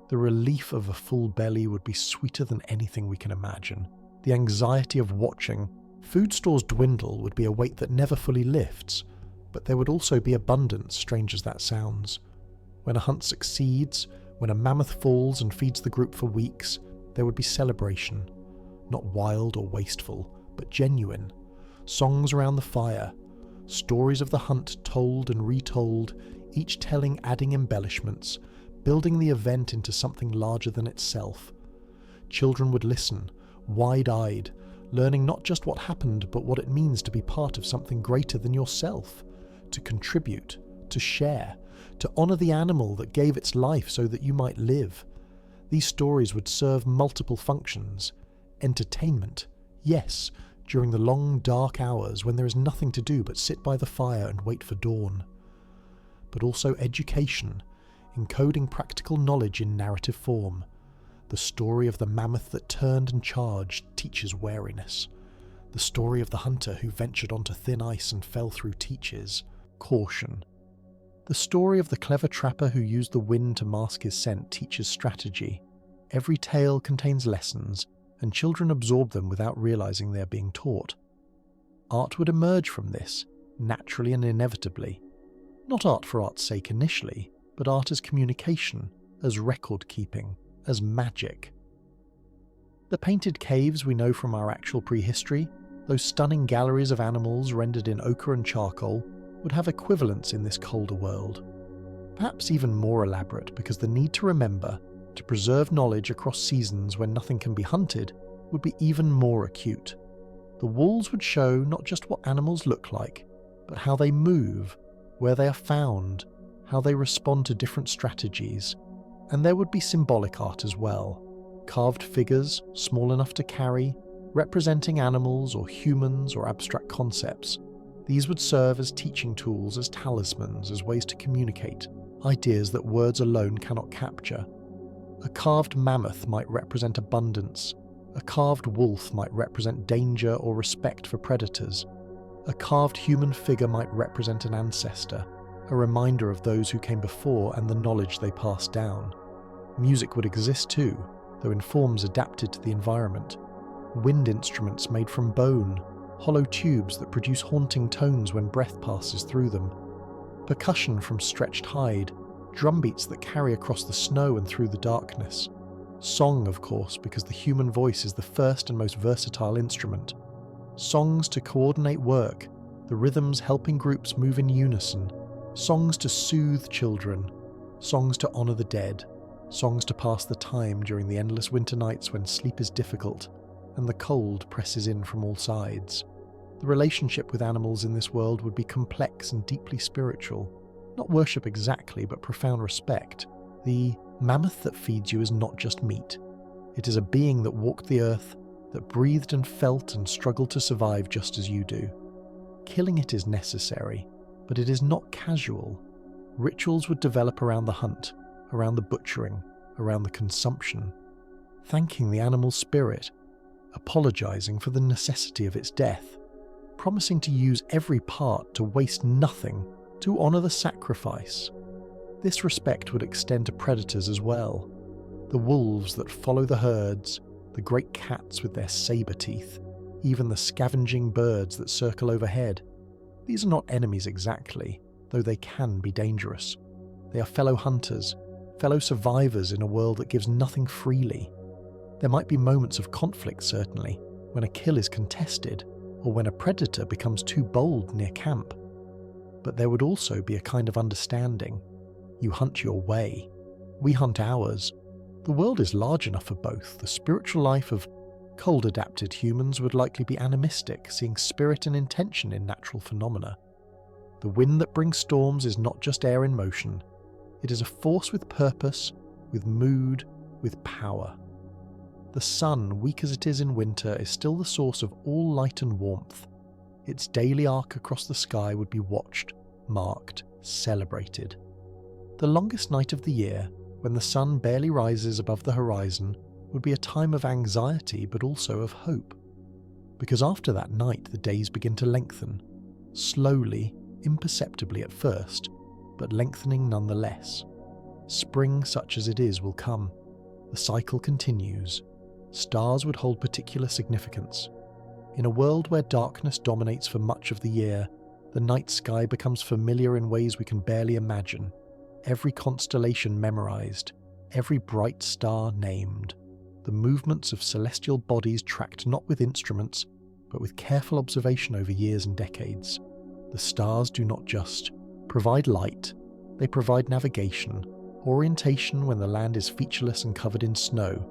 The relief of a full belly would be sweeter than anything we can imagine. The anxiety of watching food stores dwindle would be a weight that never fully lifts, but there would also be abundance, strange as that sounds. When a hunt succeeds, when a mammoth falls and feeds the group for weeks, there would be celebration. Not wild or wasteful, but genuine. Songs around the fire, stories of the hunt told and retold, each telling adding embellishments, building the event into something larger than itself. Children would listen, wide-eyed, learning not just what happened, but what it means to be part of something greater than yourself, to contribute, to share, to honour the animal that gave its life so that you might live. These stories would serve multiple functions. Entertainment, yes, during the long dark hours when there is nothing to do but sit by the fire and wait for dawn. But also education, encoding practical knowledge in narrative form. The story of the mammoth that turned and charged teaches wariness. The story of the hunter who ventured onto thin ice and fell through teaches caution. The story of the clever trapper who used the wind to mask his scent teaches strategy. Every tale contains lessons, and children absorb them without realizing they are being taught. Art would emerge from this, naturally and inevitably. Not art for art's sake initially, but art as communication, as record-keeping, as magic. The painted caves we know from our actual prehistory, those stunning galleries of animals rendered in ochre and charcoal, would have equivalents in this colder world. Perhaps even more elaborate because the need to remember, to preserve knowledge across seasons when nothing can be hunted, would be even more acute. The walls would show not just what animals look like, but how they move, where they are found, how they respond to different strategies. And there would be symbolic art as well. Carved figures, small enough to carry, representing animals or humans or abstract concepts. These would serve as teaching tools, as talismans, as ways to communicate, ideas that words alone cannot capture. A carved mammoth might represent abundance. A carved wolf might represent danger or respect for predators. A carved human figure might represent an ancestor, a reminder of those who came before and the knowledge they passed down. Music would exist too, though in forms adapted to the environment. Wind instruments made from bone, hollow tubes that produce haunting tones when breath passes through them. Percussion from stretched hide, drumbeats that carry across the snow and through the darkness. Song, of course, because the human voice is the first and most versatile instrument. Songs to coordinate work, the rhythms helping groups move in unison. Songs to soothe children. Songs to honour the dead. Songs to pass the time during the endless winter nights when sleep is difficult and the cold presses in from all sides. The relationship with animals in this world would be complex and deeply spiritual. Not worship exactly, but profound respect. The mammoth that feeds you is not just meat. It is a being that walked the earth, that breathed and felt and struggled to survive just as you do. Killing it is necessary, but it is not casual. Rituals would develop around the hunt, around the butchering, around the consumption, thanking the animal's spirit, apologizing for the necessity of its death, promising to use every part, to waste nothing, to honor the sacrifice. This respect would extend to predators as well. The wolves that follow the herds, the great cats with their saber teeth, even the scavenging birds that circle overhead. These are not enemies exactly, though they can be dangerous. They are fellow hunters, fellow survivors in a world that gives nothing freely. There might be moments of conflict, certainly, when a kill is contested, or when a predator becomes too bold near camp. But there would also be a kind of understanding. You hunt your way. We hunt ours. The world is large enough for both. The spiritual life of cold-adapted humans would likely be animistic, seeing spirit and intention in natural phenomena. The wind that brings storms is not just air in motion. It is a force with purpose, with mood, with power. The sun, weak as it is in winter, is still the source of all light and warmth. Its daily arc across the sky would be watched, marked, celebrated. The longest night of the year, when the sun barely rises above the horizon, would be a time of anxiety but also of hope. Because after that night the days begin to lengthen, slowly, imperceptibly at first, but lengthening nonetheless. Spring, such as it is, will come. The cycle continues. Stars would hold particular significance. In a world where darkness dominates for much of the year, the night sky becomes familiar in ways we can barely imagine. Every constellation memorized, every bright star named. The movements of celestial bodies tracked not with instruments, but with careful observation over years and decades. The stars do not just provide light, they provide navigation, orientation when the land is featureless and covered in snow.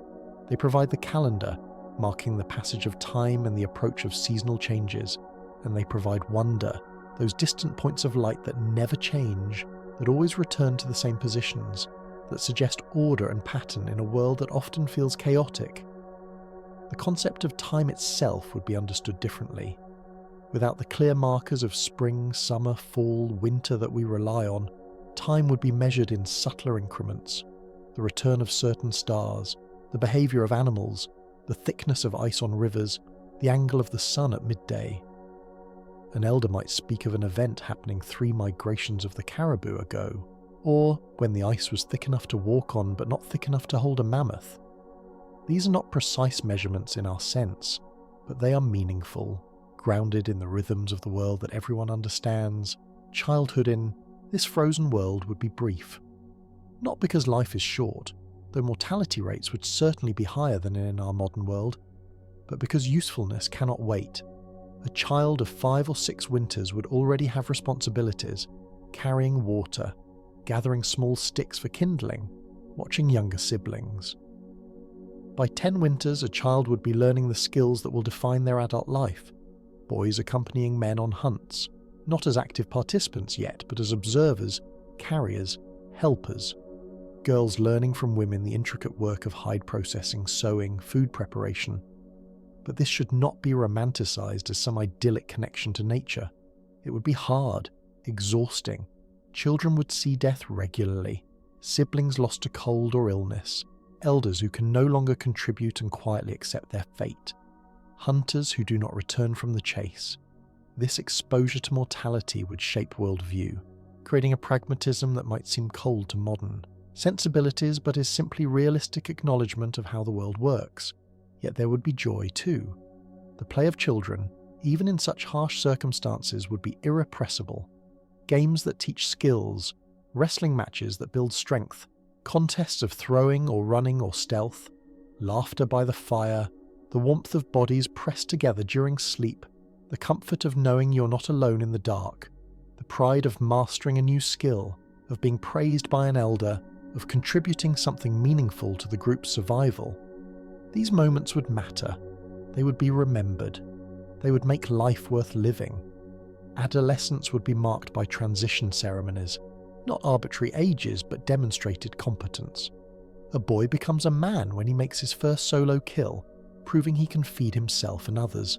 They provide the calendar, marking the passage of time and the approach of seasonal changes. And they provide wonder, those distant points of light that never change, that always return to the same positions, that suggest order and pattern in a world that often feels chaotic. The concept of time itself would be understood differently. Without the clear markers of spring, summer, fall, winter that we rely on, time would be measured in subtler increments. The return of certain stars, the behaviour of animals, the thickness of ice on rivers, the angle of the sun at midday. An elder might speak of an event happening 3 migrations of the caribou ago, or when the ice was thick enough to walk on but not thick enough to hold a mammoth. These are not precise measurements in our sense, but they are meaningful, grounded in the rhythms of the world that everyone understands. Childhood in this frozen world would be brief. Not because life is short, though mortality rates would certainly be higher than in our modern world, but because usefulness cannot wait. A child of 5 or 6 winters would already have responsibilities, carrying water, gathering small sticks for kindling, watching younger siblings. By 10 winters, a child would be learning the skills that will define their adult life. Boys accompanying men on hunts, not as active participants yet, but as observers, carriers, helpers. Girls learning from women the intricate work of hide processing, sewing, food preparation. But this should not be romanticized as some idyllic connection to nature. It would be hard, exhausting. Children would see death regularly, siblings lost to cold or illness, elders who can no longer contribute and quietly accept their fate, hunters who do not return from the chase. This exposure to mortality would shape worldview, creating a pragmatism that might seem cold to modern sensibilities, but is simply realistic acknowledgement of how the world works. Yet there would be joy too. The play of children, even in such harsh circumstances, would be irrepressible. Games that teach skills, wrestling matches that build strength, contests of throwing or running or stealth, Laughter by the fire, the warmth of bodies pressed together during sleep, the comfort of knowing you're not alone in the dark, the pride of mastering a new skill, of being praised by an elder, of contributing something meaningful to the group's survival. These moments would matter. They would be remembered. They would make life worth living. Adolescence would be marked by transition ceremonies, not arbitrary ages, but demonstrated competence. A boy becomes a man when he makes his first solo kill, proving he can feed himself and others.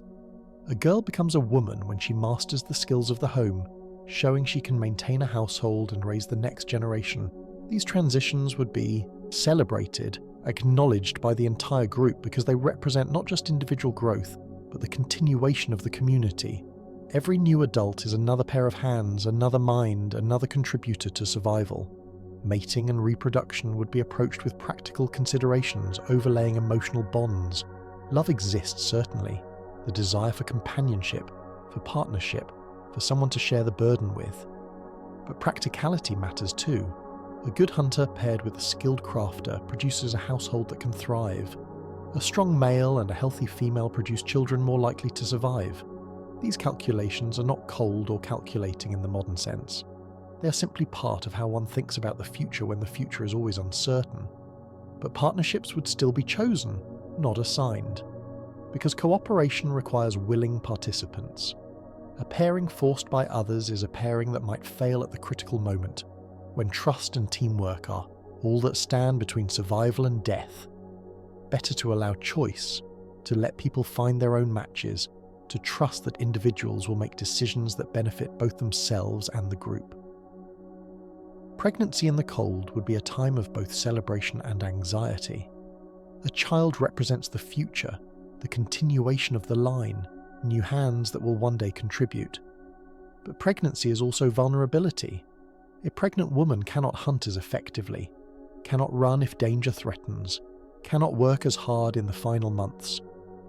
A girl becomes a woman when she masters the skills of the home, showing she can maintain a household and raise the next generation. These transitions would be celebrated, acknowledged by the entire group because they represent not just individual growth, but the continuation of the community. Every new adult is another pair of hands, another mind, another contributor to survival. Mating and reproduction would be approached with practical considerations overlaying emotional bonds. Love exists, certainly. The desire for companionship, for partnership, for someone to share the burden with. But practicality matters too. A good hunter paired with a skilled crafter produces a household that can thrive. A strong male and a healthy female produce children more likely to survive. These calculations are not cold or calculating in the modern sense. They are simply part of how one thinks about the future when the future is always uncertain. But partnerships would still be chosen, not assigned. Because cooperation requires willing participants. A pairing forced by others is a pairing that might fail at the critical moment, when trust and teamwork are all that stand between survival and death. Better to allow choice, to let people find their own matches, to trust that individuals will make decisions that benefit both themselves and the group. Pregnancy in the cold would be a time of both celebration and anxiety. A child represents the future, the continuation of the line, new hands that will one day contribute. But pregnancy is also vulnerability. A pregnant woman cannot hunt as effectively, cannot run if danger threatens, cannot work as hard in the final months.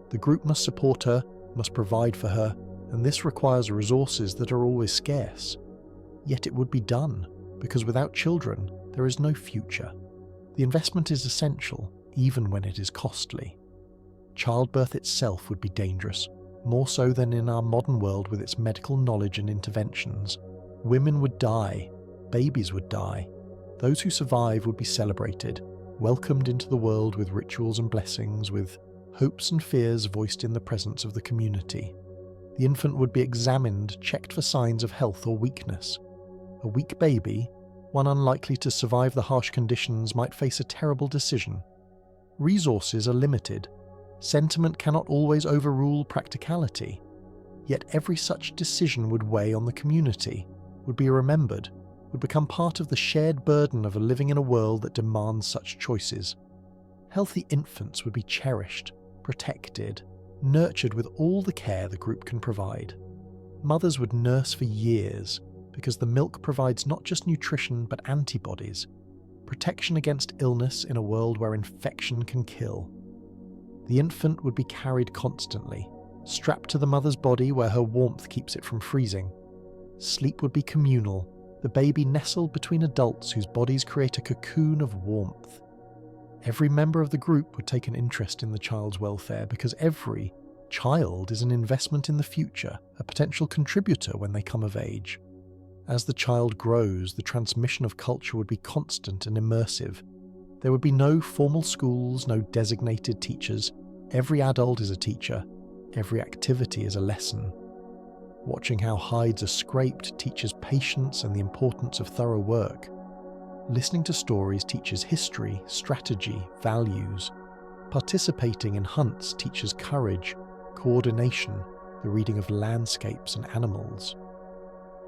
The group must support her, must provide for her, and this requires resources that are always scarce. Yet it would be done, because without children, there is no future. The investment is essential, even when it is costly. Childbirth itself would be dangerous, more so than in our modern world with its medical knowledge and interventions. Women would die, babies would die. Those who survive would be celebrated, welcomed into the world with rituals and blessings, with hopes and fears voiced in the presence of the community. The infant would be examined, checked for signs of health or weakness. A weak baby, one unlikely to survive the harsh conditions, might face a terrible decision. Resources are limited. Sentiment cannot always overrule practicality. Yet every such decision would weigh on the community, would be remembered, would become part of the shared burden of living in a world that demands such choices. Healthy infants would be cherished, protected, nurtured with all the care the group can provide. Mothers would nurse for years, because the milk provides not just nutrition but antibodies, protection against illness in a world where infection can kill. The infant would be carried constantly, strapped to the mother's body where her warmth keeps it from freezing. Sleep would be communal, the baby nestled between adults whose bodies create a cocoon of warmth. Every member of the group would take an interest in the child's welfare because every child is an investment in the future, a potential contributor when they come of age. As the child grows, the transmission of culture would be constant and immersive. There would be no formal schools, no designated teachers. Every adult is a teacher. Every activity is a lesson. Watching how hides are scraped teaches patience and the importance of thorough work. Listening to stories teaches history, strategy, values. Participating in hunts teaches courage, coordination, the reading of landscapes and animals.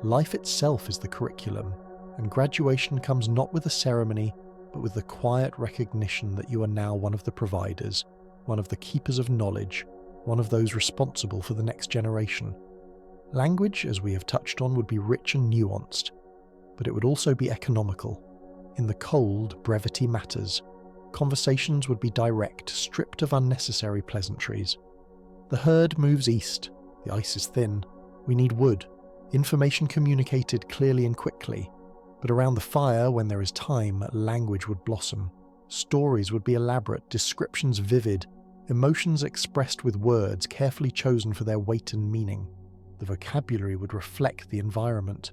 Life itself is the curriculum, and graduation comes not with a ceremony, but with the quiet recognition that you are now one of the providers, one of the keepers of knowledge, one of those responsible for the next generation. Language, as we have touched on, would be rich and nuanced, but it would also be economical. In the cold, brevity matters. Conversations would be direct, stripped of unnecessary pleasantries. The herd moves east. The ice is thin. We need wood. Information communicated clearly and quickly. But around the fire, when there is time, language would blossom. Stories would be elaborate, descriptions vivid, emotions expressed with words carefully chosen for their weight and meaning. The vocabulary would reflect the environment.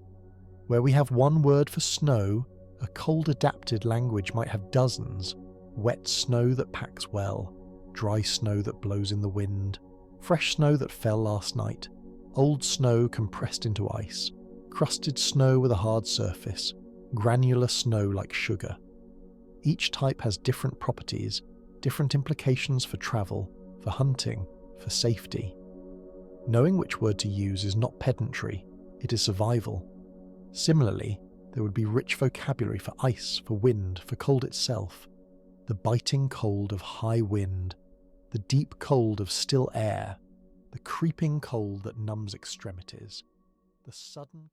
Where we have one word for snow, a cold-adapted language might have dozens. Wet snow that packs well, dry snow that blows in the wind, fresh snow that fell last night, old snow compressed into ice, crusted snow with a hard surface, granular snow like sugar. Each type has different properties, different implications for travel, for hunting, for safety. Knowing which word to use is not pedantry, it is survival. Similarly, there would be rich vocabulary for ice, for wind, for cold itself. The biting cold of high wind, the deep cold of still air, the creeping cold that numbs extremities, the sudden